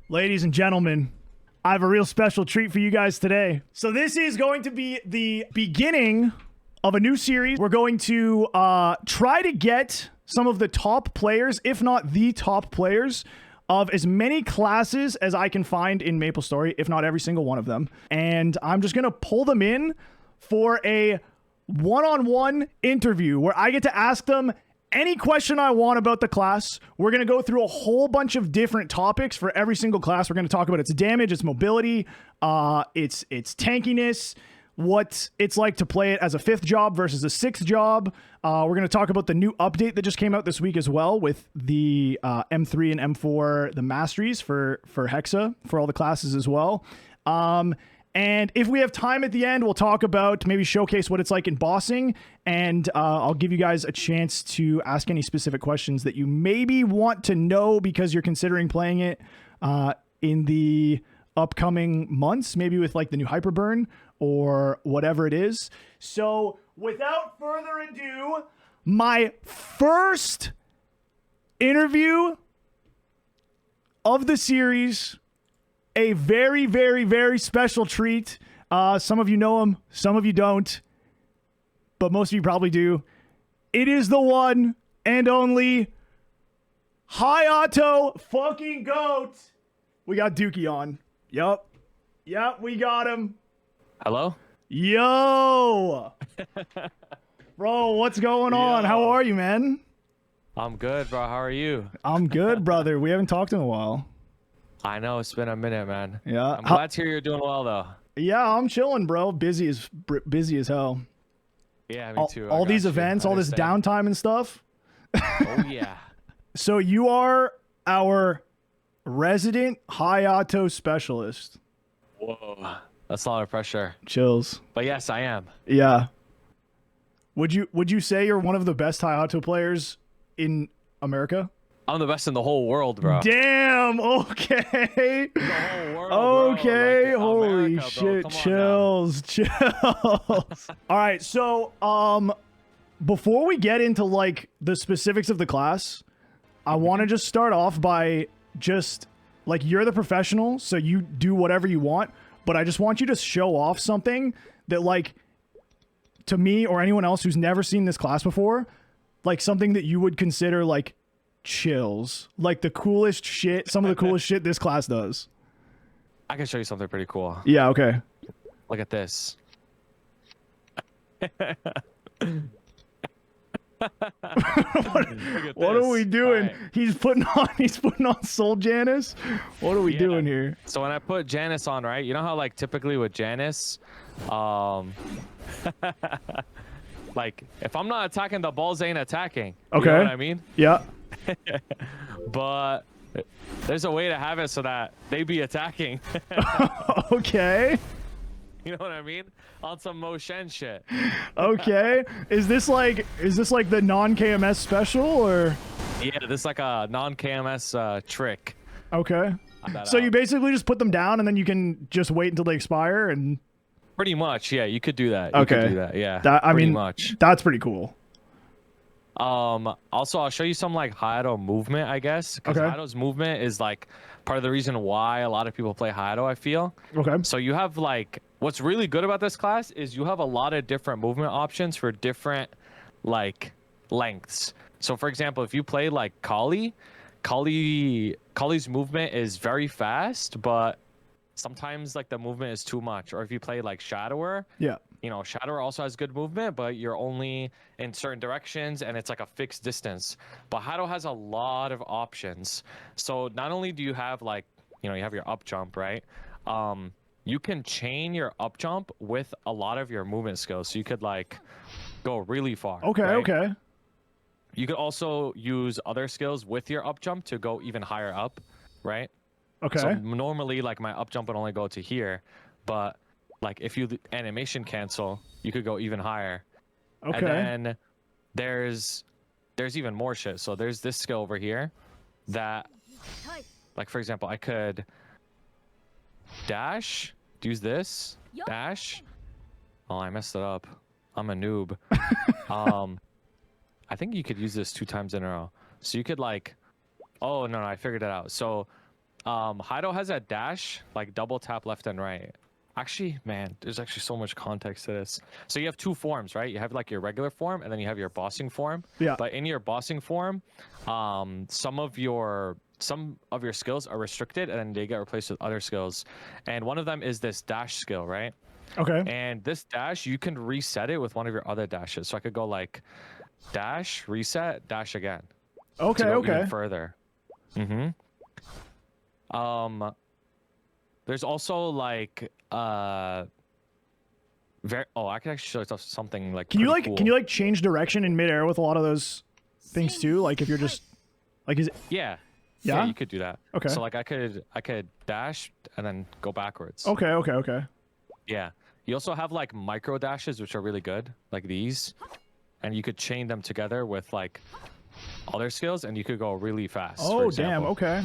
Ladies and gentlemen, I have a real special treat for you guys today. So this is going to be the beginning of a new series. We're going to try to get some of the top players, if not the top players, of as many classes as I can find in Maplestory, if not every single one of them. And I'm just going to pull them in for a one-on-one interview where I get to ask them any question I want about the class. We're going to go through a whole bunch of different topics for every single class. We're going to talk about its damage, its mobility, its tankiness, what it's like to play it as a 5th job versus a 6th job. We're going to talk about the new update that just came out this week as well with the M3 and M4, the masteries for Hexa, for all the classes as well. And if we have time at the end, we'll talk about, maybe showcase what it's like in bossing, and I'll give you guys a chance to ask any specific questions that you maybe want to know because you're considering playing it in the upcoming months, maybe with like the new Hyperburn or whatever it is. So without further ado, my first interview of the series, a very, very, very special treat. Some of you know him, some of you don't, but most of you probably do. It is the one and only HAYATO fucking GOAT. We got Duky on. Yup, we got him. Hello? Yo! Bro, what's going on? How are you, man? I'm good, bro. How are you? I'm good, brother. We haven't talked in a while. I know, it's been a minute, man. Yeah. I'm glad to hear you're doing well, though. Yeah, I'm chilling, bro. Busy as hell. Yeah, me too. All these events, all this downtime and stuff. Oh, yeah. So you are our resident HAYATO specialist. Whoa. That's a lot of pressure. Chills. But yes, I am. Yeah. Would you say you're one of the best HAYATO players in America? I'm the best in the whole world, bro. Damn. Okay. The whole world, Okay. bro. Like, Holy America, shit. Chills. All right. So, before we get into like the specifics of the class, I want to just start off by just like, you're the professional, so you do whatever you want, but I just want you to show off something that, like, to me or anyone else who's never seen this class before, like something that you would consider like chills, like the coolest shit, some of the coolest shit this class does. I can show you something pretty cool. Yeah, okay. Look at this. What are we doing? Right. He's putting on Soul Janice. What are we doing here? So when I put Janice on, right, you know how like typically with Janice, like if I'm not attacking, the balls ain't attacking. Okay. You know what I mean? Yeah. But there's a way to have it so that they be attacking. Okay. You know what I mean? On some Mo Shen shit. Okay. Is this like the non-KMS special or? Yeah, this is like a non-KMS trick. Okay. So you basically just put them down and then you can just wait until they expire and. Pretty much, yeah. You could do that. You okay. Could do that, yeah. I mean, much. That's pretty cool. Also, I'll show you some like HAYATO movement, I guess. Because HAYATO's movement is like part of the reason why a lot of people play HAYATO, I feel. Okay. So you have like, what's really good about this class is you have a lot of different movement options for different like lengths. So for example, if you play like Kali's movement is very fast, but sometimes like the movement is too much. Or if you play like Shadower, yeah, you know, Shadower also has good movement, but you're only in certain directions and it's like a fixed distance. But HAYATO has a lot of options. So not only do you have like, you know, you have your up jump, right? You can chain your up jump with a lot of your movement skills. So you could like go really far. Okay, right? okay. You could also use other skills with your up jump to go even higher up, right? Okay. So normally like my up jump would only go to here, but like if you animation cancel, you could go even higher. Okay. And then there's even more shit. So there's this skill over here that, like for example, I could dash, use this, dash. Oh, I messed it up. I'm a noob. I think you could use this 2 times in a row. So you could like, oh no, I figured it out. So Haido has a dash, like double tap left and right. Actually, man, there's actually so much context to this. So you have two forms, right? You have like your regular form, and then you have your bossing form. Yeah. But in your bossing form, some of your skills are restricted, and then they get replaced with other skills. And one of them is this dash skill, right? Okay. And this dash, you can reset it with one of your other dashes. So I could go like dash, reset, dash again. Okay. To go Okay. even further. There's also like I can actually show you something like Can you pretty like cool. can you like change direction in midair with a lot of those things too? Like if you're just like is it Yeah, Yeah? you could do that. Okay. So like I could dash and then go backwards. Okay, okay, okay. Yeah. You also have like micro dashes, which are really good, like these, and you could chain them together with like other skills, and you could go really fast. for Oh damn, example. okay.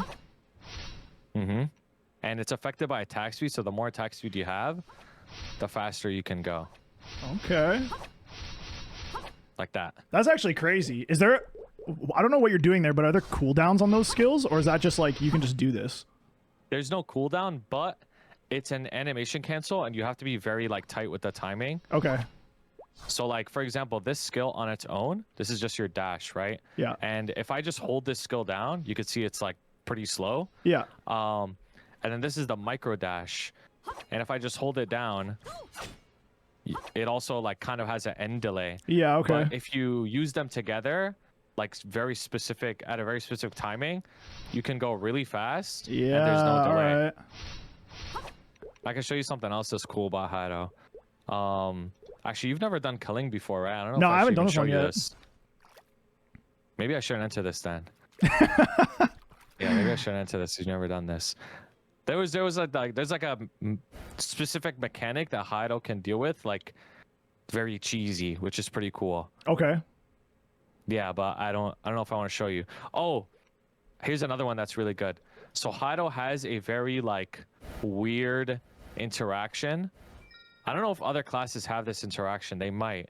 And it's affected by attack speed, so the more attack speed you have, the faster you can go. Okay. Like that. That's actually crazy. Is there I don't know what you're doing there, but are there cooldowns on those skills, or is that just like you can just do this? There's no cooldown, but it's an animation cancel, and you have to be very like tight with the timing. Okay. So like for example, this skill on its own, this is just your dash, right? Yeah. And if I just hold this skill down, you could see it's like pretty slow. Yeah. And then this is the micro dash, and if I just hold it down, it also like kind of has an end delay. Yeah, okay. But if you use them together, like very specific at a very specific timing, you can go really fast. Yeah. And there's no delay. All right. I can show you something else that's cool about Hayato. Actually, you've never done killing before, right? I don't know. No, if I haven't should done even this show one you yet. this. Maybe I shouldn't enter this then. Yeah, maybe I shouldn't enter this. You've never done this. There's like a specific mechanic that Hayato can deal with, like very cheesy, which is pretty cool. Okay. Yeah, but I don't know if I want to show you. Oh, here's another one that's really good. So Hayato has a very like weird interaction. I don't know if other classes have this interaction. They might,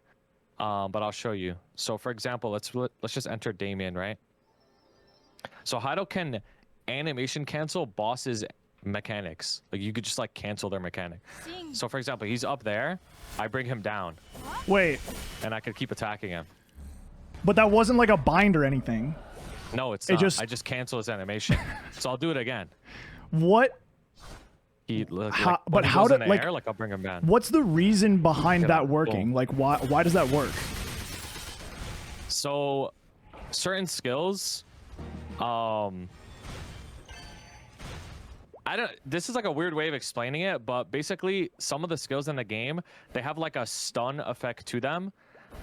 but I'll show you. So for example, let's just enter Damien, right? So Hayato can animation cancel bosses' mechanics. Like you could just like cancel their mechanic. So for example, he's up there. I bring him down, Wait, and I could keep attacking him. but that wasn't like a bind or anything. No, it's It not. just- I just cancel his animation. So I'll do it again. What? He like, How- like, but when he how goes do- in the like- air, like I'll bring him down. What's the reason behind Get that up, working? boom. Like why does that work? So certain skills, this is like a weird way of explaining it, but basically some of the skills in the game, they have like a stun effect to them.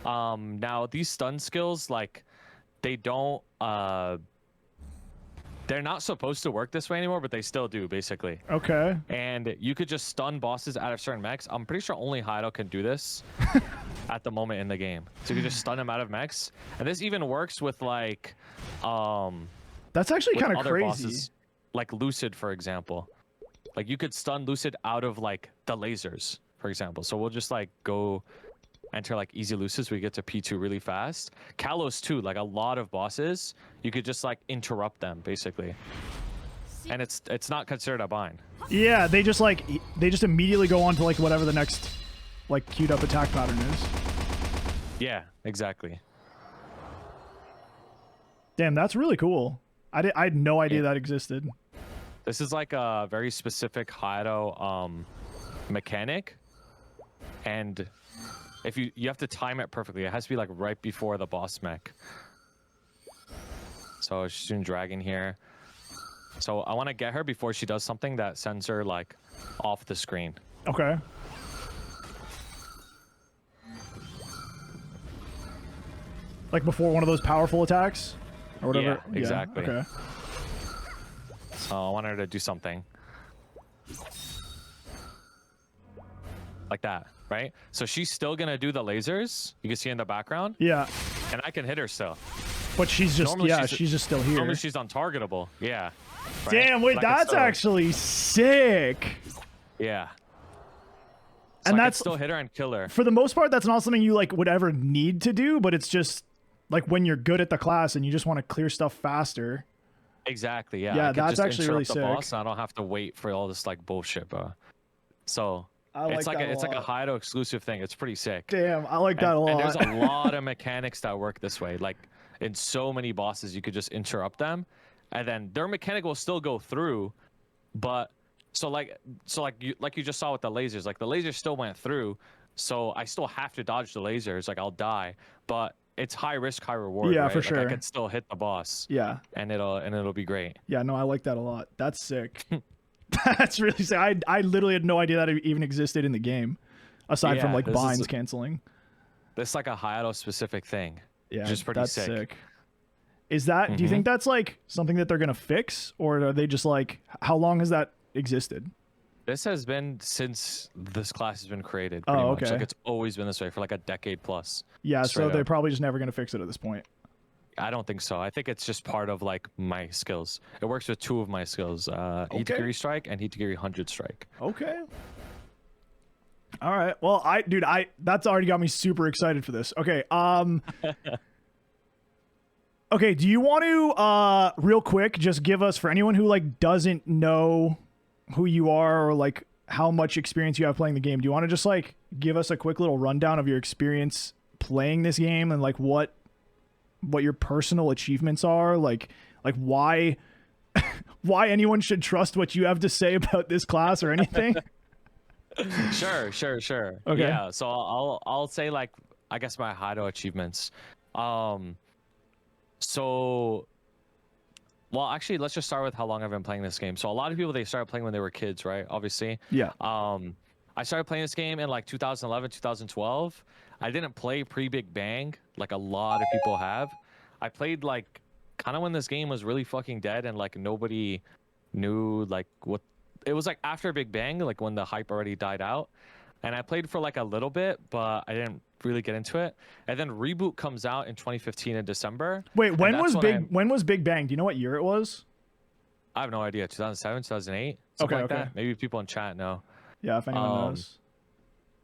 Now these stun skills, like they don't they're not supposed to work this way anymore, but they still do basically. Okay. And you could just stun bosses out of certain mechs. I'm pretty sure only Hayato can do this at the moment in the game. So you can just stun them out of mechs. And this even works with like That's actually with kind of other crazy. bosses, like Lucid, for example. Like you could stun Lucid out of like the lasers, for example. So we'll just like go enter like easy Lucids. We get to P2 really fast. Kalos too, like a lot of bosses, you could just like interrupt them basically. And it's not considered a bind. Yeah, they just immediately go on to like whatever the next like queued up attack pattern is. Yeah, exactly. Damn, that's really cool. I had no idea that existed. This is like a very specific Hayato mechanic, and if you have to time it perfectly. It has to be like right before the boss mech. So she's doing dragon here. So I want to get her before she does something that sends her like off the screen. Okay. Like before one of those powerful attacks? Or whatever. Yeah, exactly. Okay. So I want her to do something. Like that, right? So she's still gonna do the lasers. You can see in the background. Yeah. And I can hit her still. But she's just Normally she's just still here. Normally she's untargetable. Yeah. right? Damn, wait, But I can that's still- actually sick. Yeah. And So I can that's still hit her and kill her. for the most part, that's not something you like would ever need to do, but it's just like when you're good at the class and you just want to clear stuff faster. Exactly. Yeah. Yeah, I could that's just actually really interrupt the sick. boss, and I don't have to wait for all this like bullshit, bro. So I like it's like that a it's like a lot. HAYATO exclusive thing. It's pretty sick. Damn, I like that a And there's lot. a lot of mechanics that work this way. Like in so many bosses, you could just interrupt them, and then their mechanic will still go through. But so like you just saw with the lasers, like the lasers still went through, so I still have to dodge the lasers. Like I'll die, but it's high risk, high reward, Yeah, right? for Like I sure. can still hit the boss, Yeah. and it'll be great. Yeah, no, I like that a lot. That's sick. That's really sick. I literally had no idea that it even existed in the game, aside from Yeah, like binds canceling. this is like a HAYATO specific thing. Yeah, Which is pretty that's sick. Is that? Do you Mhm. think that's like something that they're gonna fix, or are they just like? How long has that existed? This has been since this class has been created. Oh, Pretty much. okay. Like it's always been this way for like a decade plus. Yeah, so Straight they're up. probably just never gonna fix it at this point. I don't think so. I think it's just part of like my skills. It works with two of my skills, Hitagiri Strike and Hitagiri 100 Strike. Okay. All right. Well, that's already got me super excited for this. Okay. Okay, do you want to real quick just give us, for anyone who like doesn't know who you are or like how much experience you have playing the game, do you want to just like give us a quick little rundown of your experience playing this game and like what your personal achievements are, like why why anyone should trust what you have to say about this class or anything? Sure. Okay. Yeah. So I'll say like I guess my HAYATO achievements. So well, actually, let's just start with how long I've been playing this game. So a lot of people, they started playing when they were kids, right? Obviously. Yeah. I started playing this game in like 2011, 2012. I didn't play pre-Big Bang like a lot of people have. I played like kind of when this game was really fucking dead and like nobody knew like what it was like after Big Bang, like when the hype already died out. And I played for like a little bit, but I didn't really get into it. And then Reboot comes out in 2015 in December. Wait, and when that's was Big Bang? Do you know what year it was? I have no idea. 2007, 2008, something like that. Maybe people in chat know. Yeah, if anyone knows.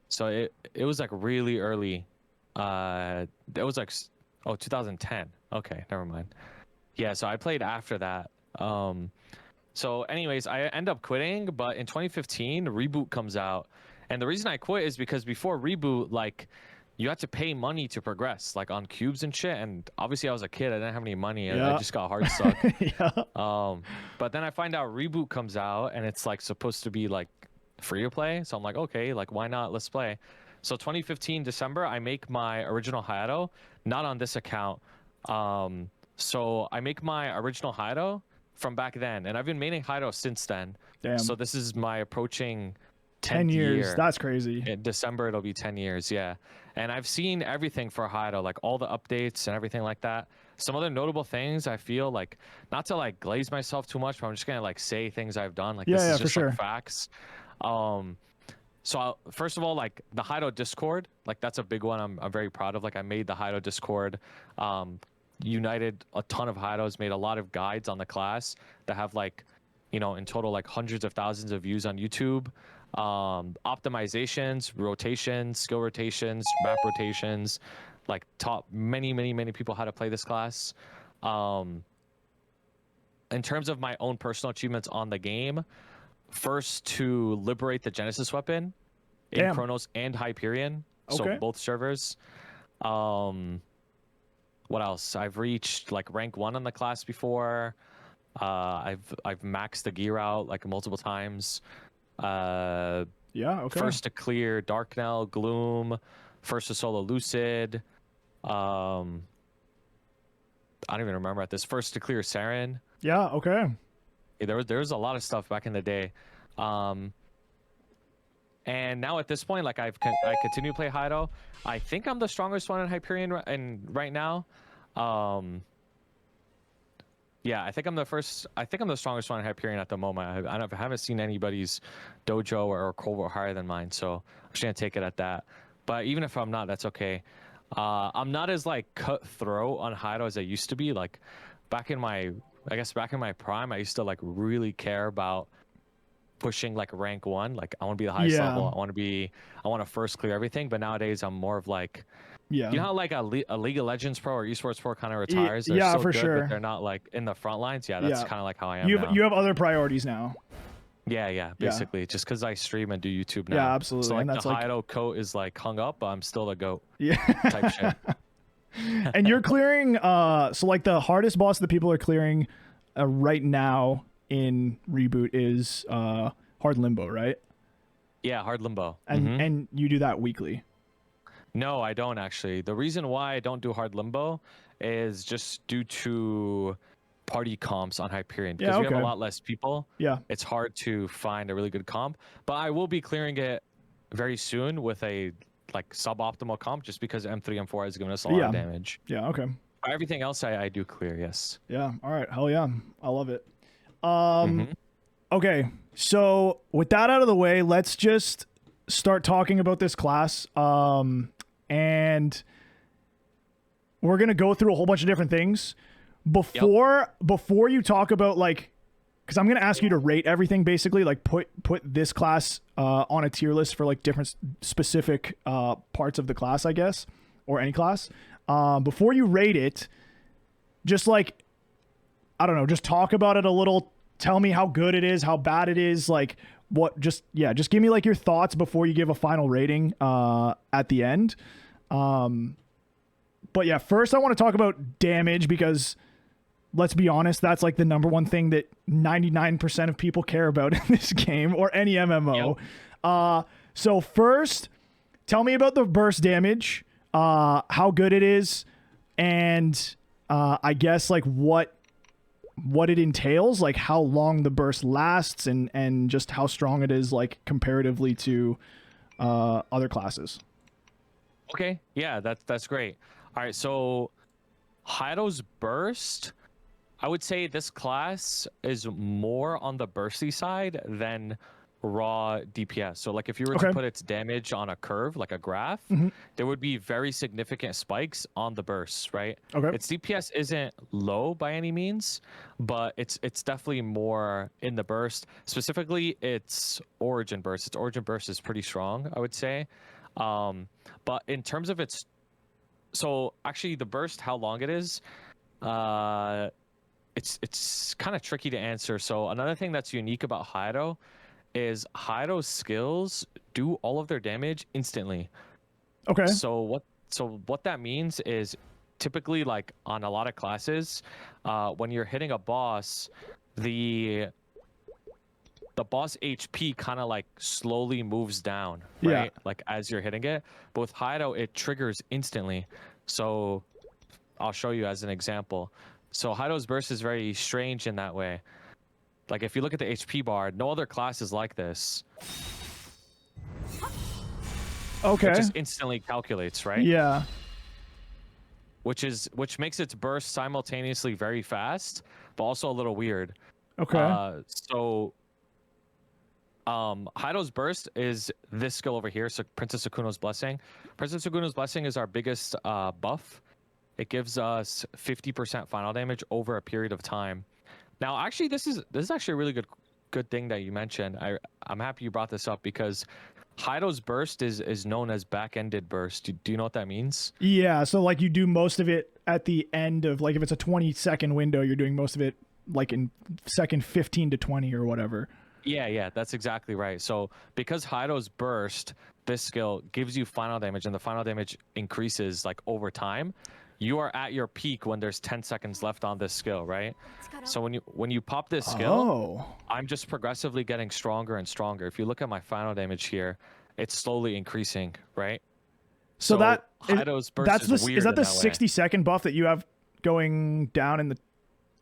So it was like really early. It was like 2010. Okay, never mind. Yeah, so I played after that. So anyways, I end up quitting, but in 2015, Reboot comes out. And the reason I quit is because before Reboot, like you had to pay money to progress, like on cubes and shit. And obviously I was a kid, I didn't have any money. Yeah. I just got hard stuck. Yeah. But then I find out Reboot comes out and it's like supposed to be like free to play. So I'm like, okay, like why not? Let's play. So 2015 December, I make my original HAYATO, not on this account. So I make my original HAYATO from back then, and I've been maining HAYATO since then. Damn. So this is my approaching 10 years. year. That's crazy. In December, it'll be 10 years. Yeah. And I've seen everything for HAYATO, like all the updates and everything like that. Some other notable things I feel like, not to like glaze myself too much, but I'm just going to like say things I've done. Like this is just like facts. So first of all, like the HAYATO Discord, like that's a big one I'm very proud of. Like I made the HAYATO Discord, united a ton of HAYATOs, made a lot of guides on the class that have like, you know, in total like hundreds of thousands of views on YouTube. Optimizations, rotations, skill rotations, map rotations, like taught many people how to play this class. In terms of my own personal achievements on the game, first to liberate the Genesis weapon in Chronos and Hyperion, so both servers. What else? I've reached like rank 1 on the class before. I've maxed the gear out like multiple times. First to clear Darknell, Gloom, first to solo Lucid. I don't even remember at this. First to clear Saren. Yeah, okay. Yeah, there was a lot of stuff back in the day. And now at this point, like I continue to play HAYATO. I think I'm the strongest one in Hyperion right now. Yeah, I think I'm the strongest one in Hyperion at the moment. I haven't seen anybody's dojo or Cobalt higher than mine, so I'm just gonna take it at that. But even if I'm not, that's okay. I'm not as like cutthroat on HAYATO as I used to be. Like back in my prime, I used to like really care about pushing like rank 1. Like I want to be the highest level. I want to first clear everything. But nowadays I'm more of like, Yeah. You know how like a League of Legends pro or esports pro kind of retires? They're yeah, still for good, sure. but they're not like in the front lines. Yeah, that's Yeah. kind of like how I am You now. have other priorities now. Yeah, basically, just because I stream and do YouTube now. Yeah, absolutely. So like And the that's like HAYATO coat is like hung up, but I'm still the GOAT yeah. type shit. And you're clearing so like the hardest boss that people are clearing right now in reboot is hard limbo, right? Yeah, hard limbo. And you do that weekly. No, I don't actually. The reason why I don't do hard limbo is just due to party comps on Hyperion, because we have a lot less people. Yeah. It's hard to find a really good comp, but I will be clearing it very soon with a like suboptimal comp, just because M3 M4 has given us a lot of damage. Yeah, okay. Everything else I do clear, yes. Yeah, all right. Hell yeah. I love it. Okay, so with that out of the way, let's just start talking about this class. And we're going to go through a whole bunch of different things. Before you talk about like, because I'm going to ask you to rate everything basically, like put this class on a tier list for like different specific parts of the class, I guess, or any class. Before you rate it, just like, I don't know, just talk about it a little. Tell me how good it is, how bad it is, like what, just give me like your thoughts before you give a final rating at the end. But yeah, first I want to talk about damage, because let's be honest, that's like the number one thing that 99% of people care about in this game or any MMO. So first, tell me about the burst damage, how good it is, and I guess like what it entails, like how long the burst lasts, and just how strong it is like comparatively to other classes. Okay, yeah, that's great. All right, so HAYATO's burst, I would say this class is more on the bursty side than raw DPS. So like if you were to put its damage on a curve, like a graph, there would be very significant spikes on the bursts, right? Its DPS isn't low by any means, but it's definitely more in the burst. Specifically, its origin burst. Its origin burst is pretty strong, I would say. But in terms of its, so actually the burst, how long it is, it's kind of tricky to answer. So another thing that's unique about HAYATO is HAYATO's skills do all of their damage instantly. Okay. So what that means is typically like on a lot of classes, when you're hitting a boss, the boss HP kind of like slowly moves down, right? Like as you're hitting it. But with HAYATO, it triggers instantly. So I'll show you as an example. So HAYATO's burst is very strange in that way. Like if you look at the HP bar, no other class is like this. Okay. It just instantly calculates, right? Yeah. Which makes its burst simultaneously very fast, but also a little weird. Okay. So HAYATO's burst is this skill over here, so Princess Akuno's Blessing. Princess Akuno's Blessing is our biggest buff. It gives us 50% final damage over a period of time. Now, actually, this is actually a really good thing that you mentioned. I'm happy you brought this up, because HAYATO's burst is known as back-ended burst. Do you know what that means? Yeah, so like you do most of it at the end of, like if it's a 20-second window, you're doing most of it like in second 15 to 20 or whatever. Yeah, that's exactly right. So because HAYATO's burst, this skill gives you final damage, and the final damage increases like over time, you are at your peak when there's 10 seconds left on this skill, right? So when you pop this skill, I'm just progressively getting stronger and stronger. If you look at my final damage here, it's slowly increasing, right? So that HAYATO's burst is that the 60-second buff that you have going down in the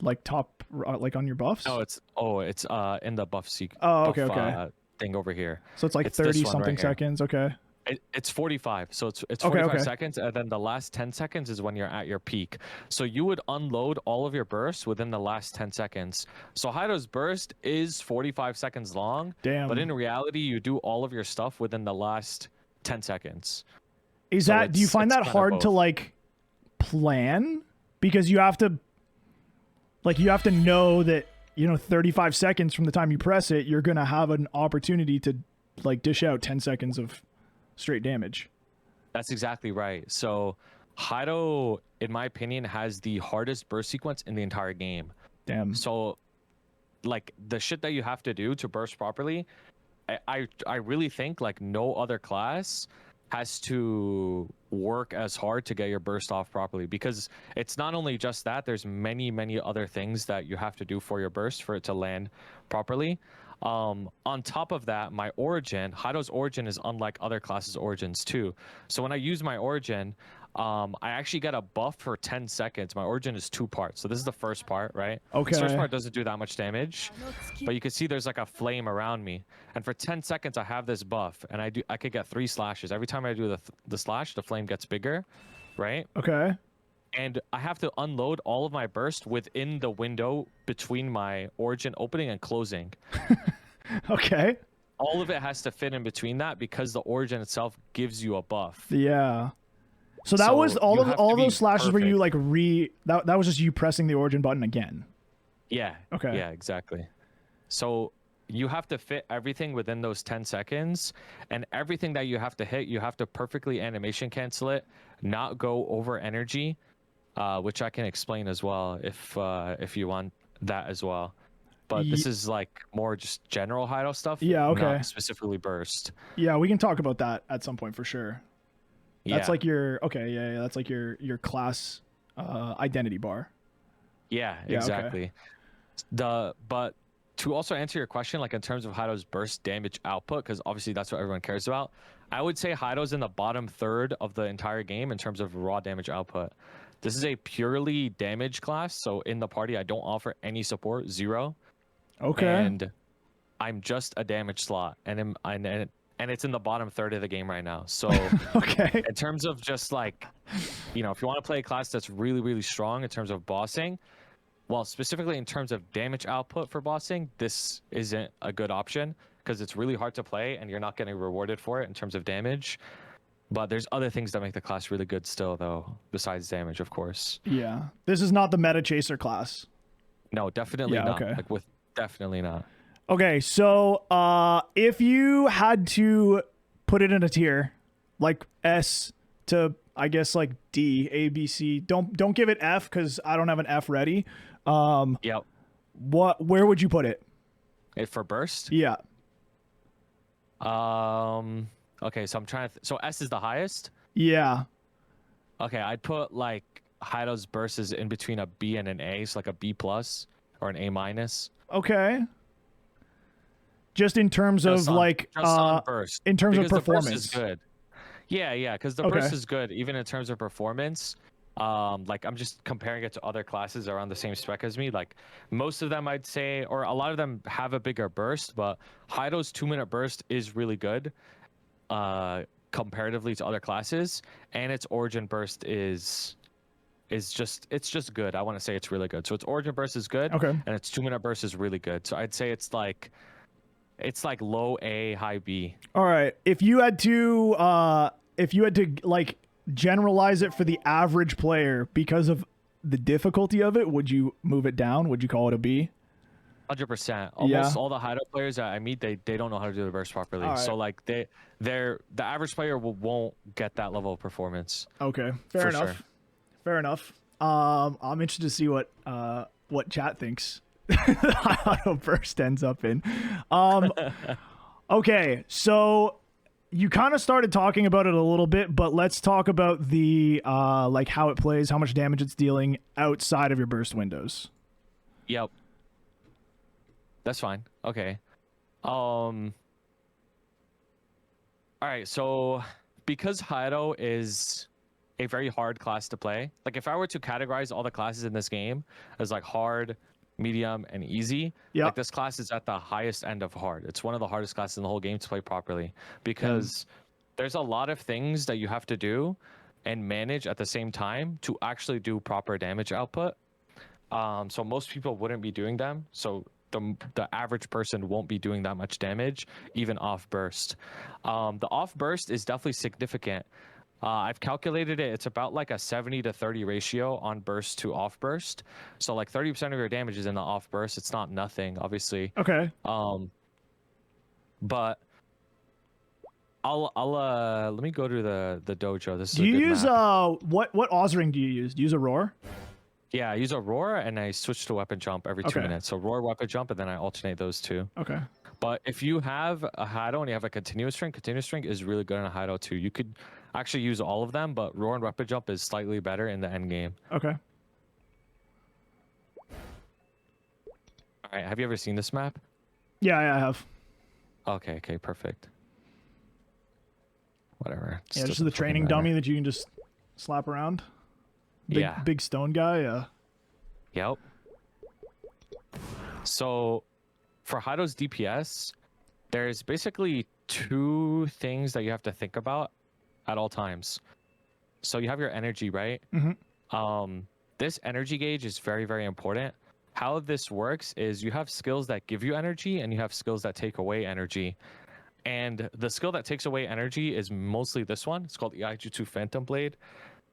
like top, like on your buffs? No, it's in the buff seek. Okay. Thing over here. So it's like 30 something seconds. Okay. It's 45. So it's 45 seconds, and then the last 10 seconds is when you're at your peak. So you would unload all of your bursts within the last 10 seconds. So HAYATO's burst is 45 seconds long. Damn. But in reality, you do all of your stuff within the last 10 seconds. Is so that, do you find that hard to like plan? Because you have to know that, 35 seconds from the time you press it, you're going to have an opportunity to like dish out 10 seconds of straight damage. That's exactly right. So HAYATO, in my opinion, has the hardest burst sequence in the entire game. Damn. So like the shit that you have to do to burst properly, I really think like no other class has to work as hard to get your burst off properly, because it's not only just that, there's many other things that you have to do for your burst for it to land properly. On top of that, my origin, HAYATO's origin is unlike other classes' origins too. So when I use my origin, I actually get a buff for 10 seconds. My origin is 2 parts. So this is the first part, right? Okay. The first part doesn't do that much damage, but you can see there's like a flame around me. And for 10 seconds, I have this buff, and I could get 3 slashes. Every time I do the slash, the flame gets bigger, right? Okay. And I have to unload all of my burst within the window between my origin opening and closing. Okay. All of it has to fit in between that because the origin itself gives you a buff. Yeah. So that So was all you of have all to be those slashes where you perfect. like that was just you pressing the origin button again. Yeah. Okay. Yeah, exactly. So you have to fit everything within those 10 seconds, and everything that you have to hit, you have to perfectly animation cancel it, not go over energy, which I can explain as well if you want that as well. But this is like more just general HAYATO stuff, Yeah, okay. not specifically burst. Yeah, we can talk about that at some point for sure. That's Yeah. like your yeah, that's like your class identity bar. Yeah, Yeah, okay. exactly. But to also answer your question, like in terms of HAYATO's burst damage output, because obviously that's what everyone cares about, I would say HAYATO's in the bottom third of the entire game in terms of raw damage output. This is a purely damage class, so in the party I don't offer any support, 0. Okay. And I'm just a damage slot, and it's in the bottom third of the game right now. So Okay. in terms of just like, you know, if you want to play a class that's really strong in terms of bossing, well, specifically in terms of damage output for bossing, this isn't a good option because it's really hard to play and you're not getting rewarded for it in terms of damage. But there's other things that make the class really good still, though, besides damage, of course. Yeah. This is not the meta chaser class. No, definitely Yeah, not. okay. Like definitely not. Okay, so if you had to put it in a tier, like S to I guess like D, A, B, C. Don't give it F because I don't have an F ready. Yep. Where would you put it? For burst? Yeah. Okay, so I'm trying to so S is the highest? Yeah. Okay, I'd put like HAYATO's burst is in between a B and an A, so like a B plus or an A minus. Okay. Just in terms of like burst. in terms Because of performance. The burst is good. Yeah, because the burst is good even in terms of performance. Like I'm just comparing it to other classes around the same spec as me. Like most of them I'd say, or a lot of them have a bigger burst, but HAYATO's 2-minute burst is really good comparatively to other classes, and its origin burst is just good. I want to say it's really good. So its origin burst is good, Okay. and its 2-minute burst is really good. So I'd say it's like low A, high B. All right. If you had to like generalize it for the average player because of the difficulty of it, would you move it down? Would you call it a B? 100%. Almost all the HAYATO players that I meet, they don't know how to do the burst properly. All right. So like the average player won't get that level of performance. Okay. Fair enough. Sure. Fair enough. I'm interested to see what chat thinks HAYATO burst ends up in. Okay, so you kind of started talking about it a little bit, but let's talk about the like how it plays, how much damage it's dealing outside of your burst windows. Yep. That's fine. Okay. All right, so because HAYATO is a very hard class to play, like if I were to categorize all the classes in this game as like hard, medium, and easy, like this class is at the highest end of hard. It's one of the hardest classes in the whole game to play properly because there's a lot of things that you have to do and manage at the same time to actually do proper damage output. So most people wouldn't be doing them. So the average person won't be doing that much damage, even off burst. The off burst is definitely significant. I've calculated it. It's about like a 70-30 ratio on burst to off burst. So like 30% of your damage is in the off burst. It's not nothing, obviously. Okay. But I'll let me go to the dojo. This is Do a you good use map. what Oz ring do you use? Do you use a roar? Yeah, I use a roar and I switch to weapon jump every 2 Okay. minutes. So roar, weapon jump, and then I alternate those two. Okay. But if you have a HAYATO and you have a continuous string is really good in a HAYATO too. You could actually use all of them, but roar and weapon jump is slightly better in the end game. Okay. All right, have you ever seen this map? Yeah, I have. Okay, okay, perfect. Whatever. Yeah, just the training dummy that you can just slap around. Big stone guy. Yeah. Yep. So for HAYATO's DPS, there's basically 2 things that you have to think about at all times. So you have your energy, right? Mm-hmm. This energy gauge is very, very important. How this works is you have skills that give you energy and you have skills that take away energy. And the skill that takes away energy is mostly this one. It's called HAYATO Phantom Blade.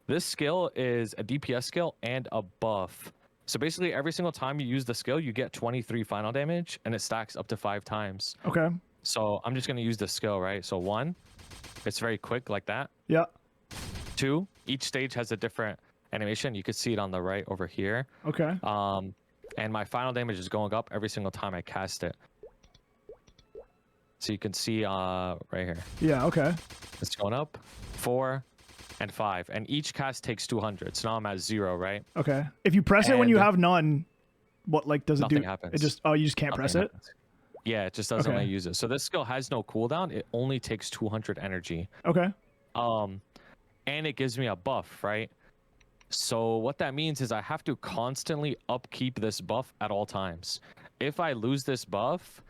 This skill is a DPS skill and a buff. So basically every single time you use the skill, you get 23 final damage and it stacks up to 5 times. Okay. So I'm just going to use the skill, right? So 1, it's very quick like that. Yeah. 2, each stage has a different animation. You could see it on the right over here. Okay. And my final damage is going up every single time I cast it. So you can see right here. Yeah, okay. It's going up 4 and 5. And each cast takes 200. So now I'm at 0, right? Okay. If you press it when you have none, what like does it do? Nothing happens. It just you just can't press it? Yeah, it just doesn't let you use it. So this skill has no cooldown. It only takes 200 energy. Okay. And it gives me a buff, right? So what that means is I have to constantly upkeep this buff at all times. If I lose this buff,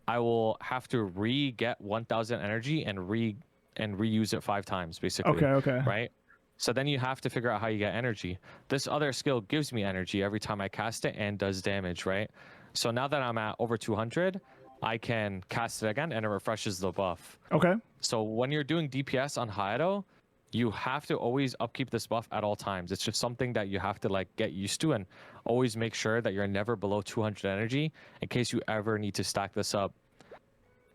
I will have to re-get 1000 energy and reuse it 5 times, basically. Okay. Right? So then you have to figure out how you get energy. This other skill gives me energy every time I cast it and does damage, right? So now that I'm at over 200, I can cast it again and it refreshes the buff. Okay. So when you're doing DPS on HAYATO, you have to always upkeep this buff at all times. It's just something that you have to like get used to and always make sure that you're never below 200 energy in case you ever need to stack this up.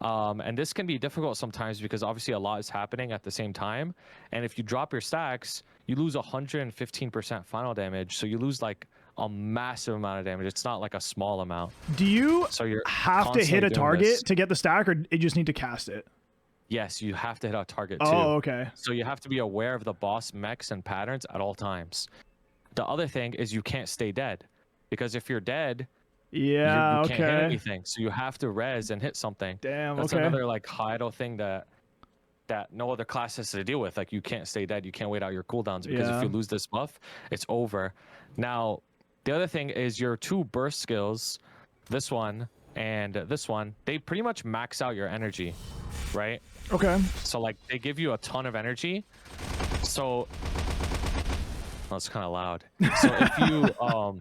And this can be difficult sometimes because obviously a lot is happening at the same time. And if you drop your stacks, you lose 115% final damage. So you lose like a massive amount of damage. It's not like a small amount. Do you you're have to hit a target to get the stack, or you just need to cast it? Yes, you have to hit a target too. Oh, okay. So you have to be aware of the boss mechs and patterns at all times. The other thing is you can't stay dead, because if you're dead, you can't hit anything. So you have to res and hit something. Damn. That's another like HAYATO thing that no other class has to deal with. Like you can't stay dead. You can't wait out your cooldowns because if you lose this buff, it's over. Now, the other thing is your 2 burst skills, this one and this one, they pretty much max out your energy, right? Okay. So like they give you a ton of energy. So that's kind of loud. So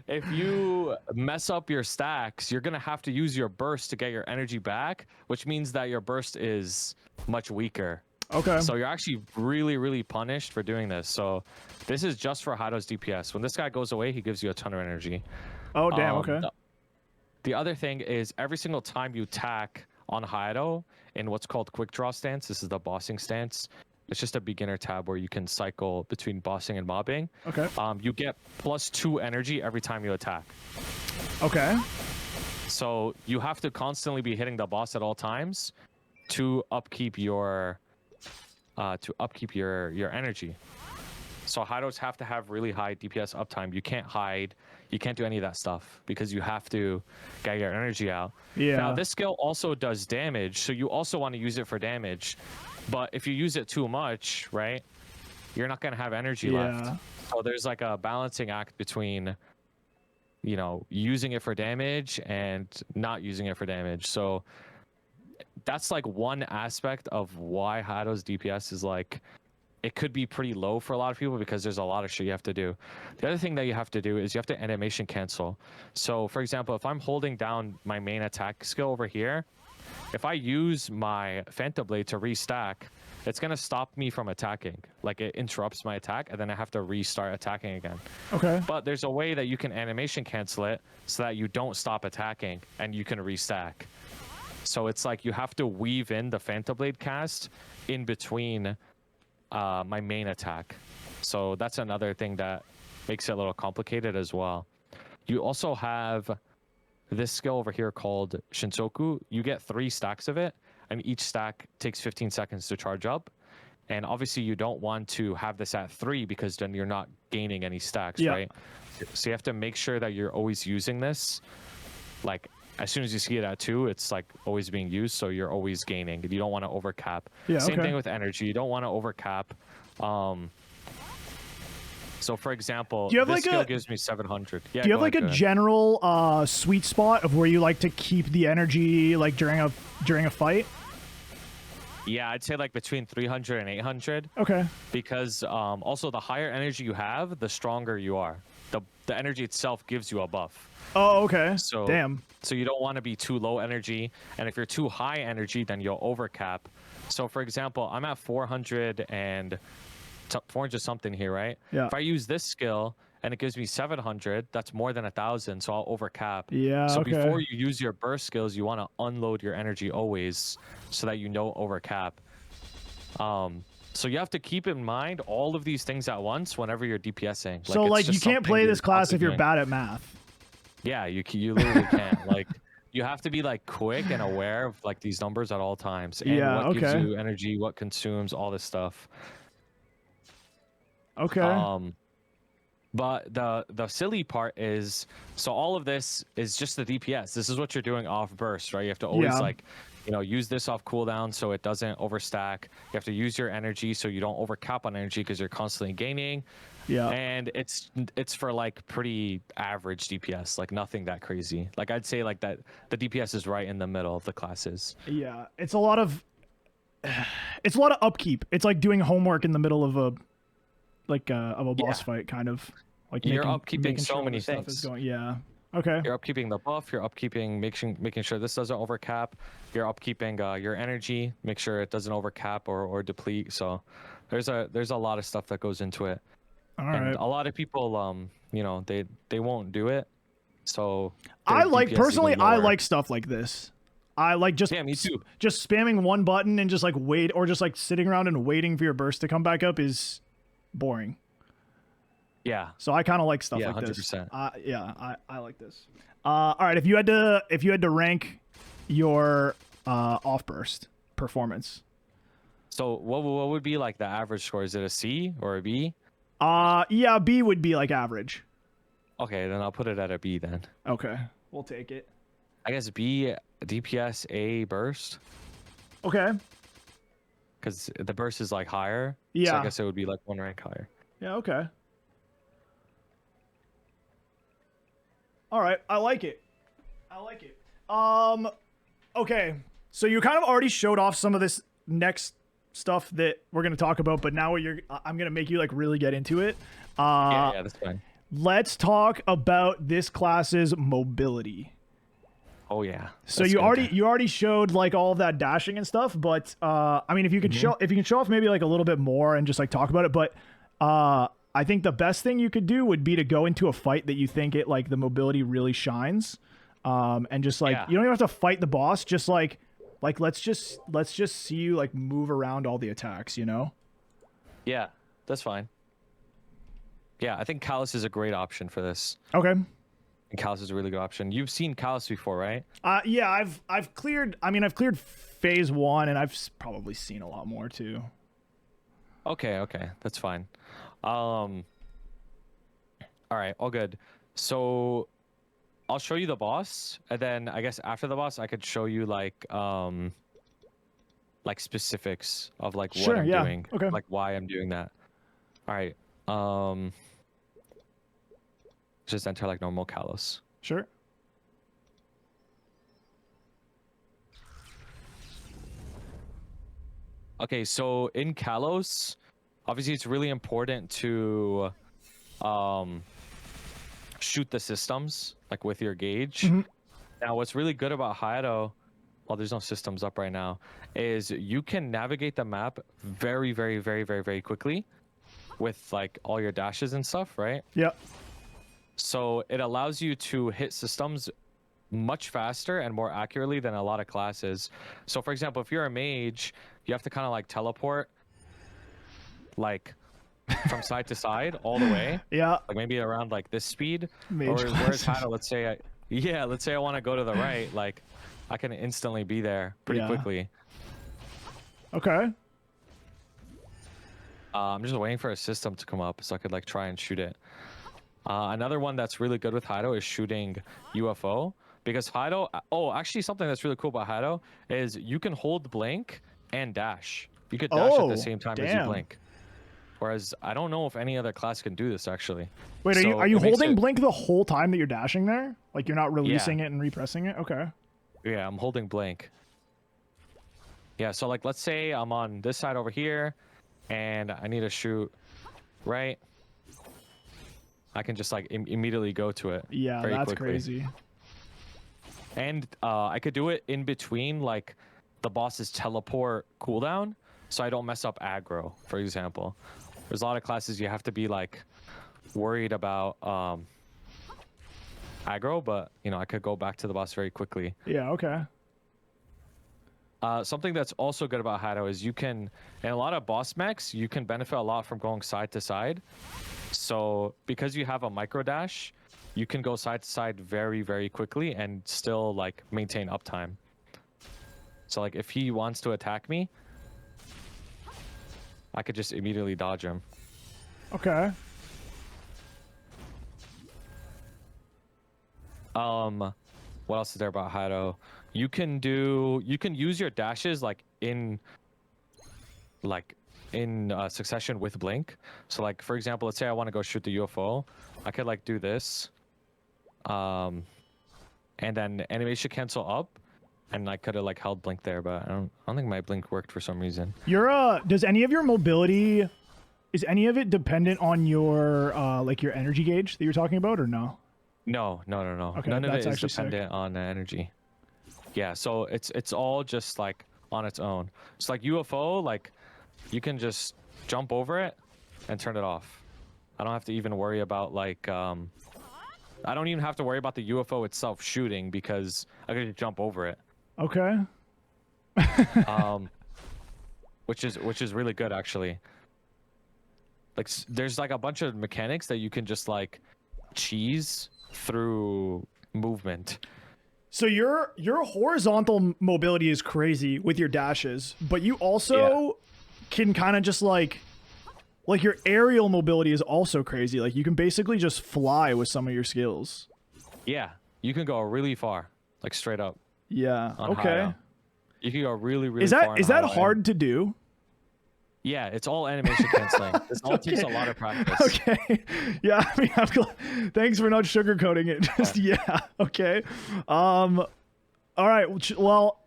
if you mess up your stacks, you're gonna have to use your burst to get your energy back, which means that your burst is much weaker. Okay. So you're actually really, really punished for doing this. So this is just for HAYATO's DPS. When this guy goes away, he gives you a ton of energy. Oh, damn. Okay. The other thing is every single time you attack on HAYATO in what's called quick draw stance, this is the bossing stance. It's just a beginner tab where you can cycle between bossing and mobbing. Okay. You get +2 energy every time you attack. Okay. So you have to constantly be hitting the boss at all times to upkeep your energy. So HAYATOs have to have really high DPS uptime. You can't hide. You can't do any of that stuff because you have to get your energy out. Yeah. Now, this skill also does damage, so you also want to use it for damage. But if you use it too much, right, you're not going to have energy left. So there's like a balancing act between, you know, using it for damage and not using it for damage. So that's like one aspect of why HAYATO's DPS is like, it could be pretty low for a lot of people because there's a lot of shit you have to do. The other thing that you have to do is you have to animation cancel. So for example, if I'm holding down my main attack skill over here, if I use my Phantom Blade to restack, it's going to stop me from attacking. Like it interrupts my attack and then I have to restart attacking again. Okay. But there's a way that you can animation cancel it so that you don't stop attacking and you can restack. So it's like you have to weave in the Phantom Blade cast in between my main attack. So that's another thing that makes it a little complicated as well. You also have this skill over here called Shinsoku. You get 3 stacks of it, and each stack takes 15 seconds to charge up. And obviously you don't want to have this at 3 because then you're not gaining any stacks, right? So you have to make sure that you're always using this. Like as soon as you see it at 2, it's like always being used, so you're always gaining. You don't want to overcap. Same thing with energy. You don't want to overcap. So for example, this skill gives me 700. Yeah, do you have like a general sweet spot of where you like to keep the energy like during a fight? Yeah, I'd say like between 300 and 800. Okay. Because also the higher energy you have, the stronger you are. The energy itself gives you a buff. Oh, okay. So damn. So you don't want to be too low energy, and if you're too high energy, then you'll overcap. So for example, I'm at 400 something here, right? Yeah. If I use this skill and it gives me 700, that's more than 1,000, so I'll overcap. Yeah. So before you use your burst skills, you want to unload your energy always, so that you don't overcap. So you have to keep in mind all of these things at once whenever you're DPSing. So like you can't play this class if you're bad at math. Yeah, you literally can't. Like you have to be like quick and aware of like these numbers at all times, and what gives you energy, what consumes, all this stuff. Okay. But the silly part is, so all of this is just the DPS. This is what you're doing off burst, right? You have to always like, use this off cooldown so it doesn't overstack. You have to use your energy so you don't overcap on energy because you're constantly gaining. Yeah. And it's for like pretty average DPS, like nothing that crazy. Like I'd say like that the DPS is right in the middle of the classes. Yeah, it's a lot of upkeep. It's like doing homework in the middle of a boss fight, kind of. Like you're upkeeping so many things. Okay. You're upkeeping the buff. You're upkeeping making sure this doesn't overcap. You're upkeeping your energy. Make sure it doesn't overcap or deplete. So there's a lot of stuff that goes into it. And a lot of people, they won't do it. So I like stuff like this. I like just me too. Just spamming one button and just like wait, or just like sitting around and waiting for your burst to come back up is boring. Yeah. So I kind of like stuff like 100%. this. I like this. All right, if you had to rank your off burst performance. So what would be like the average score? Is it a C or a B? Yeah, B would be like average. Okay, then I'll put it at a B then. Okay, we'll take it. I guess B, DPS, A, burst. Okay. Because the burst is like higher. Yeah. So I guess it would be like 1 rank higher. Yeah, okay. All right, I like it. Okay, so you kind of already showed off some of this next stuff that we're going to talk about, but now I'm going to make you like really get into it. Yeah, that's fine. Let's talk about this class's mobility. Oh yeah. So you already showed like all of that dashing and stuff, but I mean, if you can show off maybe like a little bit more and just like talk about it, but I think the best thing you could do would be to go into a fight that you think it like the mobility really shines, and just like you don't even have to fight the boss, just like let's just see you like move around all the attacks, you know? Yeah, that's fine. Yeah, I think Callus is a great option for this. Okay. And Callus is a really good option. You've seen Callus before, right? Yeah, I've cleared phase 1, and I've probably seen a lot more too. Okay, that's fine. All right, all good. So I'll show you the boss, and then I guess after the boss I could show you like specifics of like what I'm doing. Okay. Like why I'm doing that. All right. Just enter like normal Callus. Sure. Okay, so in Kalos, obviously it's really important to shoot the systems like with your gauge. Now what's really good about HAYATO, well there's no systems up right now, is you can navigate the map very, very, very, very, very quickly with like all your dashes and stuff, right? Yeah. So it allows you to hit systems much faster and more accurately than a lot of classes. So for example, if you're a mage, you have to kind of like teleport like from side to side all the way. Yeah. Like maybe around like this speed. Mage Or whereas classes. HAYATO, let's say I want to go to the right, like I can instantly be there pretty Yeah. quickly. Okay. I'm just waiting for a system to come up so I could like try and shoot it. Another one that's really good with HAYATO is shooting UFO, because HAYATO. Oh, actually, something that's really cool about HAYATO is you can hold blink and dash. You could dash at the same time as you damn. blink. Whereas I don't know if any other class can do this actually. Wait, So are you it makes holding it- blink the whole time that you're dashing there? Like you're not releasing Yeah. it and repressing it? Okay. Yeah, I'm holding blink. Yeah, so like let's say I'm on this side over here, and I need to shoot right. I can just like immediately go to it. Yeah, very that's quickly. crazy. And I could do it in between like the boss's teleport cooldown, so I don't mess up aggro, for example. There's a lot of classes you have to be like worried about aggro, but you know, I could go back to the boss very quickly. Yeah, okay. Something that's also good about HAYATO is you can, in a lot of boss mechs, you can benefit a lot from going side to side. So because you have a micro dash, you can go side to side very, very quickly and still like maintain uptime. So like if he wants to attack me, I could just immediately dodge him. Okay. What else is there about HAYATO? You can use your dashes like in succession with blink. So like for example, let's say I want to go shoot the UFO, I could like do this, and then animation cancel up, and I could have like held blink there, but I don't think my blink worked for some reason. Does any of your mobility, is any of it dependent on your like your energy gauge that you're talking about, or no? No. Okay, None of that's it is actually sick. dependent on energy. Yeah, so it's all just like on its own. It's like UFO, like you can just jump over it and turn it off. I don't have to even worry about like I don't even have to worry about the UFO itself shooting because I can just jump over it. Okay. Which is really good actually. Like there's like a bunch of mechanics that you can just like cheese through movement. So your horizontal mobility is crazy with your dashes, but you also can kind of just like your aerial mobility is also crazy. Like you can basically just fly with some of your skills. Yeah, you can go really far, like straight up. Yeah. On Okay. HAYATO. You can go really, really Is far. that on HAYATO. hard to do? Yeah, it's all animation canceling. This all takes a lot of practice. Okay. Yeah, I mean, I'm glad. Thanks for not sugarcoating it. Just yeah. Okay. All right. Well,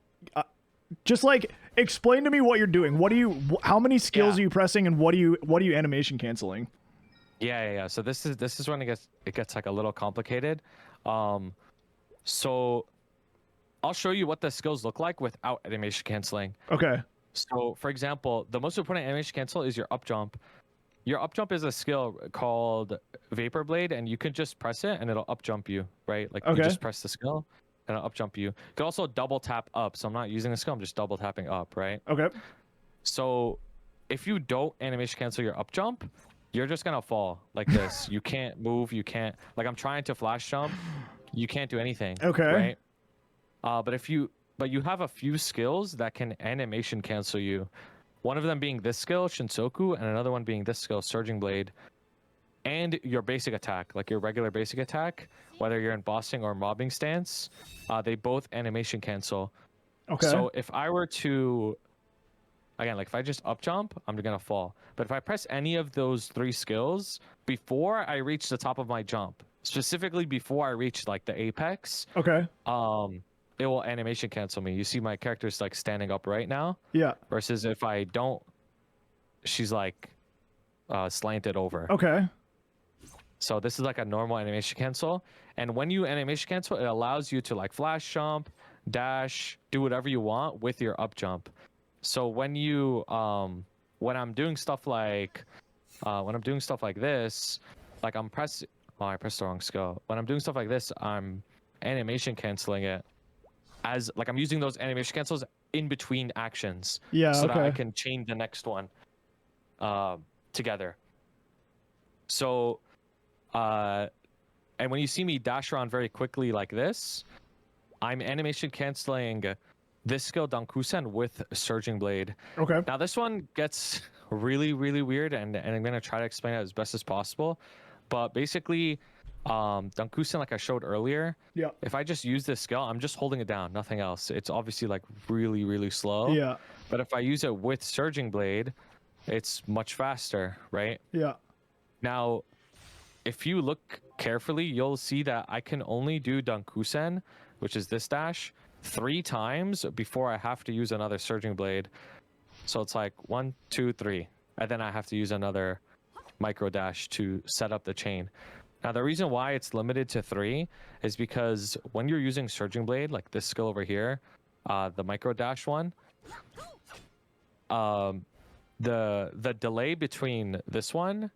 just like explain to me what you're doing. How many skills are you pressing, and what are you animation canceling? Yeah. So this is when it gets like a little complicated. So I'll show you what the skills look like without animation canceling. Okay. So for example, the most important animation cancel is your up jump. Your up jump is a skill called Vapor Blade, and you can just press it and it'll up jump you, right? Like you just press the skill and it'll up jump you. You can also double tap up. So I'm not using the skill, I'm just double tapping up, right? Okay. So if you don't animation cancel your up jump, you're just gonna fall like this. You can't move, you can't, like I'm trying to flash jump, you can't do anything. Okay. Right? But you have a few skills that can animation cancel you. One of them being this skill, Shinsoku, and another one being this skill, Surging Blade. And your basic attack, like your regular basic attack, whether you're in bossing or mobbing stance, they both animation cancel. Okay. So if I were to, again, like if I just up jump, I'm gonna fall. But if I press any of those three skills before I reach the top of my jump, specifically before I reach like the apex, Okay. it will animation cancel me. You see my character's like standing up right now. Yeah. Versus if I don't, she's like slanted over. Okay. So this is like a normal animation cancel. And when you animation cancel, it allows you to like flash jump, dash, do whatever you want with your up jump. So when I'm doing stuff like this, like I pressed the wrong skill. When I'm doing stuff like this, I'm animation canceling it as like I'm using those animation cancels in between actions. Yeah, So that I okay. can chain the next one together. So and when you see me dash around very quickly like this, I'm animation canceling this skill Dankusen with Surging Blade. Okay. Now this one gets really, really weird, and I'm gonna try to explain it as best as possible. But basically, Dankusen, like I showed earlier, Yeah. if I just use this skill, I'm just holding it down, nothing else. It's obviously like really, really slow. Yeah. But if I use it with Surging Blade, it's much faster, right? Yeah. Now, if you look carefully, you'll see that I can only do Dankusen, which is this dash, 3 times before I have to use another Surging Blade. So it's like 1, 2, 3, and then I have to use another micro dash to set up the chain. Now, the reason why it's limited to 3 is because when you're using Surging Blade, like this skill over here, the micro dash one, the delay between this one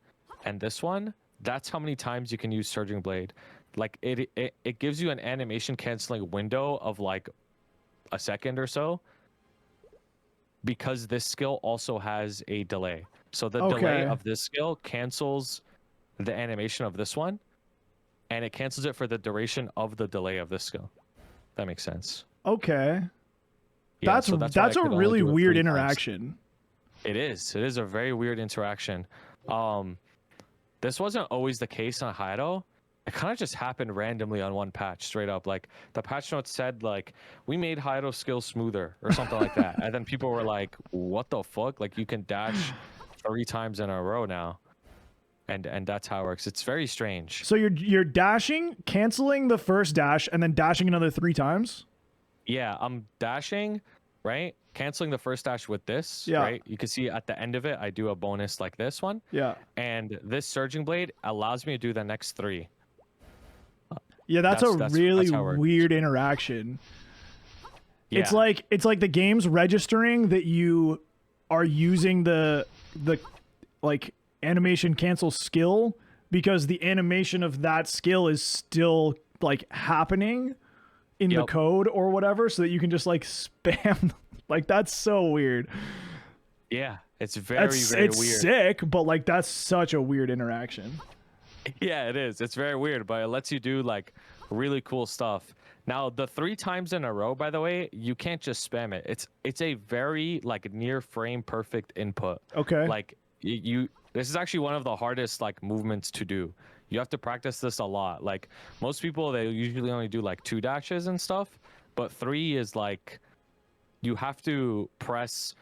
and this one, that's how many times you can use Surging Blade. Like it gives you an animation canceling window of like a second or so, because this skill also has a delay. So the delay of this skill cancels the animation of this one, and it cancels it for the duration of the delay of this skill. That makes sense. Okay. Yeah, that's a really weird interaction. It is. It is a very weird interaction. This wasn't always the case on HAYATO. It kind of just happened randomly on one patch, straight up. Like the patch notes said, like, we made HAYATO skill smoother or something like that. And then people were like, what the fuck? Like you can dash 3 times in a row now. And that's how it works. It's very strange. So you're dashing, canceling the first dash, and then dashing another 3 times? Yeah, I'm dashing, right? Canceling the first dash with this, right? You can see at the end of it, I do a bonus like this one. Yeah. And this Surging Blade allows me to do the next 3. Yeah, that's a really weird interaction. Yeah. It's like the game's registering that you are using the like animation cancel skill, because the animation of that skill is still like happening in the code or whatever, so that you can just like spam. Like that's so weird. Yeah, it's very weird. It's sick, but like that's such a weird interaction. Yeah, it is. It's very weird, but it lets you do like really cool stuff. Now, the 3 times in a row, by the way, you can't just spam it. It's a very like near frame perfect input. Okay. Like this is actually one of the hardest like movements to do. You have to practice this a lot. Like most people, they usually only do like 2 dashes and stuff, but 3 is like you have to press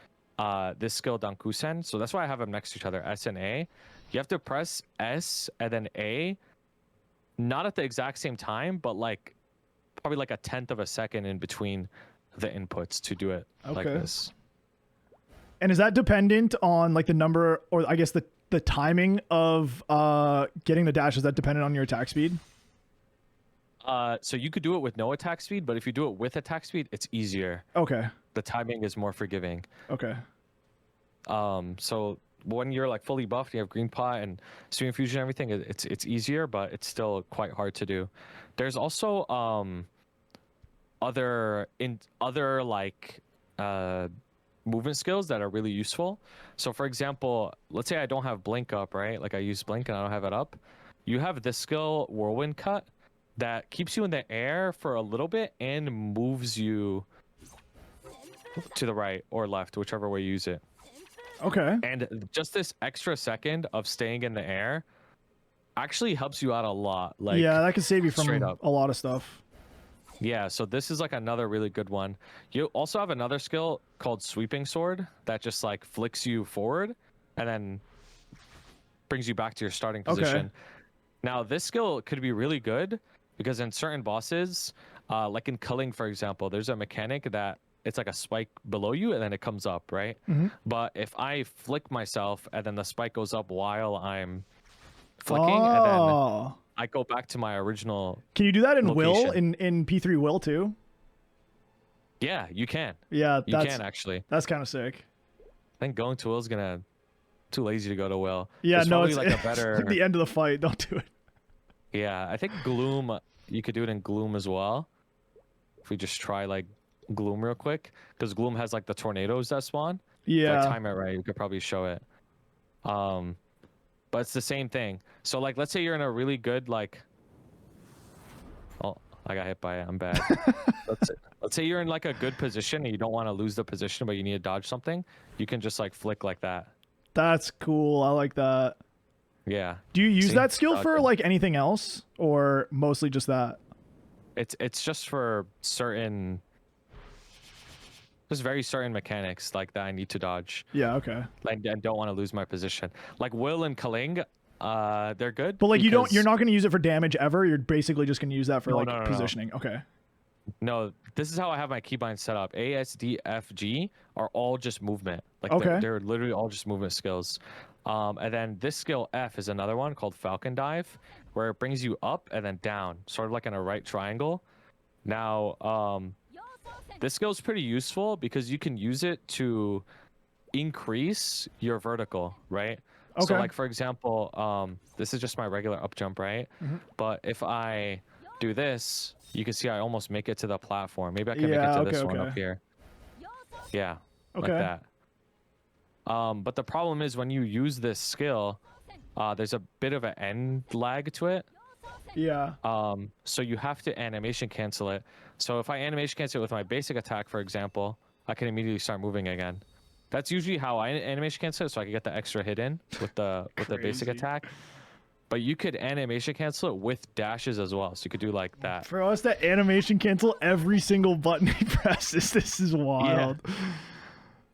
this skill Dankusen. So that's why I have them next to each other, S and A. You have to press S and then A, not at the exact same time, but like probably like 1/10 of a second in between the inputs to do it like this. And is that dependent on like the number, or I guess the timing of getting the dash? Is that dependent on your attack speed? So you could do it with no attack speed, but if you do it with attack speed, it's easier. Okay. The timing is more forgiving. Okay. So when you're like fully buffed, you have green pot and stream fusion and everything, it's easier, but it's still quite hard to do. There's also other like movement skills that are really useful. So for example, let's say I don't have blink up, right? Like I use blink and I don't have it up. You have this skill, whirlwind cut, that keeps you in the air for a little bit and moves you to the right or left, whichever way you use it. Okay. And just this extra second of staying in the air actually helps you out a lot. Like, yeah, that can save you from a lot of stuff. Yeah, so this is like another really good one. You also have another skill called Sweeping Sword that just like flicks you forward and then brings you back to your starting position. Okay. Now, this skill could be really good because in certain bosses, like in Culling, for example, there's a mechanic that it's like a spike below you and then it comes up, right? Mm-hmm. But if I flick myself and then the spike goes up while I'm flicking, and then I go back to my original. Can you do that in location. Will, in P3 Will too? Yeah, you can. Yeah, you can actually. That's kind of sick. I think going to Will is gonna too lazy to go to Will. Yeah, There's no, it's like a better. At the end of the fight. Don't do it. Yeah, I think Gloom you could do it in Gloom as well. If we just try like Gloom real quick, because Gloom has like the tornadoes that spawn. If I time it right, you could probably show it. But it's the same thing. So like, let's say you're in a really good like. Oh, I got hit by it. I'm bad. Let's say you're in like a good position and you don't want to lose the position, but you need to dodge something. You can just like flick like that. That's cool. I like that. Yeah. Do you use that skill for like anything else, or mostly just that? It's just for certain, just very certain mechanics like that I need to dodge. Yeah. Okay. Like I don't want to lose my position. Like Will and Kaling, they're good. But like you're not going to use it for damage ever. You're basically just going to use that for no, positioning. Okay. No, this is how I have my keybind set up. A, S, D, F, G are all just movement. Like they're literally all just movement skills. And then this skill F is another one called Falcon Dive, where it brings you up and then down, sort of like in a right triangle. Now, this skill is pretty useful because you can use it to increase your vertical, right? Okay. So like, for example, this is just my regular up jump, right? But if I do this, you can see I almost make it to the platform. Maybe I can make it to this one up here. Yeah, like that. But the problem is when you use this skill, there's a bit of an end lag to it. Yeah. So you have to animation cancel it. So if I animation cancel it with my basic attack, for example, I can immediately start moving again. That's usually how I animation cancel it, so I can get the extra hit in with the basic attack. But you could animation cancel it with dashes as well. So you could do like that. For us to animation cancel every single button he presses, this is wild.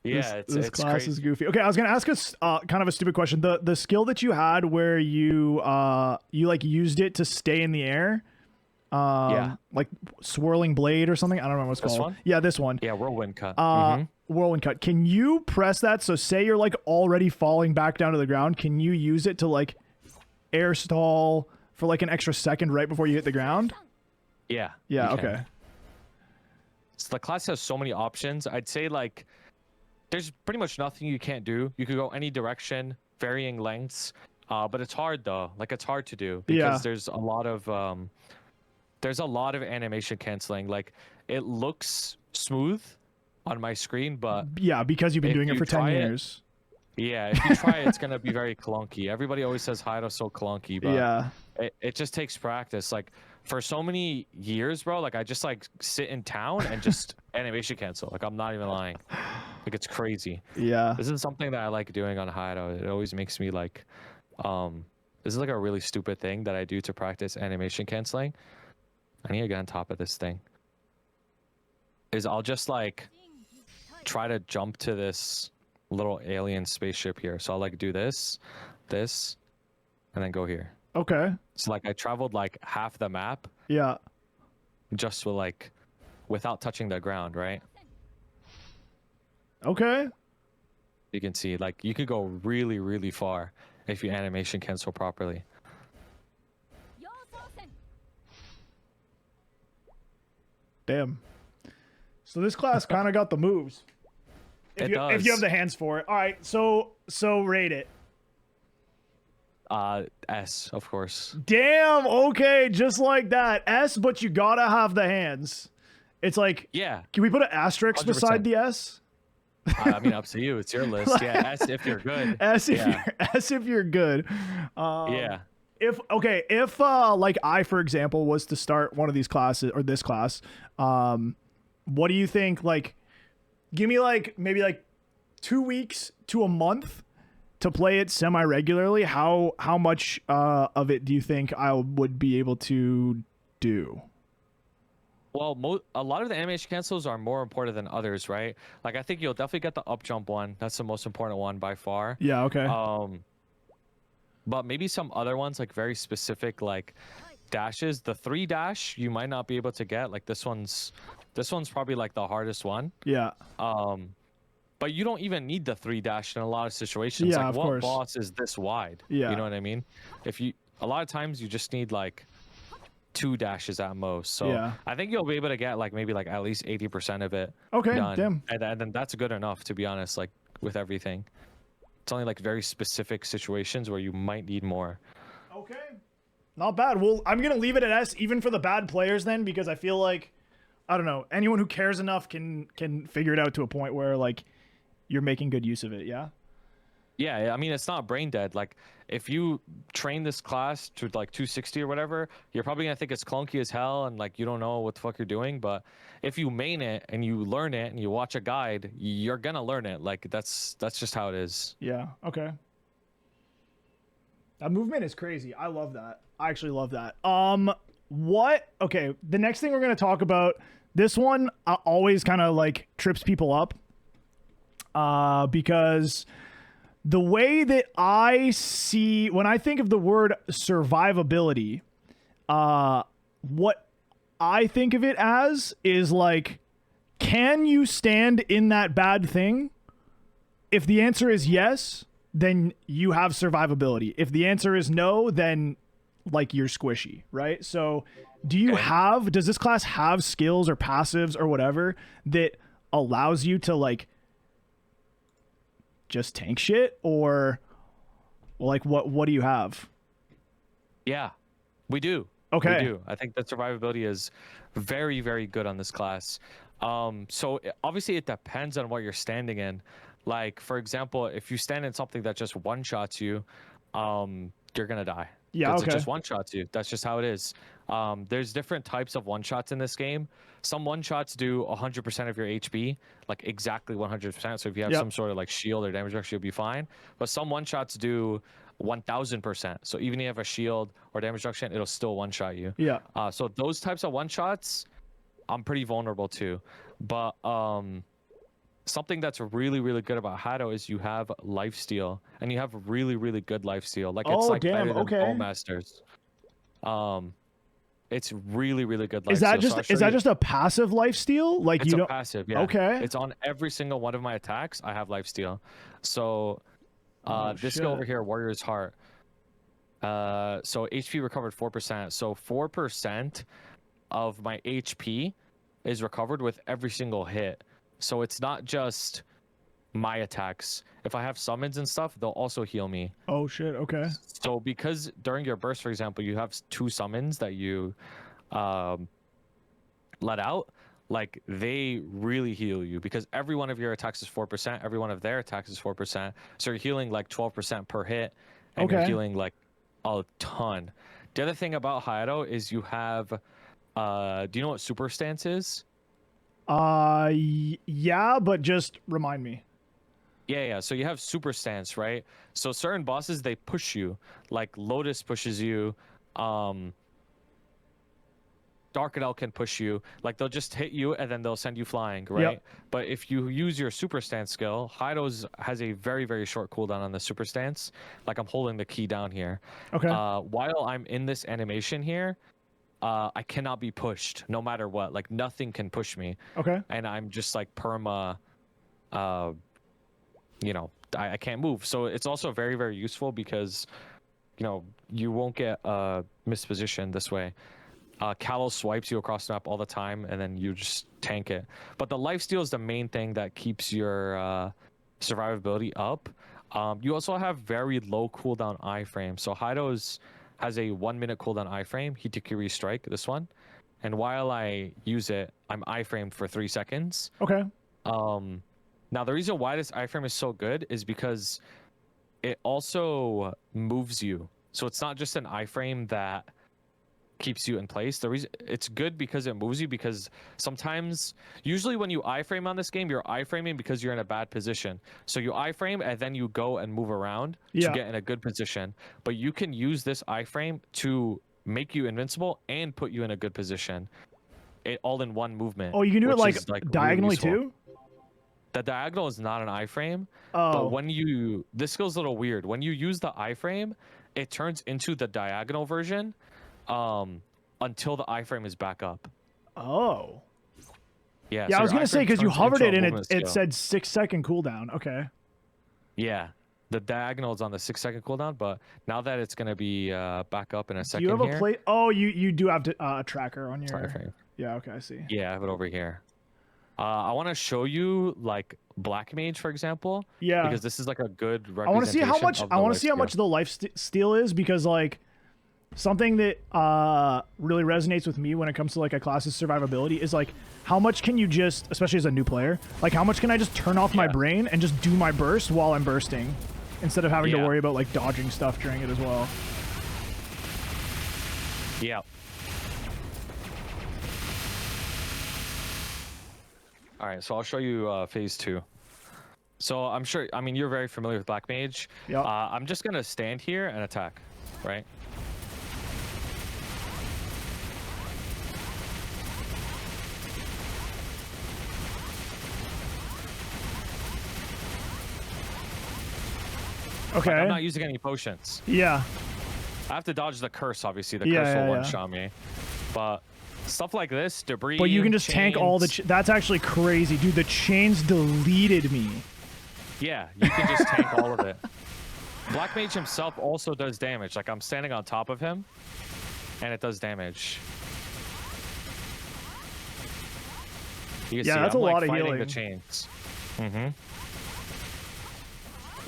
Yeah, this it's class crazy. is goofy. Okay, I was gonna ask us kind of a stupid question. The skill that you had where you like used it to stay in the air, like swirling blade or something. I don't remember what it's called. One? Yeah, this one. Yeah, whirlwind cut. Whirlwind cut. Can you press that? So say you're like already falling back down to the ground. Can you use it to like air stall for like an extra second right before you hit the ground? Yeah. Yeah. Okay. So the class has so many options. I'd say like there's pretty much nothing you can't do. You could go any direction, varying lengths. But it's hard though. Like it's hard to do because there's a lot of animation canceling. Like it looks smooth on my screen, but yeah, because you've been doing it for 10 years. Yeah, if you try it, it's gonna be very clunky. Everybody always says HAYATO's so clunky, but it just takes practice. Like for so many years, bro, like I just like sit in town and just animation cancel. Like I'm not even lying. Like it's crazy. Yeah. This is something that I like doing on HAYATO. It always makes me like, this is like a really stupid thing that I do to practice animation canceling. I need to get on top of this thing. Is I'll just like try to jump to this little alien spaceship here. So I'll like do this, and then go here. Okay. So like I traveled like half the map. Yeah. Just with like, without touching the ground, right? Okay. You can see like you could go really, really far if you animation cancel properly. Damn. So this class kind of got the moves. If you have the hands for it. All right. So rate it. S, of course. Damn. Okay. Just like that. S, but you gotta have the hands. It's like, yeah. Can we put an asterisk 100%. beside the S? I mean, up to you. It's your list. Yeah. S if you're good. S if you're good. Yeah. If like I, for example, was to start one of these classes or this class, what do you think? Like, give me like maybe like 2 weeks to a month to play it semi-regularly. How much of it do you think I would be able to do? Well, a lot of the animation cancels are more important than others, right? Like I think you'll definitely get the up jump one. That's the most important one by far. Yeah. Okay. But maybe some other ones, like very specific, like dashes. The 3 dash you might not be able to get. Like this one's probably like the hardest one. Yeah. But you don't even need the 3 dash in a lot of situations. Yeah, like of what course. boss is this wide? Yeah. You know what I mean? A lot of times you just need like 2 dashes at most. So yeah. I think you'll be able to get like maybe like at least 80% of it. Okay. Done. Damn. And then that's good enough, to be honest. Like with everything, it's only like very specific situations where you might need more. Okay. Not bad. Well, I'm gonna leave it at S, even for the bad players, then, because I feel like, I don't know, anyone who cares enough can figure it out to a point where like you're making good use of it. Yeah. Yeah, I mean, it's not brain dead. Like, if you train this class to like 260 or whatever, you're probably gonna think it's clunky as hell and like you don't know what the fuck you're doing. But if you main it and you learn it and you watch a guide, you're gonna learn it. Like that's just how it is. Yeah. Okay. That movement is crazy. I love that. I actually love that. What? Okay. The next thing we're gonna talk about. This one always kind of like trips people up. Because the way that I see, when I think of the word survivability, what I think of it as is like, can you stand in that bad thing? If the answer is yes, then you have survivability. If the answer is no, then like you're squishy, right? So does this class have skills or passives or whatever that allows you to like just tank shit, or like what do you have? Yeah, we do. Okay. We do. I think that survivability is very, very good on this class. So obviously it depends on what you're standing in. Like, for example, if you stand in something that just one-shots you, you're gonna die. Yeah, Because okay. it just one-shots you. That's just how it is. There's different types of one-shots in this game. Some one-shots do 100% of your HP, like exactly 100%. So if you have some sort of like shield or damage reduction, you'll be fine. But some one-shots do 1000%. So even if you have a shield or damage reduction, it'll still one-shot you. Yeah. So those types of one-shots, I'm pretty vulnerable to. But something that's really, really good about HAYATO is you have lifesteal, and you have really, really good lifesteal. Like it's like better than Bowmasters. It's really, really good lifesteal. Is that just a passive lifesteal? Like it's you a don't passive, yeah. Okay. It's on every single one of my attacks. I have lifesteal. So this guy over here, Warrior's Heart. So HP recovered 4%. So 4% of my HP is recovered with every single hit. So it's not just my attacks. If I have summons and stuff, they'll also heal me. Oh shit, okay. So because during your burst, for example, you have 2 summons that you let out, like they really heal you because every one of your attacks is 4%, every one of their attacks is 4%. So you're healing like 12% per hit, and you're healing like a ton. The other thing about HAYATO is you have do you know what super stance is? Yeah, but just remind me. Yeah. So you have super stance, right? So certain bosses, they push you. Like Lotus pushes you. Dark can push you. Like they'll just hit you and then they'll send you flying, right? Yep. But if you use your super stance skill, HAYATO's has a very, very short cooldown on the super stance. Like I'm holding the key down here. Okay. While I'm in this animation here, I cannot be pushed no matter what. Like nothing can push me. Okay. And I'm just like perma, you know, I can't move. So it's also very, very useful because, you know, you won't get mispositioned this way. Callow swipes you across the map all the time, and then you just tank it. But the lifesteal is the main thing that keeps your survivability up. You also have very low cooldown iframe. So HAYATO has a 1 minute cooldown iframe, Hitakiri Strike, this one. And while I use it, I'm iframed for 3 seconds. Okay. Now, the reason why this iframe is so good is because it also moves you. So it's not just an iframe that keeps you in place. The reason it's good because it moves you, because sometimes, usually when you iframe on this game, you're iframing because you're in a bad position. So you iframe and then you go and move around to get in a good position. But you can use this iframe to make you invincible and put you in a good position. It all in one movement. Oh, you can do it like diagonally really too? The diagonal is not an iframe. But when you, this skill's a little weird. When you use the iframe, it turns into the diagonal version until the iframe is back up. Oh. Yeah. Yeah, so I was gonna say because you hovered it and it said 6 second cooldown. Okay. Yeah. The diagonal is on the 6 second cooldown, but now that it's gonna be back up in a second. Do you have here, a plate? Oh, you do have a tracker on your iframe. Yeah. Okay, I see. Yeah, I have it over here. I want to show you like Black Mage, for example. Yeah. Because this is like a good representation. I want to see how much. Of I want to see how lifesteal. much the life steal is, because like something that really resonates with me when it comes to like a class's survivability is like how much can you just, especially as a new player, like how much can I just turn off my brain and just do my burst while I'm bursting instead of having to worry about like dodging stuff during it as well. Yeah. All right, so I'll show you phase 2. So I'm sure, I mean, you're very familiar with Black Mage. Yeah. I'm just gonna stand here and attack, right? Okay. Like, I'm not using any potions. Yeah. I have to dodge the curse, obviously. The curse will one-shot me. But stuff like this, debris. But you can just tank all the. That's actually crazy, dude. The chains deleted me. Yeah, you can just tank all of it. Black Mage himself also does damage. Like I'm standing on top of him, and it does damage. You can see, that's I'm a lot of fighting healing. The chains. Mm-hmm.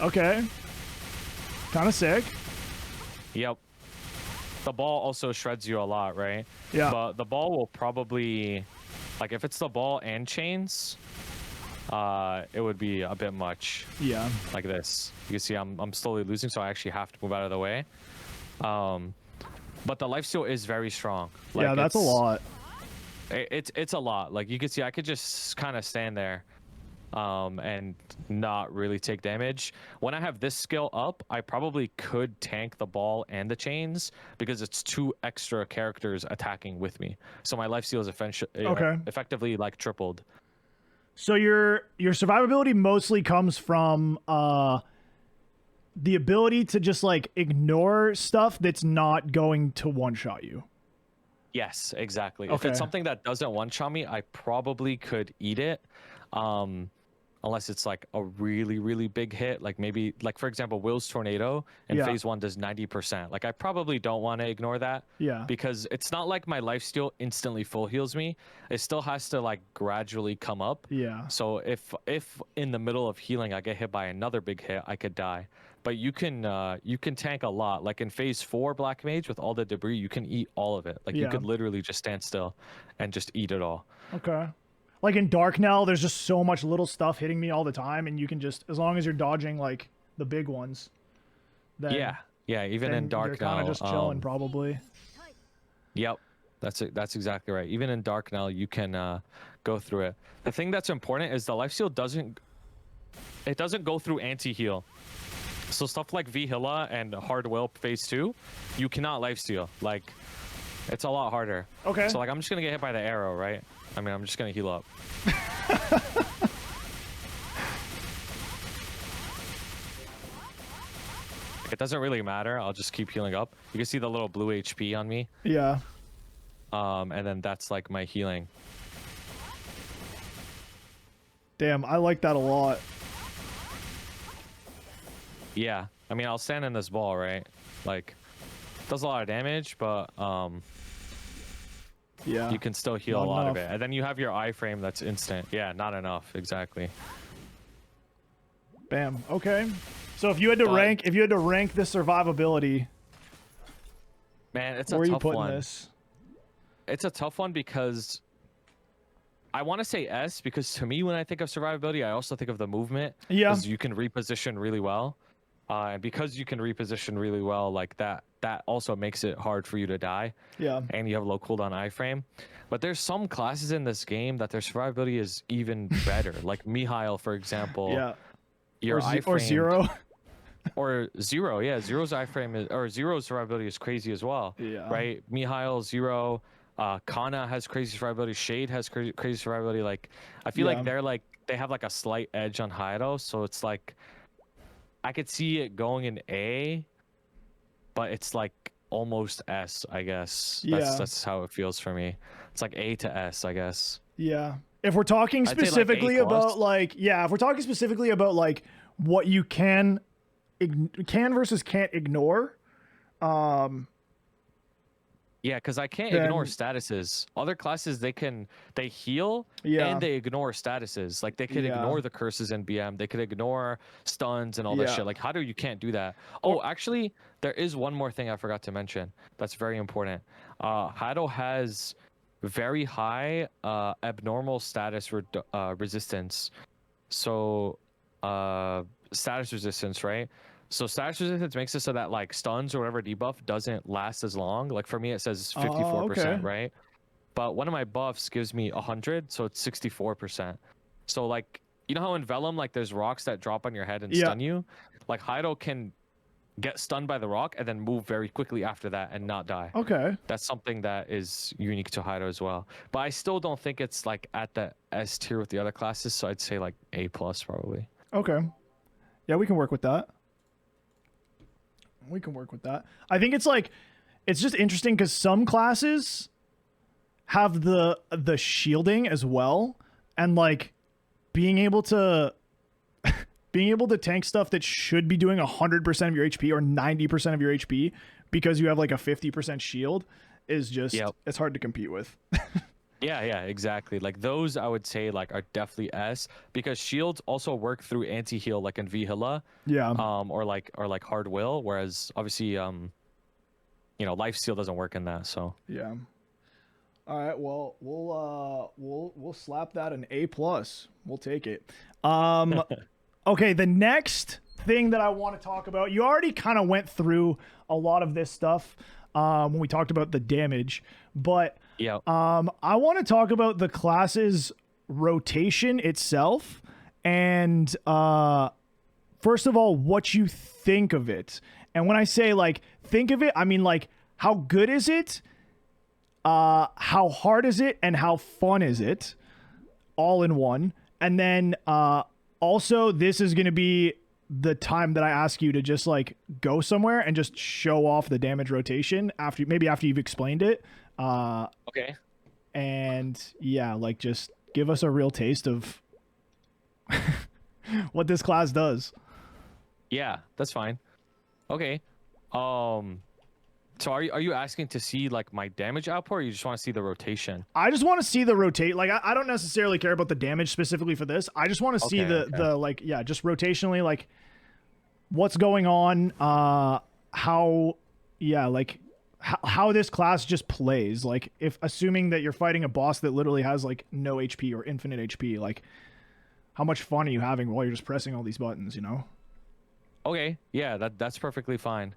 Okay. Kind of sick. Yep. The ball also shreds you a lot, right? Yeah. But the ball will probably, like, if it's the ball and chains, it would be a bit much. Yeah. Like this. You can see I'm slowly losing, so I actually have to move out of the way. But the lifesteal is very strong. Like, yeah, that's a lot. It's a lot. Like you can see, I could just kind of stand there, and not really take damage. When I have this skill up, I probably could tank the ball and the chains because it's 2 extra characters attacking with me. So my lifesteal is effectively like tripled. So your survivability mostly comes from the ability to just like ignore stuff that's not going to one-shot you. Yes, exactly. Okay. If it's something that doesn't one-shot me, I probably could eat it. Unless it's like a really, really big hit. Like maybe, like for example, Will's Tornado in phase 1 does 90%. Like I probably don't want to ignore that. Yeah. Because it's not like my lifesteal instantly full heals me. It still has to like gradually come up. Yeah. So if in the middle of healing I get hit by another big hit, I could die. But you can tank a lot. Like in phase 4 Black Mage with all the debris, you can eat all of it. Like you could literally just stand still and just eat it all. Okay. Like in Dark now, there's just so much little stuff hitting me all the time, and you can just, as long as you're dodging like the big ones. Then, yeah. Even in Dark now, kind of just chilling probably. Yep, that's exactly right. Even in Dark now, you can go through it. The thing that's important is the lifesteal doesn't go through anti-heal. So stuff like V-Hilla and Hard Will phase 2, you cannot lifesteal. Like, it's a lot harder. Okay. So like, I'm just gonna get hit by the arrow, right? I mean, I'm just gonna heal up. It doesn't really matter. I'll just keep healing up. You can see the little blue HP on me. Yeah. And then that's like my healing. Damn, I like that a lot. Yeah. I mean, I'll stand in this ball, right? Like, does a lot of damage, but yeah, you can still heal a lot of it. And then you have your iframe that's instant. Yeah, not enough. Exactly. Bam. Okay. So if you had to rank the survivability, man, it's a where are you tough putting one. this? It's a tough one because I want to say S, because to me, when I think of survivability, I also think of the movement. Yeah. Because you can reposition really well. And because you can reposition really well, like that also makes it hard for you to die. Yeah. And you have low cooldown iframe. But there's some classes in this game that their survivability is even better. Like Mihail, for example. Yeah. Your iframe, or Zero. Or Zero, yeah. Zero's iframe or Zero's survivability is crazy as well. Yeah. Right? Mihail, Zero, Kana has crazy survivability. Shade has crazy survivability. Like, I feel like they have like a slight edge on Hayato. So it's like, I could see it going in A, but it's like almost S, I guess. That's how it feels for me. It's like A to S, I guess. Yeah. If we're talking specifically about if we're talking specifically about like what you can versus can't ignore, Yeah, because I can't then ignore statuses. Other classes they heal yeah, and they ignore statuses. Like they could yeah, ignore the curses in BM. They could ignore stuns and all that yeah. shit. Like how do you can't do that? Or Oh, actually, there is one more thing I forgot to mention. That's very important. HAYATO has very high abnormal status resistance. So status resistance, right? So status resistance makes it so that like stuns or whatever debuff doesn't last as long. Like for me, it says oh, 54%, okay. right? But one of my buffs gives me 100, so it's 64%. So like, you know how in Vellum, like there's rocks that drop on your head and Yeah. stun you? Like HAYATO can get stunned by the rock and then move very quickly after that and not die. Okay. That's something that is unique to HAYATO as well. But I still don't think it's like at the S tier with the other classes, so I'd say like A plus probably. Okay. Yeah, we can work with that. We can work with that. I think it's like, it's just interesting because some classes have the shielding as well, and like being able to tank stuff that should be doing 100% of your HP or 90% of your HP because you have like a 50% shield is just it's hard to compete with. Yeah, exactly. Like those I would say like are definitely S because shields also work through anti-heal like in Vihila. Yeah. Or like hard will, whereas obviously you know, life steal doesn't work in that, so. Yeah. All right, well, we'll slap that an A plus. We'll take it. Okay, the next thing that I want to talk about, you already kind of went through a lot of this stuff when we talked about the damage, but yeah. I want to talk about the class's rotation itself, and first of all, what you think of it. And when I say like think of it, I mean like how good is it? How hard is it, and how fun is it, all in one. And then also this is going to be the time that I ask you to just like go somewhere and just show off the damage rotation after you've explained it. Okay. And yeah, like just give us a real taste of what this class does. Yeah, that's fine. Okay. So are you asking to see like my damage output, or you just want to see the rotation? I just want to see the rotate. Like I don't necessarily care about the damage specifically for this. I just want to see the like, yeah, just rotationally, like what's going on, how this class just plays. Like if assuming that you're fighting a boss that literally has like no HP or infinite HP, like how much fun are you having while you're just pressing all these buttons, you know? Okay, yeah, that's perfectly fine.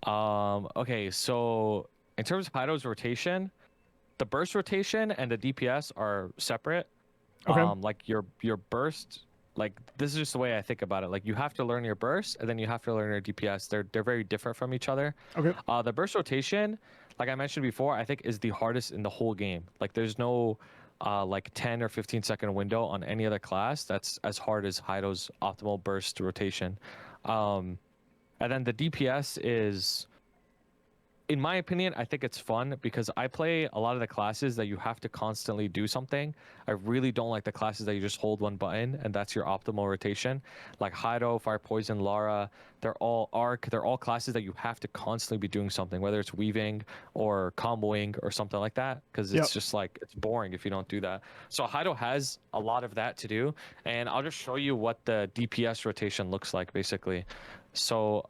Okay, so in terms of HAYATO's rotation, the burst rotation and the DPS are separate. Okay. Like your burst, like this is just the way I think about it. Like you have to learn your burst and then you have to learn your DPS. They're very different from each other. Okay. The burst rotation, like I mentioned before, I think is the hardest in the whole game. Like there's no like 10 or 15-second window on any other class that's as hard as HAYATO's optimal burst rotation. And then the DPS is, in my opinion, I think it's fun because I play a lot of the classes that you have to constantly do something. I really don't like the classes that you just hold one button and that's your optimal rotation. Like HAYATO, Fire Poison, Lara, they're all Arc. They're all classes that you have to constantly be doing something, whether it's weaving or comboing or something like that, because it's just like, it's boring if you don't do that. So HAYATO has a lot of that to do, and I'll just show you what the DPS rotation looks like, basically. So,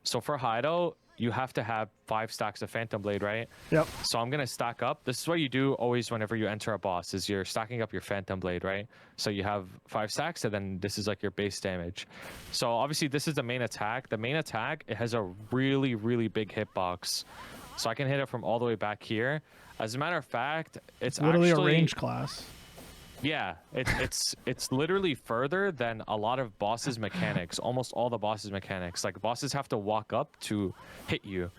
so for HAYATO, you have to have 5 stacks of Phantom Blade, right? Yep. So I'm gonna stack up. This is what you do always whenever you enter a boss, is you're stacking up your Phantom Blade, right? So you have 5 stacks, and then this is like your base damage. So obviously this is the main attack. The main attack, it has a really, really big hitbox. So I can hit it from all the way back here. As a matter of fact, it's literally actually a range class. Yeah, it's literally further than a lot of bosses' mechanics. Almost all the bosses' mechanics. Like bosses have to walk up to hit you,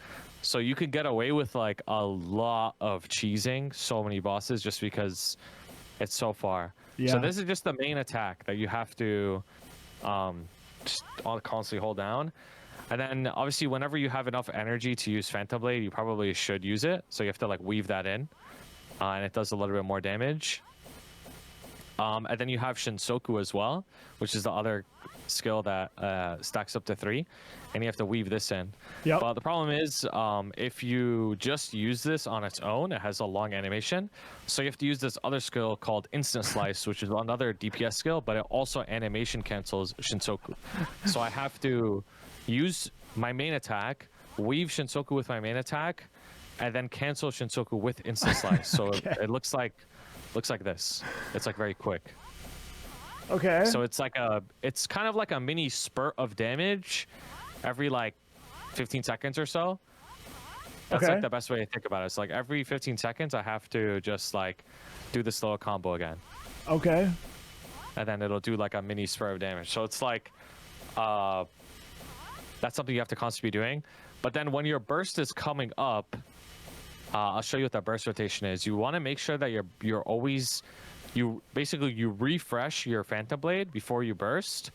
so you can get away with like a lot of cheesing so many bosses just because it's so far. Yeah. So this is just the main attack that you have to just constantly hold down. And then obviously whenever you have enough energy to use Phantom Blade, you probably should use it. So you have to like weave that in, and it does a little bit more damage. And then you have Shinsoku as well, which is the other skill that stacks up to 3, and you have to weave this in. Yep. But the problem is, if you just use this on its own, it has a long animation. So you have to use this other skill called Instant Slice, which is another DPS skill, but it also animation cancels Shinsoku. So I have to use my main attack, weave Shinsoku with my main attack, and then cancel Shinsoku with Instant Slice. So it looks like this. It's like very quick. Okay. So it's kind of like a mini spurt of damage every like 15 seconds or so. That's like the best way to think about it. It's like every 15 seconds I have to just like do this little combo again. Okay. And then it'll do like a mini spurt of damage. So it's like that's something you have to constantly be doing. But then when your burst is coming up, I'll show you what that burst rotation is. You want to make sure that you're always you refresh your Phantom Blade before you burst,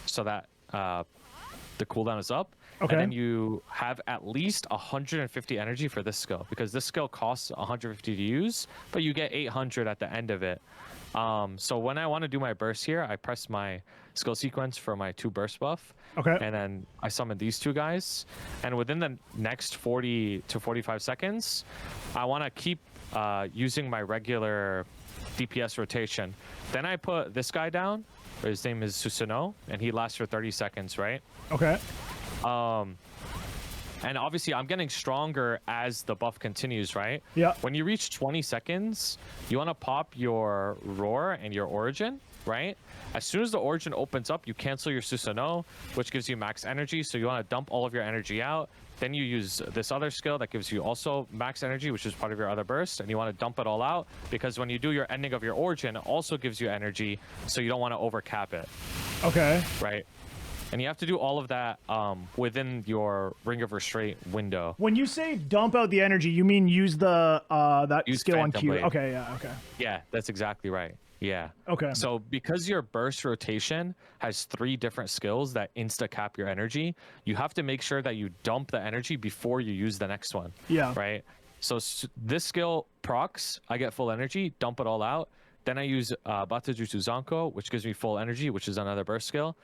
so that the cooldown is up. Okay. And then you have at least 150 energy for this skill, because this skill costs 150 to use, but you get 800 at the end of it. So when I want to do my burst here, I press my skill sequence for my 2 burst buff. Okay. And then I summon these 2 guys. And within the next 40 to 45 seconds, I want to keep using my regular DPS rotation. Then I put this guy down. His name is Susanoo, and he lasts for 30 seconds, right? Okay. And obviously I'm getting stronger as the buff continues, right? Yeah. When you reach 20 seconds, you want to pop your Roar and your Origin, right? As soon as the Origin opens up, you cancel your Susanoo, which gives you max energy. So you want to dump all of your energy out. Then you use this other skill that gives you also max energy, which is part of your other burst. And you want to dump it all out, because when you do your ending of your Origin, it also gives you energy. So you don't want to overcap it. Okay. Right? And you have to do all of that within your Ring of Restraint window. When you say dump out the energy, you mean use the Use skill on Phantom Q? Blade. Okay, yeah, okay. Yeah, that's exactly right. Yeah. Okay. So because your burst rotation has 3 different skills that insta cap your energy, you have to make sure that you dump the energy before you use the next one. Yeah. Right. So this skill procs, I get full energy, dump it all out. Then I use Batojutsu Zanko, which gives me full energy, which is another burst skill.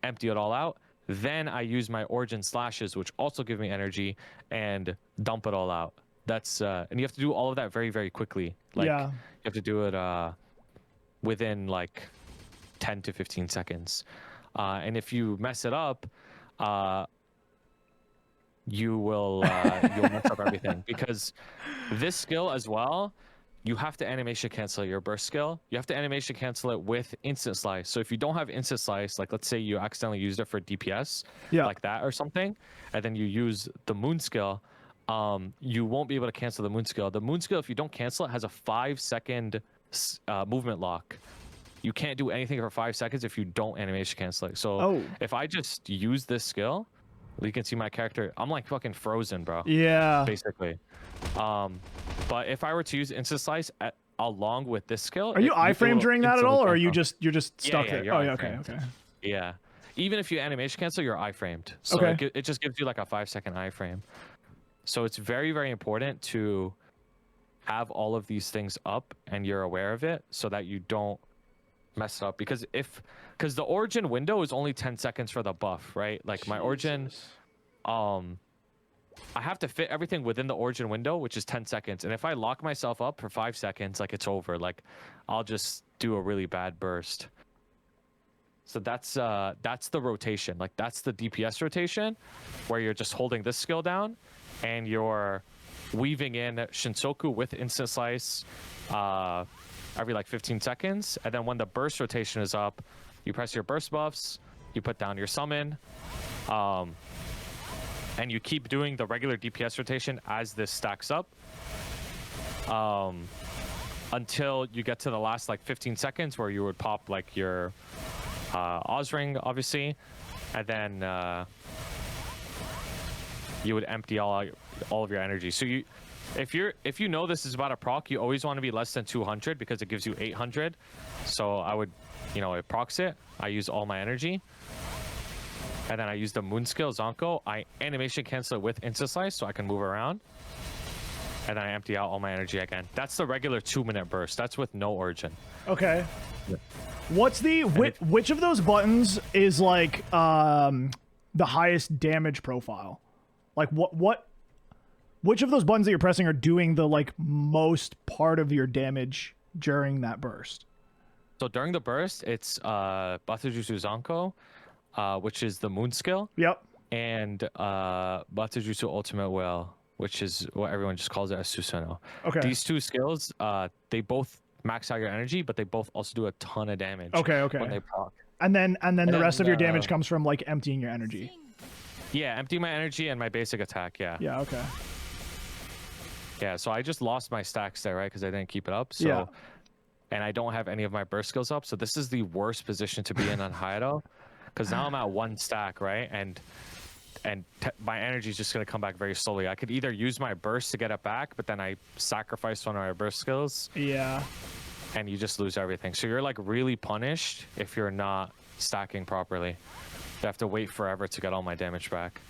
Empty it all out. Then I use my Origin Slashes, which also give me energy, and dump it all out. That's and you have to do all of that very, very quickly. Like, yeah. you have to do it within like 10 to 15 seconds. And if you mess it up, you'll mess up everything, because this skill as well, you have to animation cancel your burst skill. You have to animation cancel it with Instant Slice. So if you don't have Instant Slice, like let's say you accidentally used it for DPS, like that or something, and then you use the Moon skill, you won't be able to cancel the Moon skill. The Moon skill, if you don't cancel it, has a 5-second movement lock. You can't do anything for 5 seconds if you don't animation cancel it. So if I just use this skill, you can see my character, I'm like fucking frozen, bro. Yeah. Basically. But if I were to use Instant Slice along with this skill, are you iframe during that at all, or are you you're just stuck there? Oh yeah, okay. Yeah. Even if you animation cancel, you're iframed. So it just gives you like a 5-second iframe. So it's very, very important to have all of these things up and you're aware of it, so that you don't mess it up. Because the Origin window is only 10 seconds for the buff, right? Like my Origin, I have to fit everything within the Origin window, which is 10 seconds. And if I lock myself up for 5 seconds, like it's over. Like I'll just do a really bad burst. So that's the rotation. Like that's the DPS rotation, where you're just holding this skill down and you're weaving in Shinsoku with Instant Slice every like 15 seconds. And then when the burst rotation is up, you press your burst buffs, you put down your summon, and you keep doing the regular DPS rotation as this stacks up, until you get to the last like 15 seconds where you would pop like your Oz ring, obviously, and then you would empty all of your energy. So if you know this is about a proc, you always want to be less than 200, because it gives you 800. So I would, it procs it. I use all my energy. And then I use the Moon skill, Zanko. I animation cancel it with Instant Slice so I can move around. And then I empty out all my energy again. That's the regular 2-minute burst. That's with no Origin. Okay. Yeah. What's the which of those buttons is like the highest damage profile? Like which of those buttons that you're pressing are doing the like most part of your damage during that burst? So during the burst, it's Batsujutsu Zanko, which is the moon skill, Yep. and Batsujutsu Ultimate Will, which is what everyone just calls it as Susanoo. Okay. These two skills, they both max out your energy, but they both also do a ton of damage. Okay. When they proc. And then the rest of your damage comes from like emptying your energy. Yeah, empty my energy and my basic attack. Yeah. Yeah. Okay. Yeah. So I just lost my stacks there, right? Because I didn't keep it up. So. Yeah. And I don't have any of my burst skills up, so this is the worst position to be in on HAYATO, because now I'm at 1 stack, right? And my energy is just gonna come back very slowly. I could either use my burst to get it back, but then I sacrifice one of my burst skills. Yeah. And you just lose everything. So you're like really punished if you're not stacking properly. You have to wait forever to get all my damage back.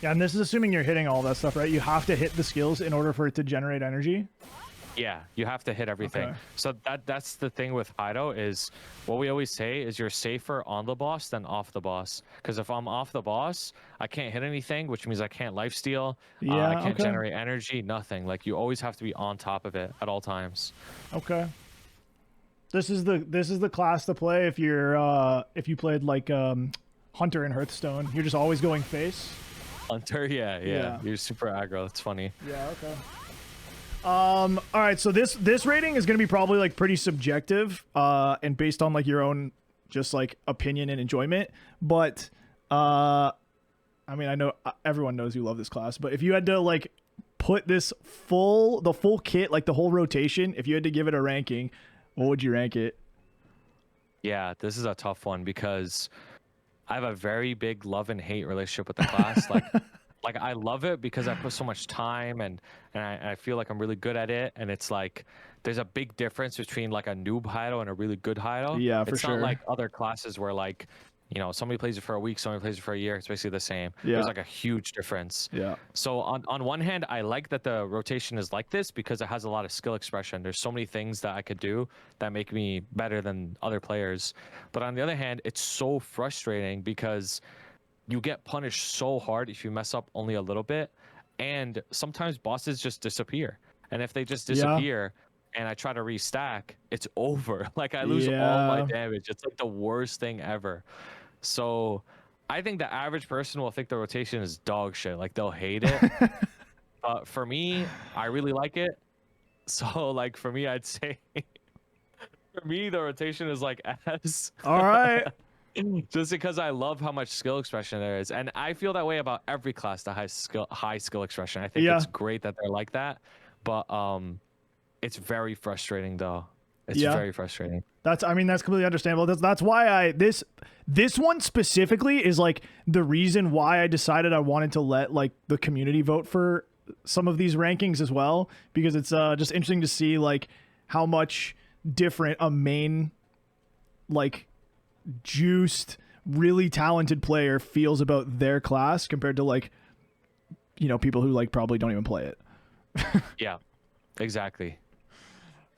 Yeah, and this is assuming you're hitting all that stuff, right? You have to hit the skills in order for it to generate energy. Yeah, you have to hit everything. Okay. So that's the thing with HAYATO is what we always say is you're safer on the boss than off the boss. Because if I'm off the boss, I can't hit anything, which means I can't lifesteal. Yeah, I can't generate energy, nothing. Like you always have to be on top of it at all times. Okay. This is the class to play if you're if you played like Hunter in Hearthstone. You're just always going face. Hunter, yeah. You're super aggro. That's funny. Yeah, okay. All right, so this rating is going to be probably like pretty subjective and based on like your own just like opinion and enjoyment, but I mean, I know everyone knows you love this class, but if you had to like put the full kit, like the whole rotation, if you had to give it a ranking, what would you rank it? Yeah, this is a tough one because I have a very big love and hate relationship with the class. Like I love it because I put so much time and I feel like I'm really good at it. And it's like there's a big difference between like a noob HAYATO and a really good HAYATO. Yeah, for it's sure. It's not like other classes where like, you know, somebody plays it for a week, somebody plays it for a year. It's basically the same. Yeah. There's like a huge difference. Yeah. So on one hand, I like that the rotation is like this because it has a lot of skill expression. There's so many things that I could do that make me better than other players. But on the other hand, it's so frustrating because you get punished so hard if you mess up only a little bit, and sometimes bosses just disappear. And if they just disappear and I try to restack, it's over. Like I lose all my damage. It's like the worst thing ever. So I think the average person will think the rotation is dog shit. Like they'll hate it. But for me, I really like it. So like for me, I'd say for me the rotation is like S. All right. Just because I love how much skill expression there is, and I feel that way about every class that has high skill expression. I think it's great that they're like that, but it's very frustrating though. It's very frustrating. That's completely understandable. That's why this one specifically is like the reason why I decided I wanted to let like the community vote for some of these rankings as well, because it's just interesting to see like how much different a main like juiced really talented player feels about their class compared to like, you know, people who like probably don't even play it. Yeah, exactly.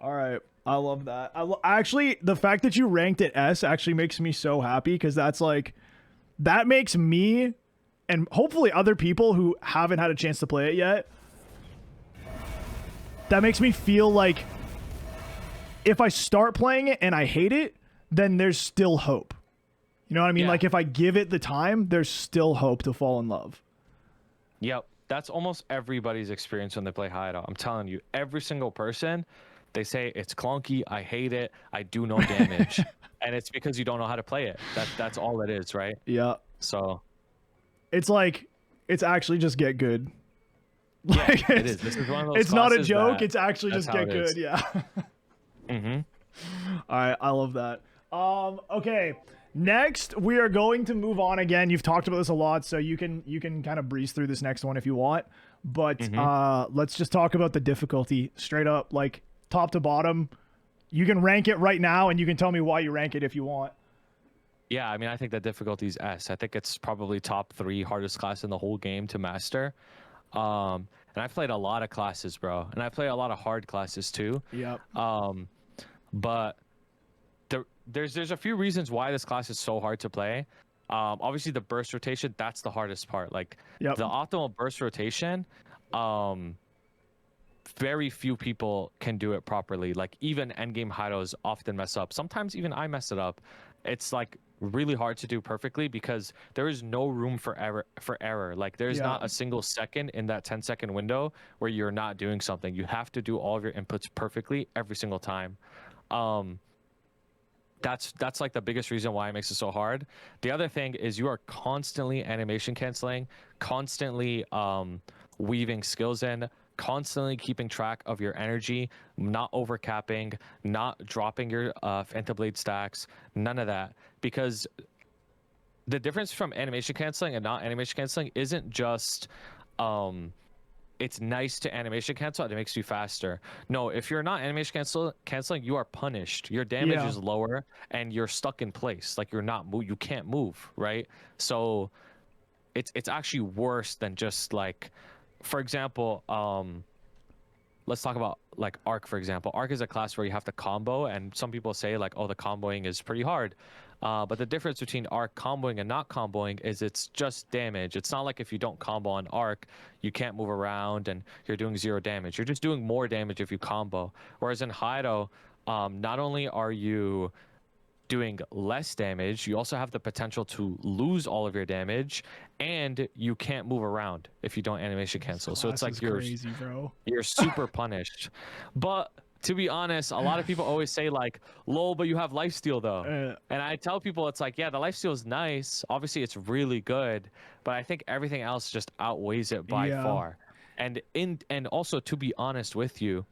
All right, I love that. Actually, the fact that you ranked it S actually makes me so happy, because that's like, that makes me and hopefully other people who haven't had a chance to play it yet, that makes me feel like if I start playing it and I hate it, then there's still hope. You know what I mean? Like if I give it the time, there's still hope to fall in love. Yep. That's almost everybody's experience when they play HAYATO. I'm telling you, every single person, they say it's clunky, I hate it, I do no damage. And it's because you don't know how to play it. That's all it is, right? Yeah. So it's like, it's actually just get good. Yeah, like it is. This is one of those it's not a joke, it's actually just get good. Yeah. Mm-hmm. All right, I love that. Okay, next we are going to move on again. You've talked about this a lot, so you can kind of breeze through this next one if you want. But let's just talk about the difficulty straight up, like top to bottom. You can rank it right now, and you can tell me why you rank it if you want. Yeah, I mean, I think the difficulty is S. I think it's probably top 3 hardest class in the whole game to master. And I've played a lot of classes, bro, and I play a lot of hard classes too. Yep. But there's a few reasons why this class is so hard to play. Obviously the burst rotation, that's the hardest part. Like Yep. the optimal burst rotation, very few people can do it properly. Like even endgame HAYATOs often mess up. Sometimes even I mess it up. It's like really hard to do perfectly because there is no room for error. Like there's Yeah. not a single second in that 10-second window where you're not doing something. You have to do all of your inputs perfectly every single time. That's like the biggest reason why it makes it so hard. The other thing is you are constantly animation canceling, constantly weaving skills in, constantly keeping track of your energy, not overcapping, not dropping your Phantom Blade stacks, none of that. Because the difference from animation canceling and not animation canceling isn't just it's nice to animation cancel and it makes you faster. No, if you're not animation canceling, you are punished. Your damage is lower and you're stuck in place. Like you can't move, right? So it's actually worse than just like, for example, let's talk about like Arc, for example. Arc is a class where you have to combo, and some people say like, oh, the comboing is pretty hard. But the difference between Arc comboing and not comboing is it's just damage. It's not like if you don't combo on Arc, you can't move around and you're doing 0 damage. You're just doing more damage if you combo. Whereas in HAYATO, not only are you doing less damage, you also have the potential to lose all of your damage, and you can't move around if you don't animation cancel. So it's like you're crazy, bro. You're super punished. But to be honest, a lot of people always say like, lol, but you have lifesteal though. And I tell people it's like, yeah, the lifesteal is nice. Obviously it's really good, but I think everything else just outweighs it by far. And also, to be honest with you,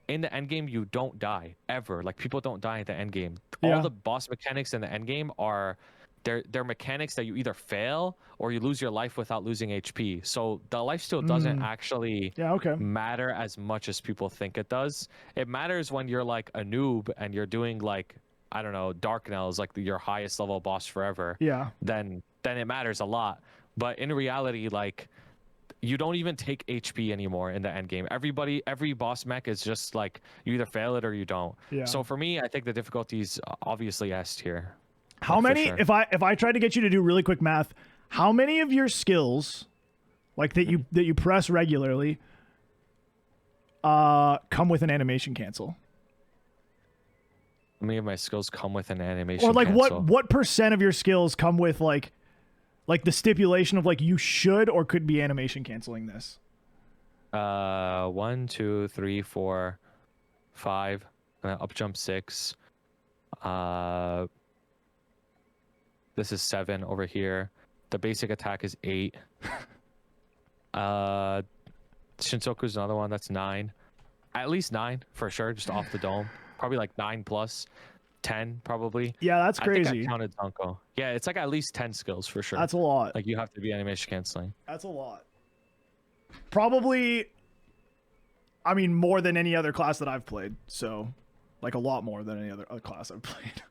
in the end game you don't die ever. Like people don't die at the end game. All the boss mechanics in the end game are they're mechanics that you either fail or you lose your life without losing HP. So the lifesteal doesn't actually matter as much as people think it does. It matters when you're like a noob and you're doing like, I don't know, Darknell is like your highest level boss forever. Yeah. Then it matters a lot. But in reality, like you don't even take HP anymore in the end game. Every boss mech is just like you either fail it or you don't. Yeah. So for me, I think the difficulty is obviously S tier. How many, if I tried to get you to do really quick math, how many of your skills, like that you press regularly, come with an animation cancel? How many of my skills come with an animation Or like cancel? what percent of your skills come with like the stipulation of like you should or could be animation canceling this? 1, 2, 3, 4, 5, and then up jump 6. This is 7 over here. The basic attack is 8. Shinsoku's another one. That's 9. At least 9 for sure, just off the dome. Probably like 9 plus 10, probably. Yeah, that's crazy. I think I counted Zanko. Yeah, it's like at least 10 skills for sure. That's a lot. Like you have to be animation canceling. That's a lot. Probably, I mean, more than any other class that I've played. So, like a lot more than any other class I've played.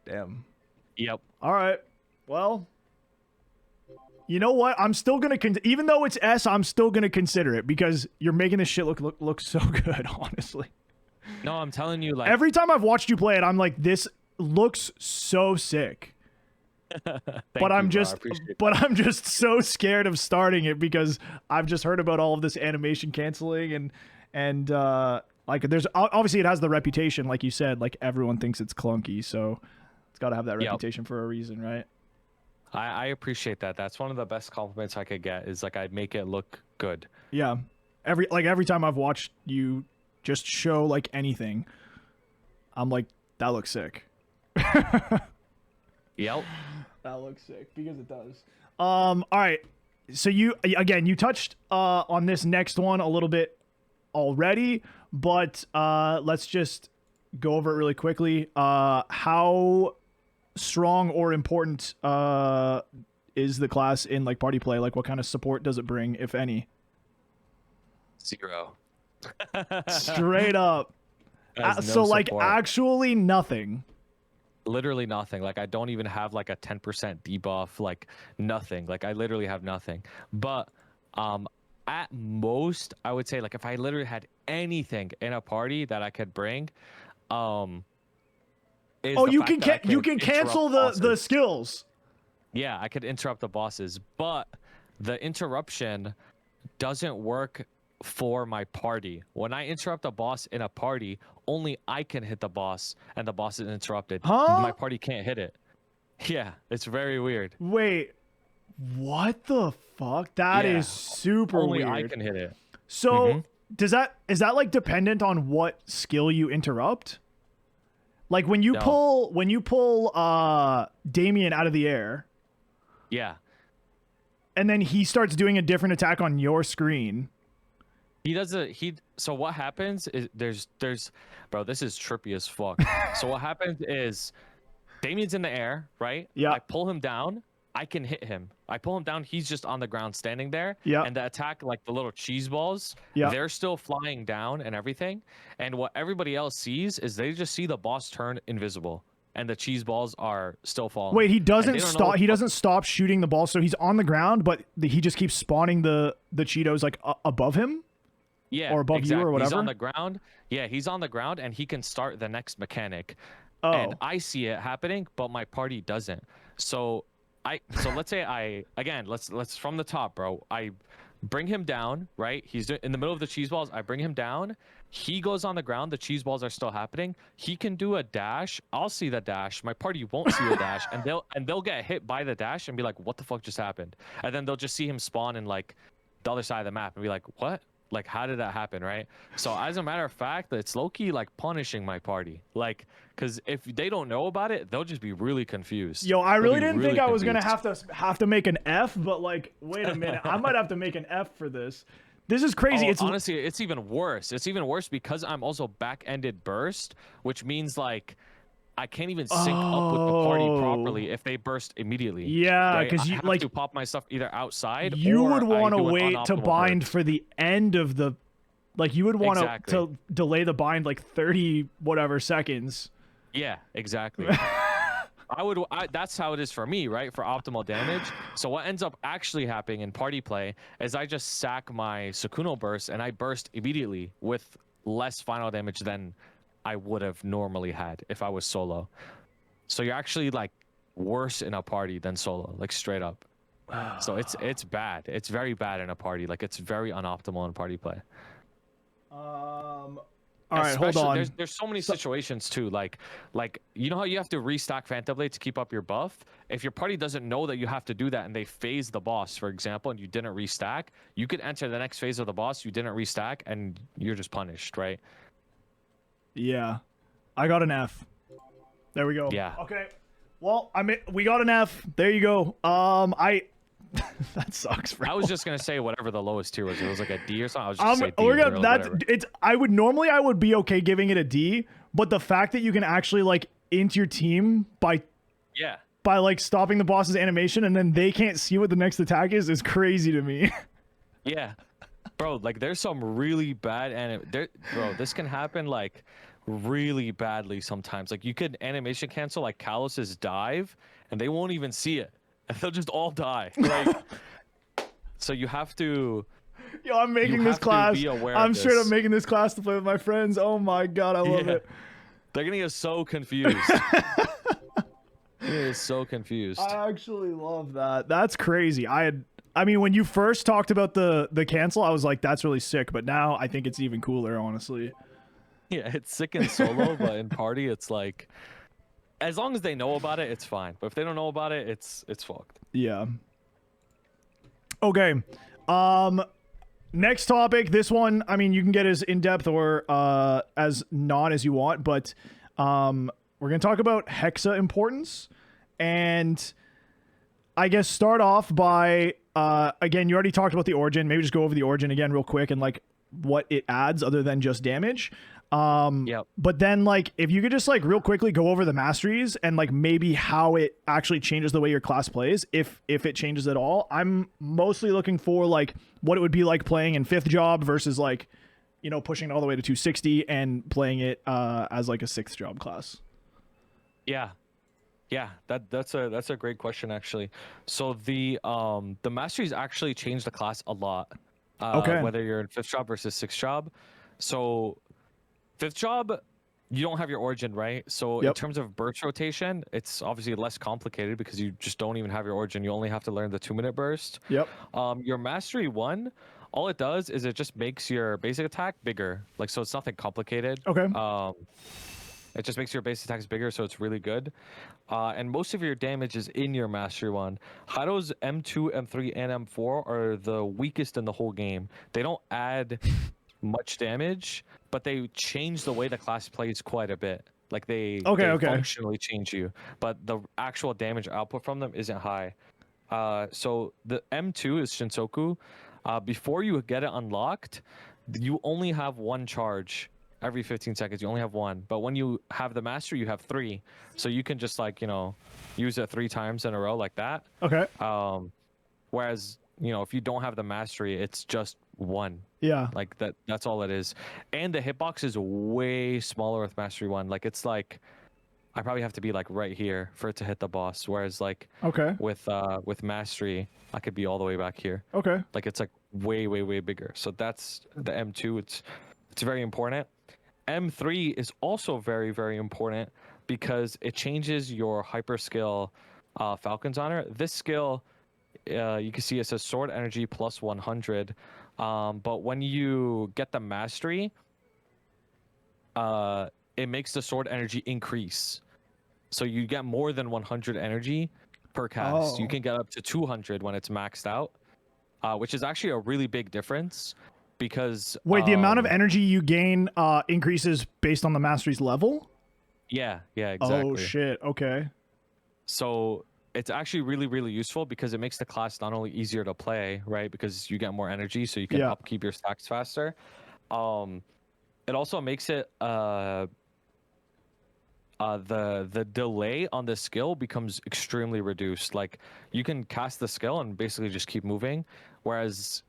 Damn. Yep. All right. Well, you know what? I'm still gonna even though it's S, I'm still gonna consider it because you're making this shit look so good. Honestly. No, I'm telling you, like every time I've watched you play it, I'm like, this looks but I'm just so scared of starting it because I've just heard about all of this animation canceling and like there's obviously it has the reputation, like you said, like everyone thinks it's clunky, so it's got to have that reputation for a reason, right? I appreciate that. That's one of the best compliments I could get is like I make it look good. Yeah. Every time I've watched you just show like anything, I'm like, that looks sick. Yep. That looks sick because it does. All right. So you touched on this next one a little bit already, but let's just go over it really quickly. How strong or important is the class in like party play? Like what kind of support does it bring, if any? 0. Straight up. So like support. Actually nothing. Literally nothing. Like I don't even have like a 10% debuff, like nothing. Like I literally have nothing. But at most I would say like if I literally had anything in a party that I could bring, is Oh, the you fact can that I you can cancel interrupt the bosses. skills. Yeah, I could interrupt the bosses, but the interruption doesn't work for my party. When I interrupt a boss in a party, only I can hit the boss and the boss is interrupted. My Huh? party can't hit it. Yeah, it's very weird. Wait, what the fuck? That Yeah, is super only I weird. can hit it. So is that like dependent on what skill you interrupt? Like when you No. pull Damien out of the air Yeah. and then he starts doing a different attack on your screen. He does a so what happens is there's bro, this is trippy as fuck. So what happens is Damien's in the air, right? Yeah. I pull him down, I can hit him. I pull him down, he's just on the ground standing there. Yeah. And the attack, like the little cheese balls, Yeah. they're still flying down and everything. And what everybody else sees is they just see the boss turn invisible. And the cheese balls are still falling. Wait, he And doesn't they don't know stop. what He the fuck- doesn't stop shooting the ball, so he's on the ground, but he just keeps spawning the Cheetos like above him. Yeah, or above you or He's whatever? on the ground. Yeah, he's on the ground and he can start the next mechanic. Oh, And I see it happening, but my party doesn't. So let's say let's from the top, bro. I bring him down, right? He's in the middle of the cheese balls. I bring him down. He goes on the ground. The cheese balls are still happening. He can do a dash. I'll see the dash. My party won't see the dash, and they'll get hit by the dash and be like, "What the fuck just happened?" And then they'll just see him spawn in like the other side of the map and be like, "What? Like, how did that happen?" Right? So as a matter of fact, it's low-key like punishing my party, like, because if they don't know about it, they'll just be really confused. yo, I They'll really be didn't really think I was gonna confused. have to make an F, but like, wait a minute, I might have to make an F for this. This is crazy. Oh, It's honestly, it's even worse. It's even worse because I'm also back-ended burst, which means like I can't even sync up with the party properly if they burst immediately. Yeah, right? 'cause I you- have like, to pop my stuff either outside you or would want to I do an wait to unoptimal bind burst. for the end of the, like you would want Exactly. to delay the bind like 30 whatever seconds. Yeah, exactly. That's how it is for me, right? For optimal damage. So what ends up actually happening in party play is I just sack my Sukuno burst and I burst immediately with less final damage than I would have normally had if I was solo. So you're actually like worse in a party than solo, like straight up. So it's bad. It's very bad in a party. Like it's very unoptimal in party play. All right, hold Especially- on. There's so many situations too. Like you know how you have to restack Phantom Blade to keep up your buff. If your party doesn't know that you have to do that and they phase the boss, for example, and you didn't restack, you could enter the next phase of the boss. You didn't restack, and you're just punished, right? Yeah, I got an F. There we go. Yeah. Okay. Well, we got an F. There you go. That sucks, bro. I was just gonna say whatever the lowest tier was. It was like a D or something. I was just gonna say D we're or gonna whatever. I would be okay giving it a D, but the fact that you can actually like int your team by Yeah. like stopping the boss's animation and then they can't see what the next attack is crazy to me. Yeah. Bro, like there's some really bad bro, this can happen like really badly sometimes. Like you could animation cancel like Kalos' dive and they won't even see it. And they'll just all die. Like so you have to Yo, I'm making You this have to class. be aware of I'm straight up this. making this class to play with my friends. Oh my god, I love Yeah. it. They're gonna get so confused. They're so confused. I actually love that. That's crazy. I mean, when you first talked about the cancel, I was like, that's really sick. But now I think it's even cooler, honestly. Yeah, it's sick in solo, but in party it's like as long as they know about it, it's fine. But if they don't know about it, it's fucked. Yeah. Okay. Next topic. This one, I mean, you can get as in-depth or as not as you want, but we're gonna talk about Hexa Importance, and I guess start off by again, you already talked about the origin. Maybe just go over the origin again real quick and like what it adds other than just damage. Yep. But then like if you could just like real quickly go over the masteries and like maybe how it actually changes the way your class plays, if it changes at all. I'm mostly looking for like what it would be like playing in 5th job versus like, you know, pushing it all the way to 260 and playing it as like a 6th job class. Yeah. Yeah, that's a great question actually. So the masteries actually change the class a lot. Okay. Whether you're in 5th job versus 6th job. So 5th job, you don't have your origin, right? So in Yep. terms of burst rotation, it's obviously less complicated because you just don't even have your origin. You only have to learn the 2-minute burst. Yep. Your mastery 1, all it does is it just makes your basic attack bigger. Like, so it's nothing complicated. Okay. It just makes your base attacks bigger, so it's really good. And most of your damage is in your mastery 1. Haido's M2, M3, and M4 are the weakest in the whole game. They don't add much damage, but they change the way the class plays quite a bit. Like they functionally change you, but the actual damage output from them isn't high. So the M2 is Shinsoku. Before you get it unlocked, you only have 1 charge every 15 seconds. You only have 1, but when you have the mastery, you have 3. So you can just like, use it 3 times in a row like that. Okay. Whereas, if you don't have the mastery, it's just 1. Yeah. Like that's all it is. And the hitbox is way smaller with mastery 1. Like it's like I probably have to be like right here for it to hit the boss. Whereas like with mastery, I could be all the way back here. Okay. Like it's like way, way, way bigger. So that's the M2. It's very important. M3 is also very, very important because it changes your hyper skill Falcon's Honor. This skill, you can see it says sword energy plus 100. But when you get the mastery, it makes the sword energy increase. So you get more than 100 energy per cast. You can get up to 200 when it's maxed out, which is actually a really big difference because... Wait, the amount of energy you gain increases based on the mastery's level? Yeah, exactly. Oh, shit. Okay. So it's actually really, really useful because it makes the class not only easier to play, right? Because you get more energy, so you can upkeep your stacks faster. It also makes it the delay on the skill becomes extremely reduced. Like you can cast the skill and basically just keep moving, whereas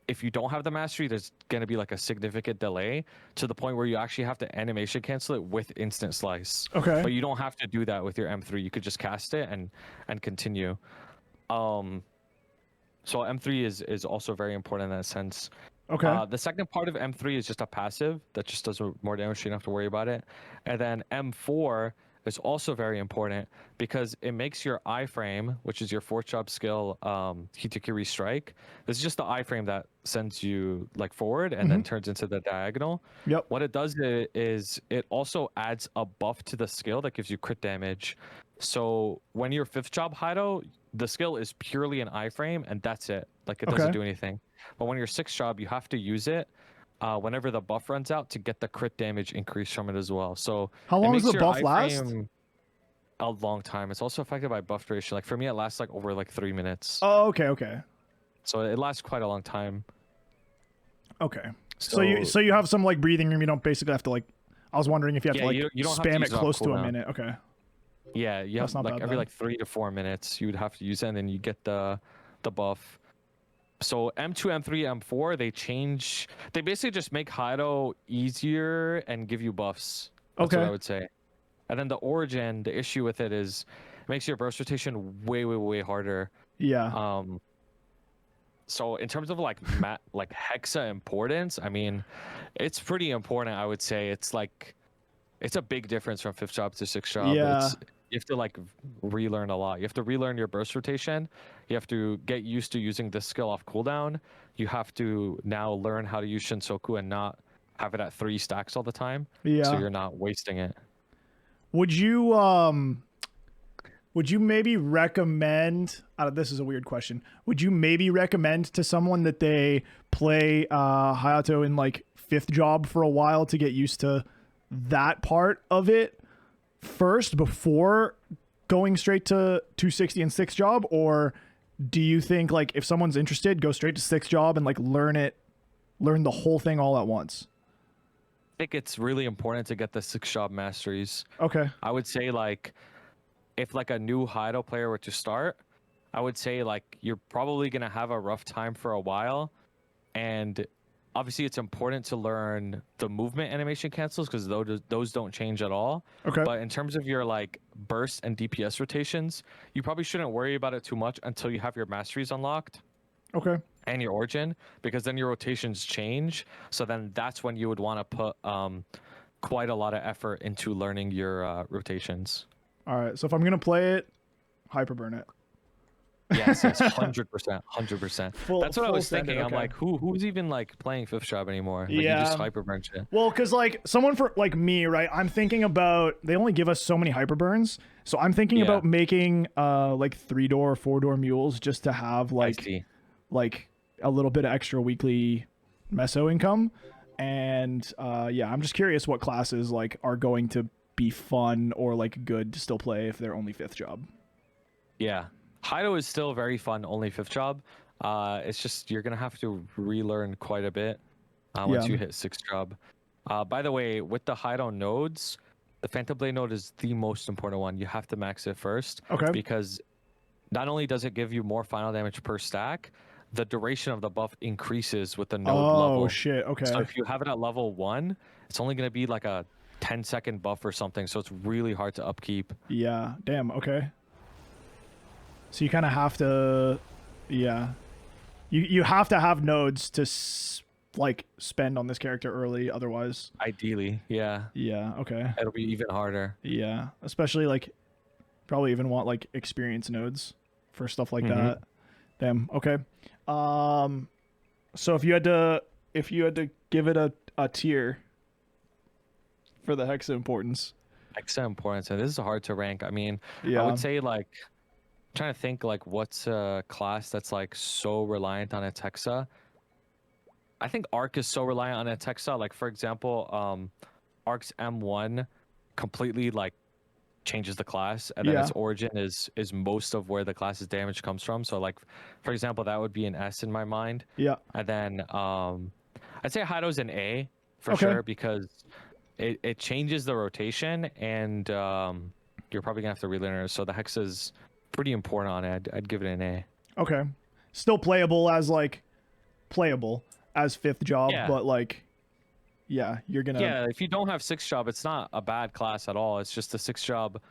if you don't have the mastery, there's going to be like a significant delay to the point where you actually have to animation cancel it with instant slice. Okay. But you don't have to do that with your M3. You could just cast it and continue. So M3 is also very important in that sense. Okay. The second part of M3 is just a passive that just does more damage, so you don't have to worry about it. And then M4 is also very important because it makes your iframe, which is your 4th job skill, Hitakiri Strike. This is just the iframe that sends you like forward and then turns into the diagonal. Yep. What it does is it also adds a buff to the skill that gives you crit damage. So when you're 5th job Hayato, the skill is purely an iframe and that's it. Like it doesn't do anything. But when you're 6th job, you have to use it whenever the buff runs out to get the crit damage increase from it as well. So how long does the buff last? A long time. It's also affected by buff duration. Like for me, it lasts like over like 3 minutes. Oh, okay. So it lasts quite a long time. Okay. So you have some like breathing room. You don't basically have to like. I was wondering if you have to like you don't spam have it close to a minute. Okay. Yeah, you have like every like 3 to 4 minutes you would have to use it, and then you get the buff. So M2, M3, M4, they basically just make Hayato easier and give you buffs. That's what I would say. And then the origin, the issue with it is it makes your burst rotation way, way, way harder. Yeah. So in terms of like Hexa Importance, I mean, it's pretty important, I would say. It's a big difference from 5th job to 6th job. Yeah. You have to like relearn a lot. You have to relearn your burst rotation. You have to get used to using this skill off cooldown. You have to now learn how to use Shinsoku and not have it at 3 stacks all the time. Yeah. So you're not wasting it. Would you maybe recommend, this is a weird question. Would you maybe recommend to someone that they play Hayato in like 5th job for a while to get used to that part of it first before going straight to 260 and 6th job? Or do you think like if someone's interested, go straight to 6th job and like learn the whole thing all at once? I think it's really important to get the 6th job masteries. Okay. I would say like if like a new Hayato player were to start, I would say like you're probably gonna have a rough time for a while, and obviously it's important to learn the movement animation cancels because those don't change at all. Okay. But in terms of your like burst and DPS rotations, you probably shouldn't worry about it too much until you have your masteries unlocked. Okay. And your origin, because then your rotations change. So then that's when you would want to put quite a lot of effort into learning your rotations. All right. So if I'm going to play it, hyperburn it. Yes, 100%. That's what I Full was standard, thinking. I'm okay. like, who's even like playing fifth job anymore? Like, you Yeah. just hyperburn shit. Well, because like someone for like me, right? I'm thinking about, they only give us so many hyperburns, so I'm thinking Yeah. about making like 3-door, 4-door mules just to have I like see. a little bit of extra weekly meso income. And yeah, I'm just curious what classes like are going to be fun or like good to still play if they're only fifth job. Yeah. HAYATO is still very fun, only fifth job. It's just you're gonna have to relearn quite a bit once Yeah. you hit sixth job. By the way, with the HAYATO nodes, the Phantom Blade node is the most important one. You have to max it first. Okay. Because not only does it give you more final damage per stack, the duration of the buff increases with the node level. Oh shit. Okay. So if you have it at level 1, it's only gonna be like a 10-second buff or something. So it's really hard to upkeep. Yeah. Damn. Okay. So you kind of have to, yeah. You have to have nodes to like spend on this character early, otherwise. Ideally, yeah. Yeah. Okay. It'll be even harder. Yeah. Especially like, probably even want like experience nodes for stuff like that. Damn. Okay. So if you had to give it a tier for the Hexa Importance. Hexa Importance, and this is hard to rank. I mean, Yeah. I would say like, trying to think like what's a class that's like so reliant on its Hexa. I think Arc is so reliant on its Hexa. Like for example, Arc's M1 completely like changes the class, and then its origin is most of where the class's damage comes from. So like, for example, that would be an S in my mind. Yeah. And then I'd say HAYATO's an A for Okay. sure, because it changes the rotation, and you're probably gonna have to relearn it. So the Hexa is pretty important on it. I'd give it an A. Okay. Still playable as fifth job, Yeah. but like, yeah, you're gonna. Yeah, if you don't have sixth job, it's not a bad class at all. It's just the sixth job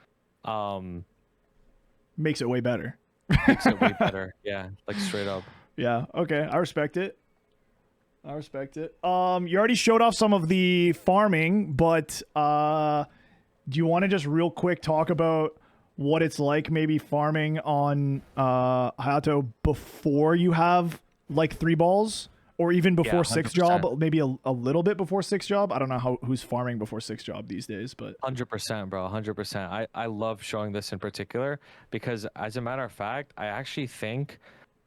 makes it way better. makes it way better. Yeah, like straight up. Yeah. Okay. I respect it. You already showed off some of the farming, but do you want to just real quick talk about what it's like maybe farming on HAYATO before you have like 3 balls, or even before 6th job, maybe a little bit before 6th job? I don't know who's farming before 6th job these days, but 100%, bro. 100%. I love showing this in particular because, as a matter of fact, I actually think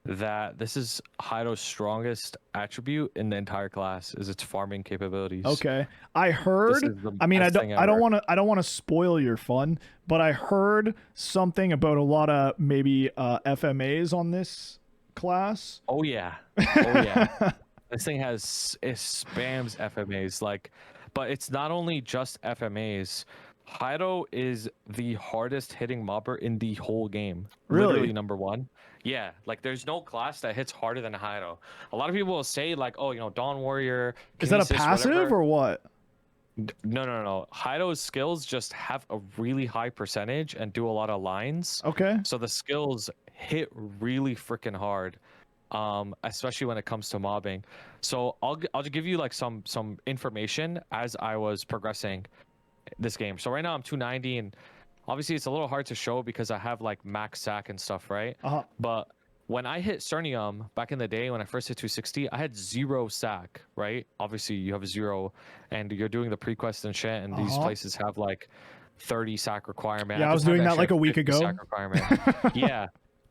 that this is HAYATO's strongest attribute in the entire class, is its farming capabilities. Okay. I heard, I mean, I don't want to spoil your fun, but I heard something about a lot of maybe FMAs on this class. Oh yeah. Oh yeah. This thing it spams FMAs, like, but it's not only just FMAs. HAYATO is the hardest hitting mobber in the whole game. Really? Literally number 1. Yeah, like there's no class that hits harder than HAYATO. A lot of people will say like, oh, Dawn Warrior. Is that a passive whatever. or what? No. HAYATO's skills just have a really high percentage and do a lot of lines. Okay. So the skills hit really freaking hard, especially when it comes to mobbing. So I'll just give you like some information as I was progressing this game. So right now I'm 290, and obviously it's a little hard to show because I have like max sack and stuff, right? But when I hit Cernium back in the day, when I first hit 260, I had 0 sack, right? Obviously you have 0 and you're doing the pre-quest and shit, and these places have like 30 sack requirement. Yeah, I was doing that like a week ago. Sack requirement. Yeah.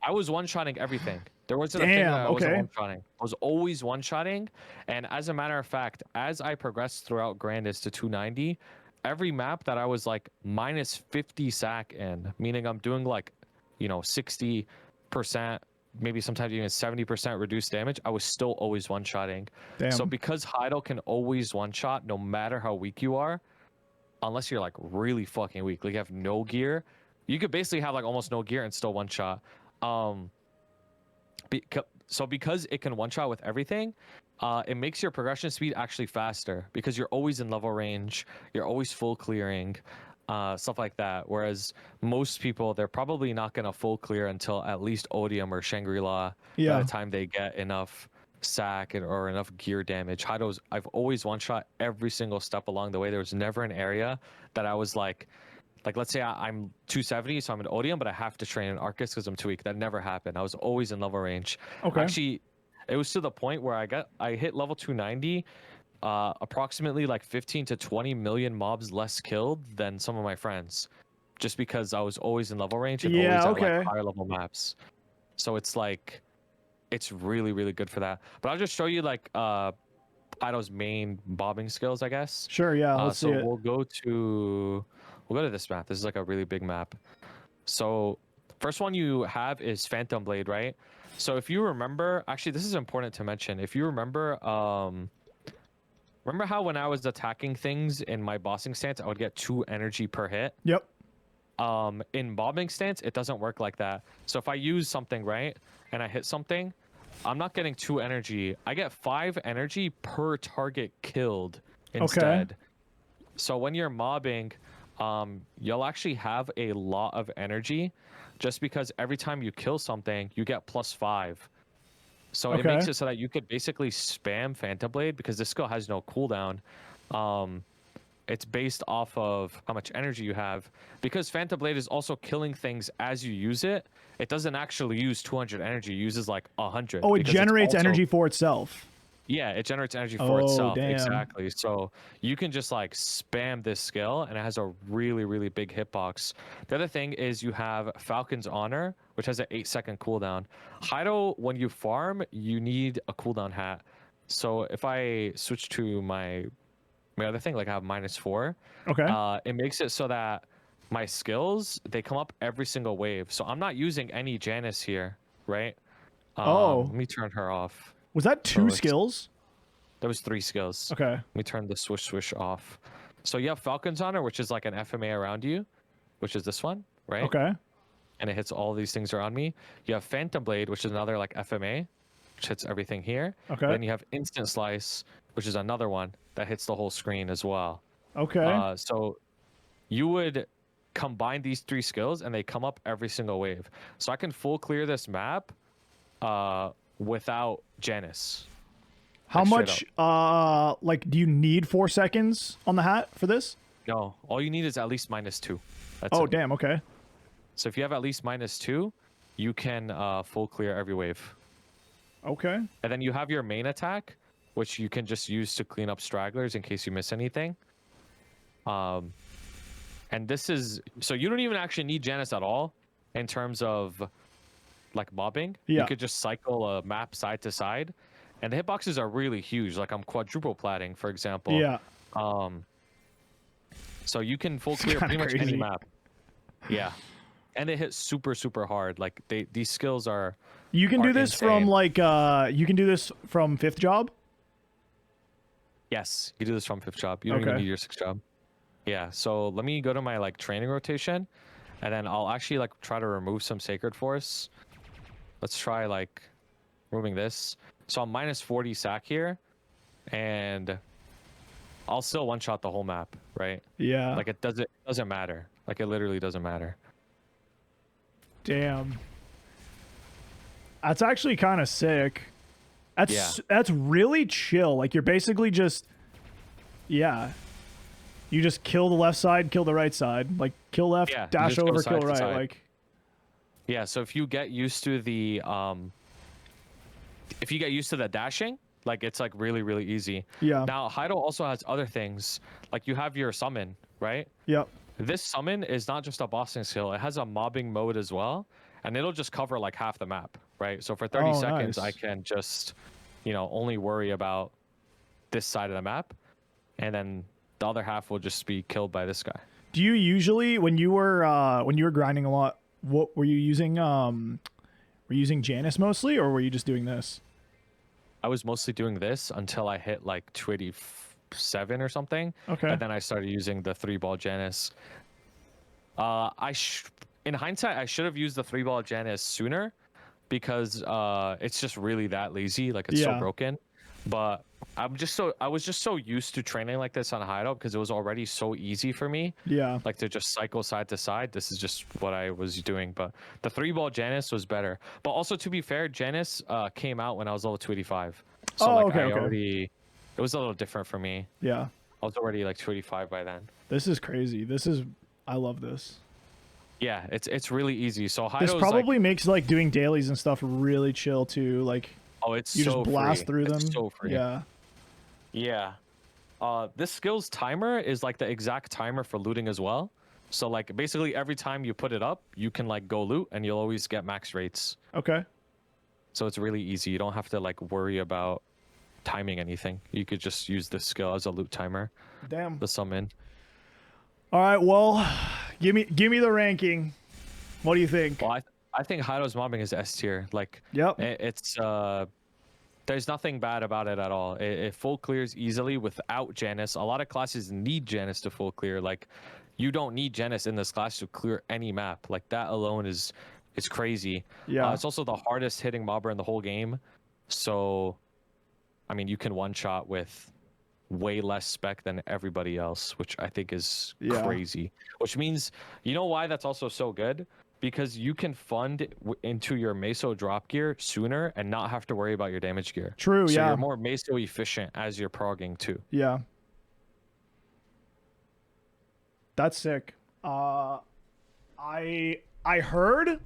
I was one-shotting everything. There wasn't a thing that I wasn't one-shotting. I was always one-shotting. And as a matter of fact, as I progressed throughout Grandis to 290, every map that I was like minus 50 sack in, meaning I'm doing like, 60%, maybe sometimes even 70% reduced damage, I was still always one-shotting. So because HAYATO can always one-shot no matter how weak you are, unless you're like really fucking weak, like you have no gear, you could basically have like almost no gear and still one-shot. So because it can one-shot with everything, it makes your progression speed actually faster because you're always in level range, you're always full clearing, stuff like that. Whereas most people, they're probably not going to full clear until at least Odium or Shangri-La by the time they get enough sack or enough gear damage. HAYATO's, I've always one-shot every single step along the way. There was never an area that I was like let's say I'm 270, so I'm an Odium, but I have to train an Arcus because I'm too weak. That never happened. I was always in level range. Okay. Actually, it was to the point where I hit level 290, approximately like 15 to 20 million mobs less killed than some of my friends, just because I was always in level range and Yeah, always okay. at like higher level maps. So it's like, it's really, really good for that. But I'll just show you like HAYATO's main bobbing skills, I guess. Sure, yeah, let's see So it. we'll go to this map. This is like a really big map. So first one you have is Phantom Blade, right? So if you remember, actually this is important to mention. If you remember, remember how when I was attacking things in my bossing stance, I would get 2 energy per hit? Yep. In bobbing stance, it doesn't work like that. So if I use something, right, and I hit something, I'm not getting 2 energy. I get 5 energy per target killed instead. Okay. So when you're mobbing, you'll actually have a lot of energy just because every time you kill something, you get +5. So it makes it so that you could basically spam Phantom Blade because this skill has no cooldown. It's based off of how much energy you have. Because Phantom Blade is also killing things as you use it, it doesn't actually use 200 energy. It uses like 100. Oh, it because it's generates also- energy for itself. Yeah, it generates energy for itself. Damn. Exactly. So you can just like spam this skill and it has a really, really big hitbox. The other thing is you have Falcon's Honor, which has an 8-second cooldown. HAYATO, when you farm, you need a cooldown hat. So if I switch to my other thing, like I have -4, Okay. it makes it so that my skills, they come up every single wave. So I'm not using any Janice here, right? Let me turn her off. Was that 2 it's- skills? There was 3 skills. Okay. Let me turn the swish off. So you have Falcon's Honor, which is like an FMA around you, which is this one, right? Okay. And it hits all these things around me. You have Phantom Blade, which is another like FMA, which hits everything here. Okay. Then you have Instant Slice, which is another one that hits the whole screen as well. Okay. So you would combine these 3 skills and they come up every single wave. So I can full clear this map without Janice. How like, straight much like do you need 4 seconds on the hat for this? No, all you need is at least -2. That's Oh, it. damn, okay. So if you have at least -2, you can full clear every wave. Okay. And then you have your main attack, which you can just use to clean up stragglers in case you miss anything. And this is, so you don't even actually need Janice at all in terms of like mobbing. Yeah. You could just cycle a map side to side, and the hitboxes are really huge. Like I'm quadruple platting, for example. Yeah. So you can full clear kinda pretty much any crazy. map. Yeah. And they hit super, super hard. Like these skills are. You can are do this from insane. like you can do this from 5th job? Yes, you do this from 5th job. You don't even Okay. need your 6th job. Yeah. So let me go to my like training rotation, and then I'll actually like try to remove some Sacred Force. Let's try like removing this. So I'm -40 sack here, and I'll still one-shot the whole map, right? Yeah. Like it doesn't matter. Like it literally doesn't matter. Damn. That's actually kind of sick. That's Yeah. that's really chill. Like you're basically just you just kill the left side, kill the right side. Like kill left, Yeah, you dash just go over, side kill to right. side. Like Yeah, so if you get used to the dashing, like it's like really, really easy. yeah. Now HAYATO also has other things. Like you have your summon, right? Yep. This summon is not just a bossing skill, it has a mobbing mode as well. And it'll just cover like half the map, right? So for 30 Oh, seconds nice. I can just, only worry about this side of the map. And then the other half will just be killed by this guy. Do you usually when you were grinding a lot, what were you using Janice mostly, or were you just doing this? I was mostly doing this until I hit like 287 or something. Okay. And then I started using the 3-ball Janice. In hindsight, I should have used the 3-ball Janice sooner because it's just really that lazy. Like it's so Yeah. broken. But I was just so used to training like this on HAYATO because it was already so easy for me. Yeah. Like to just cycle side to side. This is just what I was doing. But the 3-ball Janice was better. But also to be fair, Janice came out when I was level 285. So Oh, like okay, I okay. already, it was a little different for me. Yeah. I was already like 285 by then. This is crazy. I love this. Yeah, it's really easy. So This HAYATO is like, probably makes like doing dailies and stuff really chill too. Like oh, it's you just so blast free. through It's them. so free. Yeah. Yeah. This skill's timer is like the exact timer for looting as well. So like basically every time you put it up, you can like go loot and you'll always get max rates. Okay. So it's really easy. You don't have to like worry about timing anything. You could just use this skill as a loot timer Damn. to summon. All right. Well, give me the ranking. What do you think? Well, I think HAYATO's mobbing is S tier. Like, Yep. it's there's nothing bad about it at all. It full clears easily without Janus. A lot of classes need Janus to full clear. Like, you don't need Janus in this class to clear any map. Like that alone is crazy. Yeah. It's also the hardest hitting mobber in the whole game. So, I mean, you can one shot with way less spec than everybody else, which I think is crazy. Which means, you know why that's also so good? Because you can fund into your Meso drop gear sooner and not have to worry about your damage gear. True, so yeah. you're more Meso efficient as you're progging too. Yeah. That's sick. I heard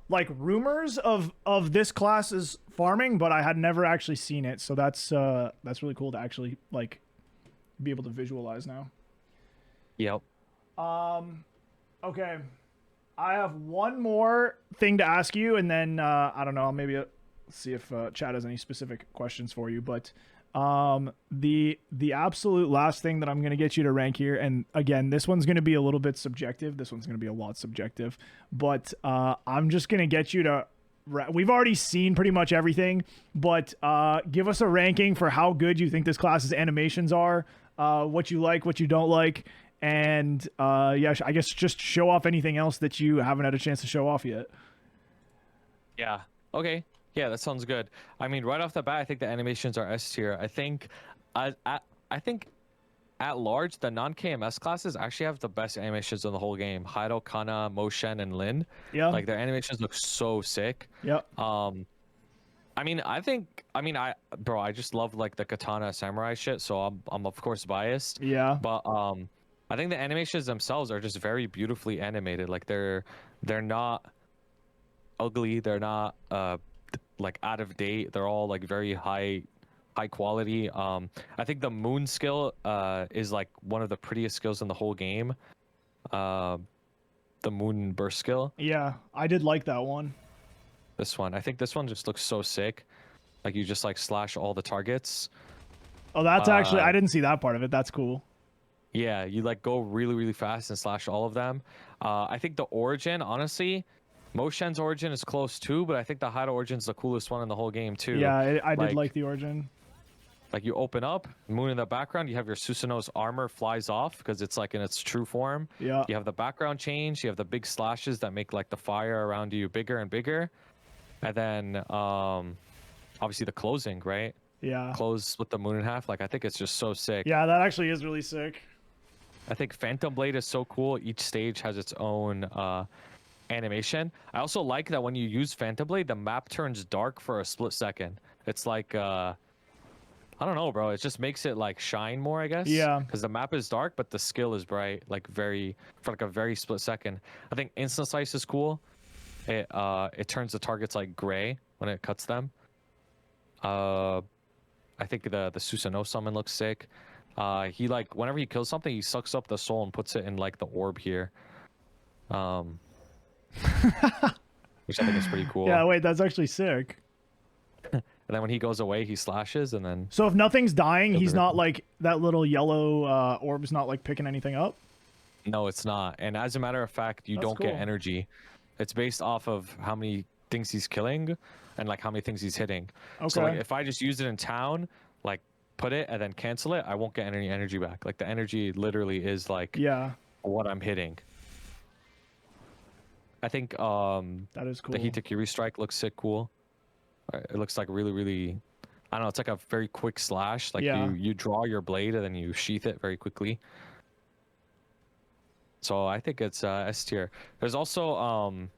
like rumors of this class's farming, but I had never actually seen it. So that's really cool to actually like be able to visualize now. Yep. Okay. I have one more thing to ask you, and then I don't know, maybe see if Chad has any specific questions for you. But the absolute last thing that I'm gonna get you to rank here, and again, this one's gonna be a little bit subjective. This one's gonna be a lot subjective, but I'm just gonna get you to. We've already seen pretty much everything, but give us a ranking for how good you think this class's animations are, what you like, what you don't like. And yeah, I guess just show off anything else that you haven't had a chance to show off yet. Yeah. Okay. Yeah, that sounds good. I mean, right off the bat, I think the animations are S tier. I think at large, the non-KMS classes actually have the best animations in the whole game. HAYATO, Kana, Moshen, and Lin. Yeah. Like their animations look so sick. Yep. I mean, I just love like the katana samurai shit, so I'm of course biased. Yeah. But I think the animations themselves are just very beautifully animated. Like they're not ugly, they're not like out of date. They're all like very high quality. I think the moon skill is like one of the prettiest skills in the whole game. The moon burst skill. Yeah, I did like that one. This one, I think this one just looks so sick. Like you just like slash all the targets. Oh, that's actually, I didn't see that part of it. That's cool. Yeah, you like go really, really fast and slash all of them. I think the origin, honestly, Moshen's origin is close too, but I think the HAYATO origin is the coolest one in the whole game too. Yeah, I did like the origin. Like you open up, moon in the background, you have your Susanoo's armor flies off because it's like in its true form. Yeah. You have the background change, you have the big slashes that make like the fire around you bigger and bigger. And then obviously the closing, right? Yeah. Close with the moon in half. Like I think it's just so sick. Yeah, that actually is really sick. I think Phantom Blade is so cool. Each stage has its own animation. I also like that when you use Phantom Blade, the map turns dark for a split second. It's like I don't know, bro. It just makes it like shine more, I guess. Yeah. Because the map is dark, but the skill is bright, like for like a very split second. I think Instant Slice is cool. It turns the targets like gray when it cuts them. I think the Susanoo summon looks sick. He like whenever he kills something, he sucks up the soul and puts it in like the orb here. Which I think is pretty cool. Yeah, wait, that's actually sick. And then when he goes away, he slashes and then. So if nothing's dying, he's not like that little yellow orb's not like picking anything up? No, it's not. And as a matter of fact, you don't get cool. energy. It's based off of how many things he's killing and like how many things he's hitting. Okay. So like if I just use it in town, like put it and then cancel it, I won't get any energy back. Like the energy literally is like what I'm hitting. I think that is cool. the Hitakiri strike looks sick cool. It looks like really, really, I don't know, it's like a very quick slash. Like you draw your blade and then you sheath it very quickly. So I think it's S tier. There's also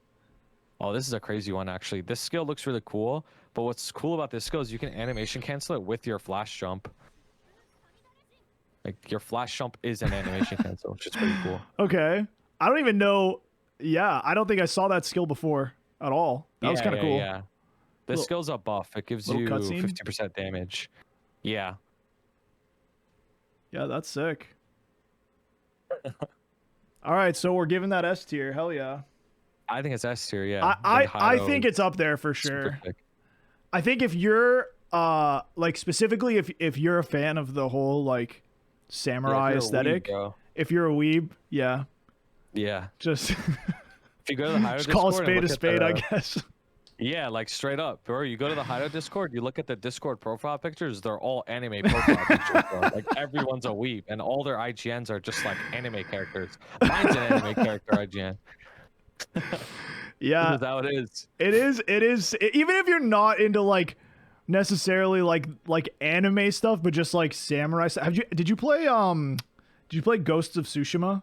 oh, this is a crazy one actually. This skill looks really cool, But what's cool about this skill is you can animation cancel it with your flash jump. Like your flash jump is an animation cancel, which is pretty cool. Okay. I don't even know. Yeah, I don't think I saw that skill before at all. That was kind of cool. Yeah. The skill's a buff. It gives you cutscene? 50% damage. Yeah. Yeah, that's sick. All right, so we're giving that S tier. Hell yeah. I think it's S tier, yeah. I think it's up there for sure. I think if you're like specifically if you're a fan of the whole like samurai aesthetic, if you're a weeb, yeah. Yeah. Just if you go to the HAYATO just call a Discord spade I guess. Yeah, like straight up, bro. You go to the HAYATO Discord, you look at the Discord profile pictures, they're all anime profile pictures, bro. Like everyone's a weeb, and all their IGNs are just like anime characters. Mine's an anime character IGN. Yeah, that's how it is. It is. Even if you're not into like necessarily like anime stuff, but just like samurai stuff. Did you play Ghosts of Tsushima?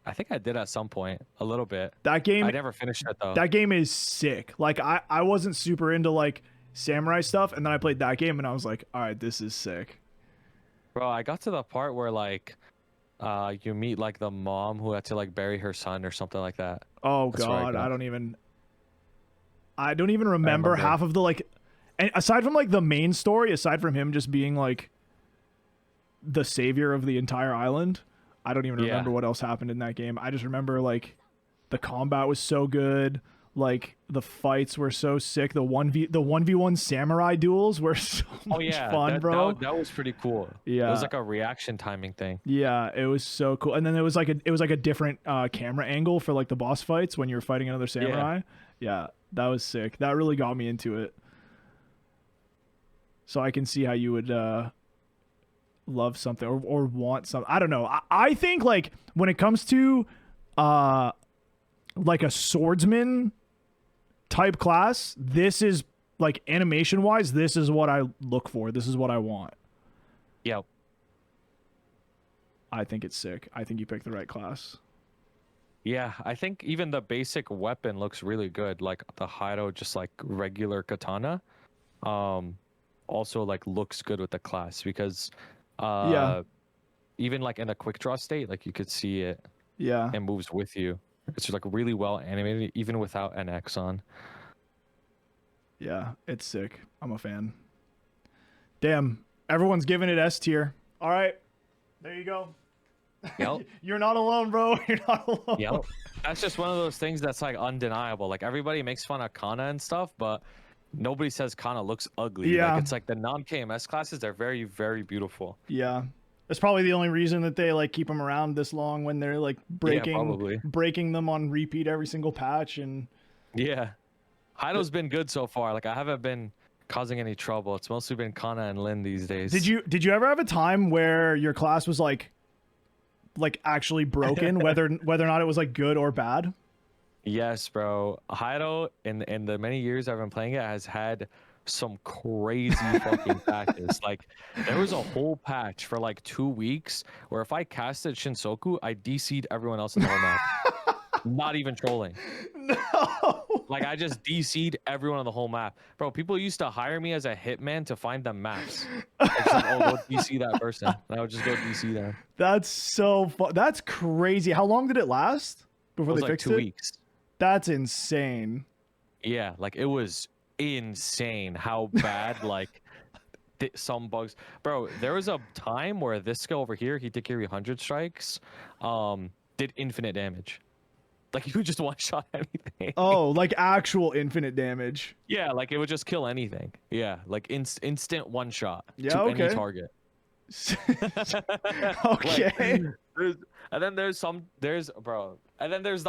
I think I did at some point, a little bit. That game, I never finished it though. That game is sick. Like I wasn't super into like samurai stuff, and then I played that game and I was like, all right, this is sick. Bro, I got to the part where like you meet like the mom who had to like bury her son or something like that. Oh god, I don't even remember half of the like, and aside from like the main story, aside from him just being like the savior of the entire island, I don't even remember what else happened in that game. I just remember like the combat was so good, like the fights were so sick. The 1v1 samurai duels were so much fun, bro. That was pretty cool. Yeah, it was like a reaction timing thing. Yeah, it was so cool. And then it was like a different camera angle for like the boss fights when you were fighting another samurai. Yeah, that was sick. That really got me into it. So I can see how you would love something or want something. I don't know. I think like when it comes to like a swordsman type class, this is like animation wise, this is what I look for. This is what I want. Yep. I think it's sick. I think you picked the right class. Yeah, I think even the basic weapon looks really good. Like the HAYATO, just like regular katana, also like looks good with the class because even like in a quick draw state, like you could see it. Yeah. And moves with you. It's like really well animated, even without an X on. Yeah, it's sick. I'm a fan. Damn, everyone's giving it S tier. All right, there you go. Yep. You're not alone, bro. You're not alone. Yep. That's just one of those things that's like undeniable. Like everybody makes fun of Kana and stuff, but nobody says Kana looks ugly. Yeah. Like it's like the non-KMS classes, they're very, very beautiful. Yeah. That's probably the only reason that they like keep them around this long when they're like breaking them on repeat every single patch. And yeah, HAYATO's been good so far. Like I haven't been causing any trouble. It's mostly been Kana and Lin these days. Did you ever have a time where your class was like actually broken, whether or not it was like good or bad? Yes, bro. HAYATO in the many years I've been playing it has had some crazy fucking patches. Like there was a whole patch for like 2 weeks where if I casted Shinsoku, I DC'd everyone else in the whole map. Not even trolling. No. Like I just DC'd everyone on the whole map. Bro, people used to hire me as a hitman to find them maps. Like, oh, go DC that person. And I would just go DC them. That's so fun. That's crazy. How long did it last before they fixed it? 2 weeks. That's insane. Yeah, like it was insane how bad like some bugs. Bro, there was a time where this guy over here, he did carry 100 strikes, did infinite damage. Like you would just one shot anything. Oh, like actual infinite damage. Yeah, like it would just kill anything. Yeah, like instant one shot to any target. Okay. Like, and then there's the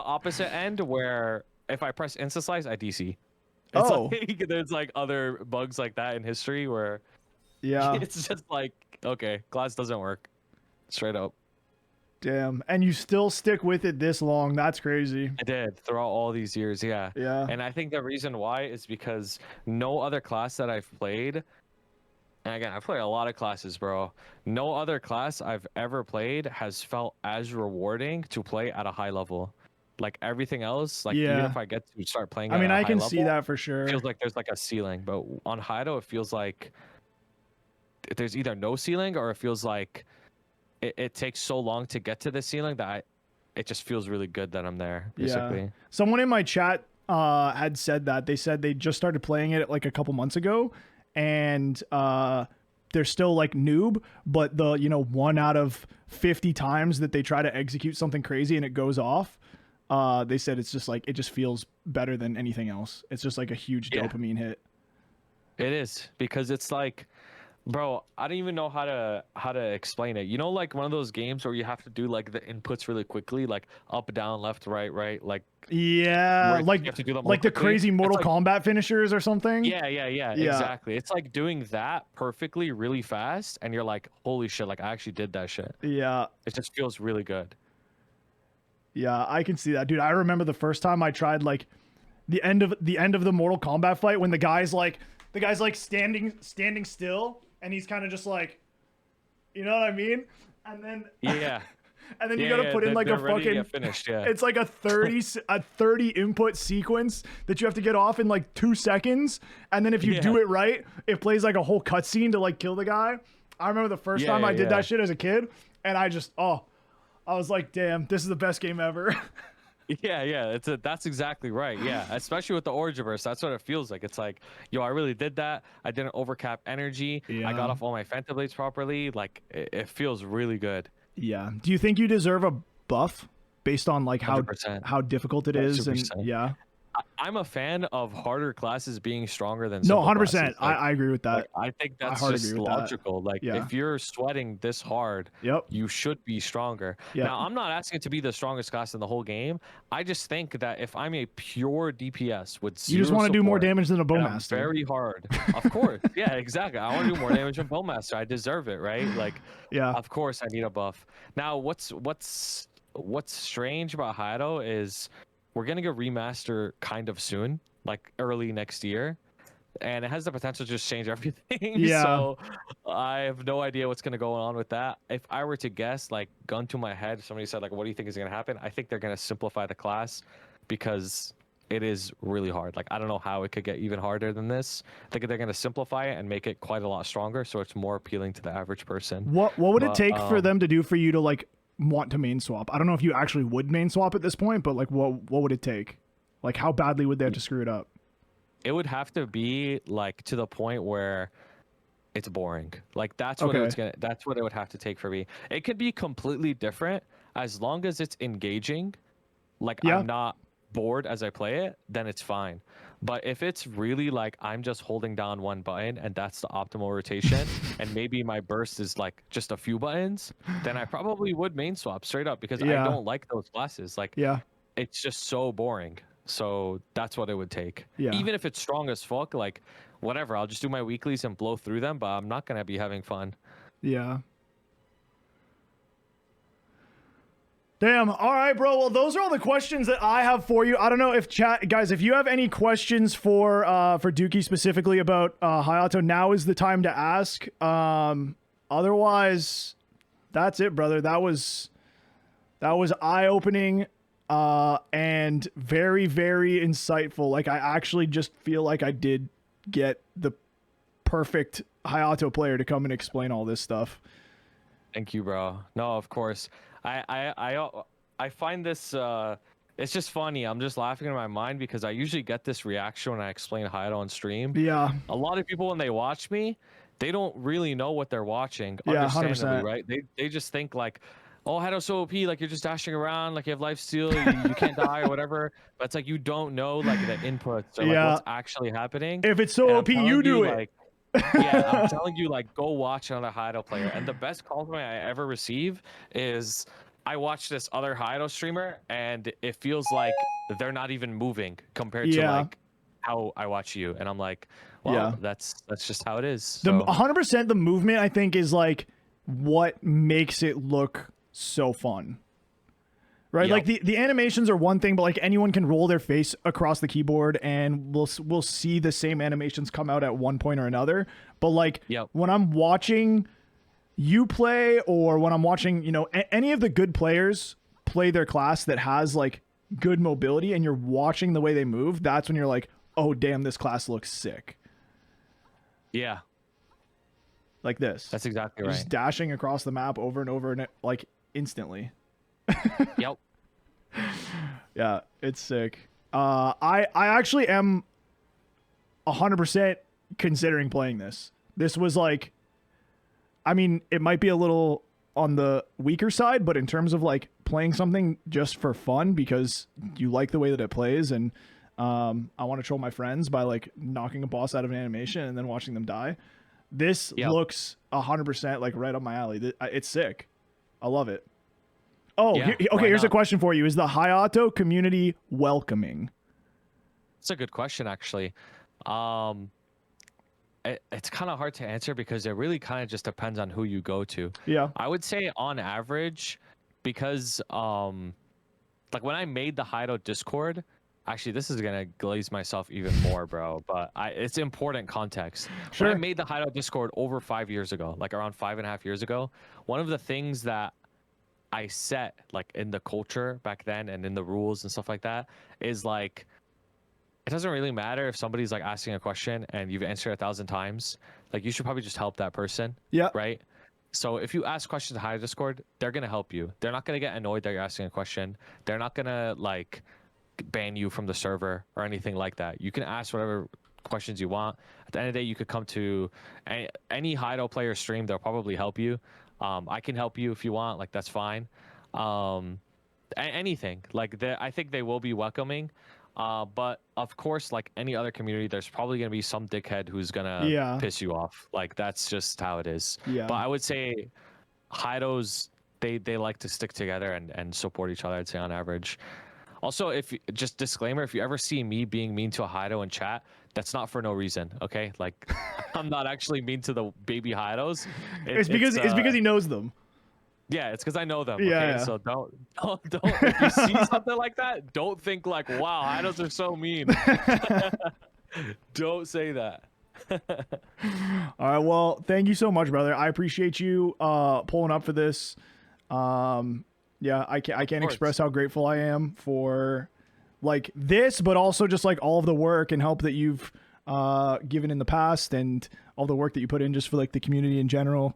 opposite end where if I press insta slice, I DC. It's like, there's like other bugs like that in history where it's just like, okay, class doesn't work. Straight up. Damn. And you still stick with it this long. That's crazy. I did throughout all these years, yeah. Yeah. And I think the reason why is because no other class that I've played, and again, I've played a lot of classes, bro. No other class I've ever played has felt as rewarding to play at a high level. Like everything else, like even Yeah. if I get to start playing I at mean, a I high can level, see that for it sure. feels like there's like a ceiling. But on HAYATO, it feels like there's either no ceiling, or it feels like it takes so long to get to the ceiling that it just feels really good that I'm there, Yeah. basically. Someone in my chat had said that. They said they just started playing it like a couple months ago, and they're still like noob, but the 1 out of 50 times that they try to execute something crazy and it goes off, they said it's just like it just feels better than anything else. It's just like a huge Yeah. dopamine hit. It is, because it's like, bro, I don't even know how to explain it. You know, like one of those games where you have to do like the inputs really quickly, like up, down, left, right, like Yeah, where you like have to do them more like the quickly. crazy It's Mortal like, Kombat finishers or something. yeah, Yeah. exactly. It's like doing that perfectly, really fast, and you're like, holy shit, like I actually did that shit. Yeah. It just feels really good. Yeah, I can see that, dude. I remember the first time I tried like the end of the Mortal Kombat fight when the guy's like standing still and he's kind of just like, you know what I mean? And then Yeah. and then you Yeah, gotta put in like a they're ready to fucking get finished. Yeah. it's like a 30 input sequence that you have to get off in like 2 seconds, and then if you do it right, it plays like a whole cutscene to like kill the guy. I remember the first time I did that shit as a kid, and I was like, damn, this is the best game ever. Yeah, that's exactly right. Yeah, especially with the Origiverse, that's what it feels like. It's like, yo, I really did that. I didn't overcap energy. I got off all my Fenta Blades properly. Like, it feels really good. Yeah. Do you think you deserve a buff based on like 100%. how difficult it is? 100%. And yeah. I'm a fan of harder classes being stronger than No, simple 100%. classes. Like, I agree with that. like, I think that's hard just agree with that. logical. Like, Yeah. if you're sweating this hard, Yep. you should be stronger. Yep. Now, I'm not asking it to be the strongest class in the whole game. I just think that if I'm a pure DPS with zero You just want to do more support, damage than a and I'm Bowmaster. very hard. Of course. Yeah, exactly. I want to do more damage than Bowmaster. I deserve it, right? Like, Yeah. of course I need a buff. Now, what's strange about HAYATO is we're getting a remaster kind of soon, like early next year, and it has the potential to just change everything. Yeah. So I have no idea what's going to go on with that. If I were to guess, like gun to my head, somebody said like, what do you think is going to happen? I think they're going to simplify the class, because it is really hard. Like, I don't know how it could get even harder than this. I think they're going to simplify it and make it quite a lot stronger, so it's more appealing to the average person. What would it take for them to do for you to like want to main swap? I don't know if you actually would main swap at this point, but like what would it take? Like, how badly would they have to screw it up? It would have to be like to the point where it's boring. Like, that's what that's what it would have to take for me. It could be completely different as long as it's engaging. Like, I'm not bored as I play it, then it's fine. But if it's really like I'm just holding down one button and that's the optimal rotation, and maybe my burst is like just a few buttons, then I probably would main swap straight up, because I don't like those classes. Like, it's just so boring. So that's what it would take. Even if it's strong as fuck, like whatever, I'll just do my weeklies and blow through them, but I'm not gonna be having fun. Yeah. Damn. All right, bro. Well, those are all the questions that I have for you. I don't know if guys, if you have any questions for Duky specifically about HAYATO, now is the time to ask. Otherwise, that's it, brother. That was eye-opening and very, very insightful. Like, I actually just feel like I did get the perfect HAYATO player to come and explain all this stuff. Thank you, bro. No, of course. I find this it's just funny. I'm just laughing in my mind because I usually get this reaction when I explain HAYATO on stream. Yeah. A lot of people, when they watch me, they don't really know what they're watching. Yeah, understandably, 100%. right? They just think like, oh, HAYATO's so OP, like you're just dashing around, like you have lifesteal, you can't die or whatever. But it's like you don't know like the inputs or like what's actually happening. If it's so OP, you do it. Like, yeah, I'm telling you, like, go watch another HAYATO player. And the best compliment I ever receive is I watch this other HAYATO streamer, and it feels like they're not even moving compared to like how I watch you. And I'm like, well, that's just how it is. So. 100% the movement, I think, is like what makes it look so fun. Right? Like the animations are one thing, but like anyone can roll their face across the keyboard and we'll see the same animations come out at one point or another. But like when I'm watching you play, or when I'm watching, you know, any of the good players play their class that has like good mobility and you're watching the way they move, that's when you're like, oh damn, this class looks sick. Yeah, Like this. that's exactly You're right. just dashing across the map over and over and like instantly. Yep. Yeah, it's sick. I actually am 100% considering playing this. This was like, I mean, it might be a little on the weaker side, but in terms of like playing something just for fun because you like the way that it plays, and I want to troll my friends by like knocking a boss out of an animation and then watching them die. This looks 100% like right up my alley. It's sick. I love it. Oh, Yeah, okay. Here's a question for you: is the HAYATO community welcoming? It's a good question, actually. It's kind of hard to answer because it really kind of just depends on who you go to. Yeah. I would say on average, because like when I made the HAYATO Discord, actually this is gonna glaze myself even more, bro. But it's important context. Sure. When I made the HAYATO Discord over 5 years ago, like around 5.5 years ago, one of the things that I set like in the culture back then and in the rules and stuff like that is like, it doesn't really matter if somebody's like asking a question and you've answered 1,000 times. Like you should probably just help that person. Yeah. Right. So if you ask questions to HAYATO Discord, they're gonna help you. They're not gonna get annoyed that you're asking a question. They're not gonna like ban you from the server or anything like that. You can ask whatever questions you want. At the end of the day, you could come to any HAYATO player stream. They'll probably help you. I can help you if you want. Like that's fine. Anything like that, I think they will be welcoming. But of course, like any other community, there's probably gonna be some dickhead who's gonna piss you off. Like that's just how it is. Yeah. But I would say HAYATOs, they like to stick together and support each other, I'd say on average. Also, just disclaimer, if you ever see me being mean to a HAYATO in chat, that's not for no reason, okay? Like I'm not actually mean to the baby HAYATOs. It's because he knows them. Yeah, it's because I know them. Yeah, Okay, yeah. so don't. If you see something like that, don't think like, "Wow, HAYATOs are so mean." Don't say that. All right. Well, thank you so much, brother. I appreciate you pulling up for this. Yeah, I can't express how grateful I am for like this, but also just like all of the work and help that you've given in the past and all the work that you put in just for like the community in general.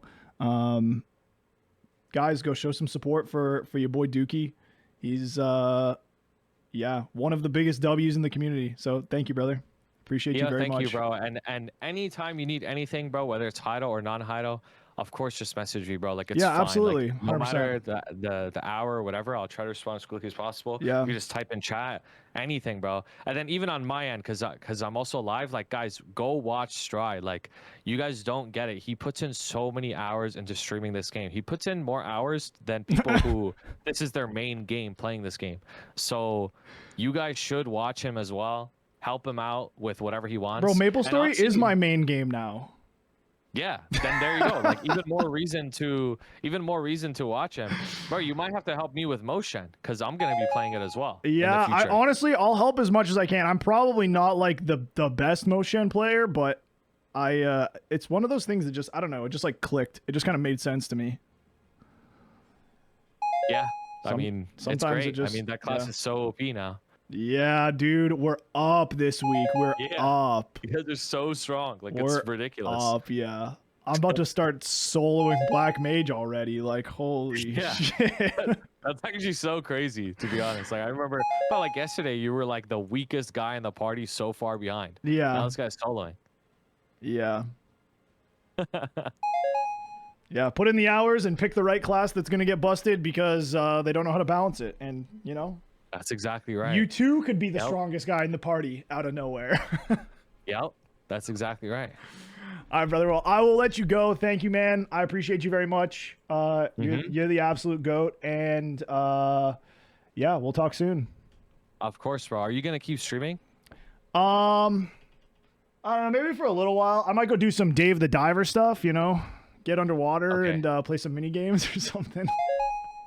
Guys, go show some support for your boy Duky. He's yeah, one of the biggest W's in the community. So thank you, brother. Appreciate you very much. Thank you, bro. And anytime you need anything, bro, whether it's HAYATO or non-HAYATO, of course, just message me, bro. Like it's fine. Absolutely. Like, no matter the hour or whatever, I'll try to respond as quickly as possible. Yeah. You can just type in chat, anything, bro. And then even on my end, because I'm also live, like guys, go watch Stride. Like you guys don't get it. He puts in so many hours into streaming this game. He puts in more hours than people who this is their main game playing this game. So you guys should watch him as well. Help him out with whatever he wants. Bro, Maplestory is my main game now. Yeah, then there you go. Like even more reason to watch him, bro. You might have to help me with motion because I'm gonna be playing it as well. Yeah, I honestly, I'll help as much as I can. I'm probably not like the best motion player, but it's one of those things that just, I don't know, it just like clicked. It just kind of made sense to me. Yeah, I mean, sometimes it's great. I mean, that class is so OP now. Yeah, dude, we're up this week. We're up. You guys are so strong. Like we're it's ridiculous. Up, yeah. I'm about to start soloing Black Mage already. Like, holy shit. That's actually so crazy, to be honest. Like I remember, but like yesterday, you were like the weakest guy in the party, so far behind. Yeah. Now this guy's soloing. Yeah. Yeah, put in the hours and pick the right class that's gonna get busted because they don't know how to balance it, and you know. That's exactly right. You too could be the strongest guy in the party out of nowhere. Yep, that's exactly right. All right, brother. Well, I will let you go. Thank you, man. I appreciate you very much. You're the absolute GOAT. And yeah, we'll talk soon. Of course, bro. Are you going to keep streaming? I don't know. Maybe for a little while. I might go do some Dave the Diver stuff, you know? Get underwater and play some mini games or something.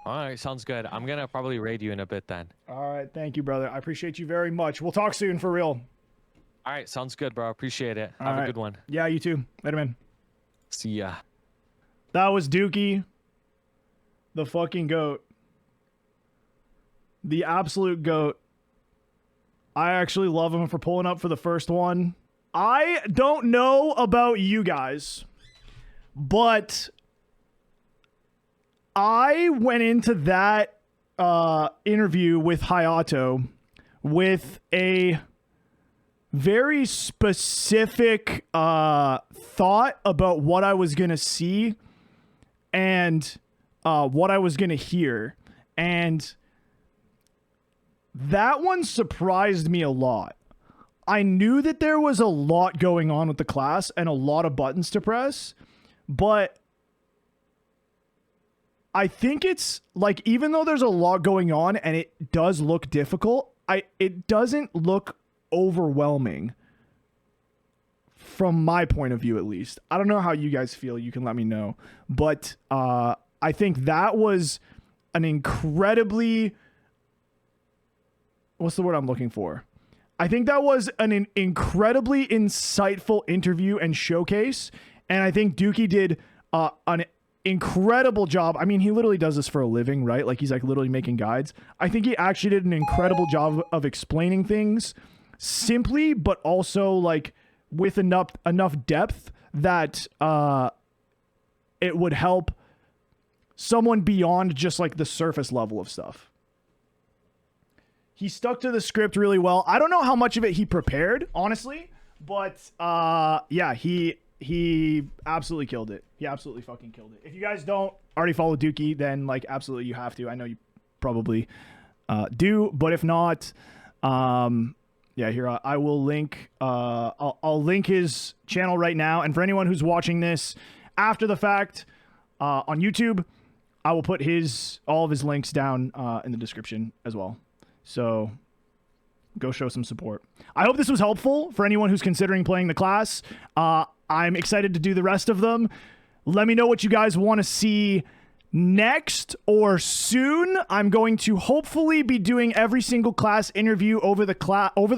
All right, sounds good. I'm going to probably raid you in a bit then. All right, thank you, brother. I appreciate you very much. We'll talk soon, for real. All right, sounds good, bro. Appreciate it. Have a good one. Yeah, you too. Later, man. See ya. That was Duky, the fucking GOAT. The absolute GOAT. I actually love him for pulling up for the first one. I don't know about you guys, but I went into that interview with HAYATO with a very specific thought about what I was going to see and what I was going to hear. And that one surprised me a lot. I knew that there was a lot going on with the class and a lot of buttons to press, but I think it's like, even though there's a lot going on and it does look difficult, it doesn't look overwhelming from my point of view, at least. I don't know how you guys feel. You can let me know. But I think that was an incredibly... What's the word I'm looking for? I think that was an incredibly insightful interview and showcase. And I think Duky did an incredible job. I mean, he literally does this for a living, right? Like, he's like literally making guides. I think he actually did an incredible job of explaining things simply, but also like with enough depth that it would help someone beyond just like the surface level of stuff. He stuck to the script really well. I don't know how much of it he prepared, honestly, but yeah, he absolutely killed it. He absolutely fucking killed it. If you guys don't already follow Duky, then like absolutely you have to. I know you probably do, but if not, yeah, here I will link. I'll link his channel right now. And for anyone who's watching this after the fact on YouTube, I will put all of his links down in the description as well. So go show some support. I hope this was helpful for anyone who's considering playing the class. I'm excited to do the rest of them. Let me know what you guys want to see next or soon. I'm going to hopefully be doing every single class interview over the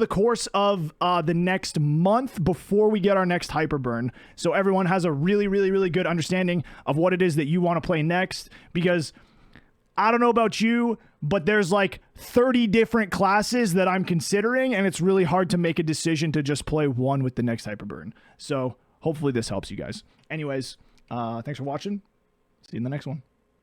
course of the next month before we get our next Hyperburn. So everyone has a really, really, really good understanding of what it is that you want to play next, because I don't know about you, but there's like 30 different classes that I'm considering, and it's really hard to make a decision to just play one with the next Hyperburn. So hopefully this helps you guys. Anyways, thanks for watching. See you in the next one.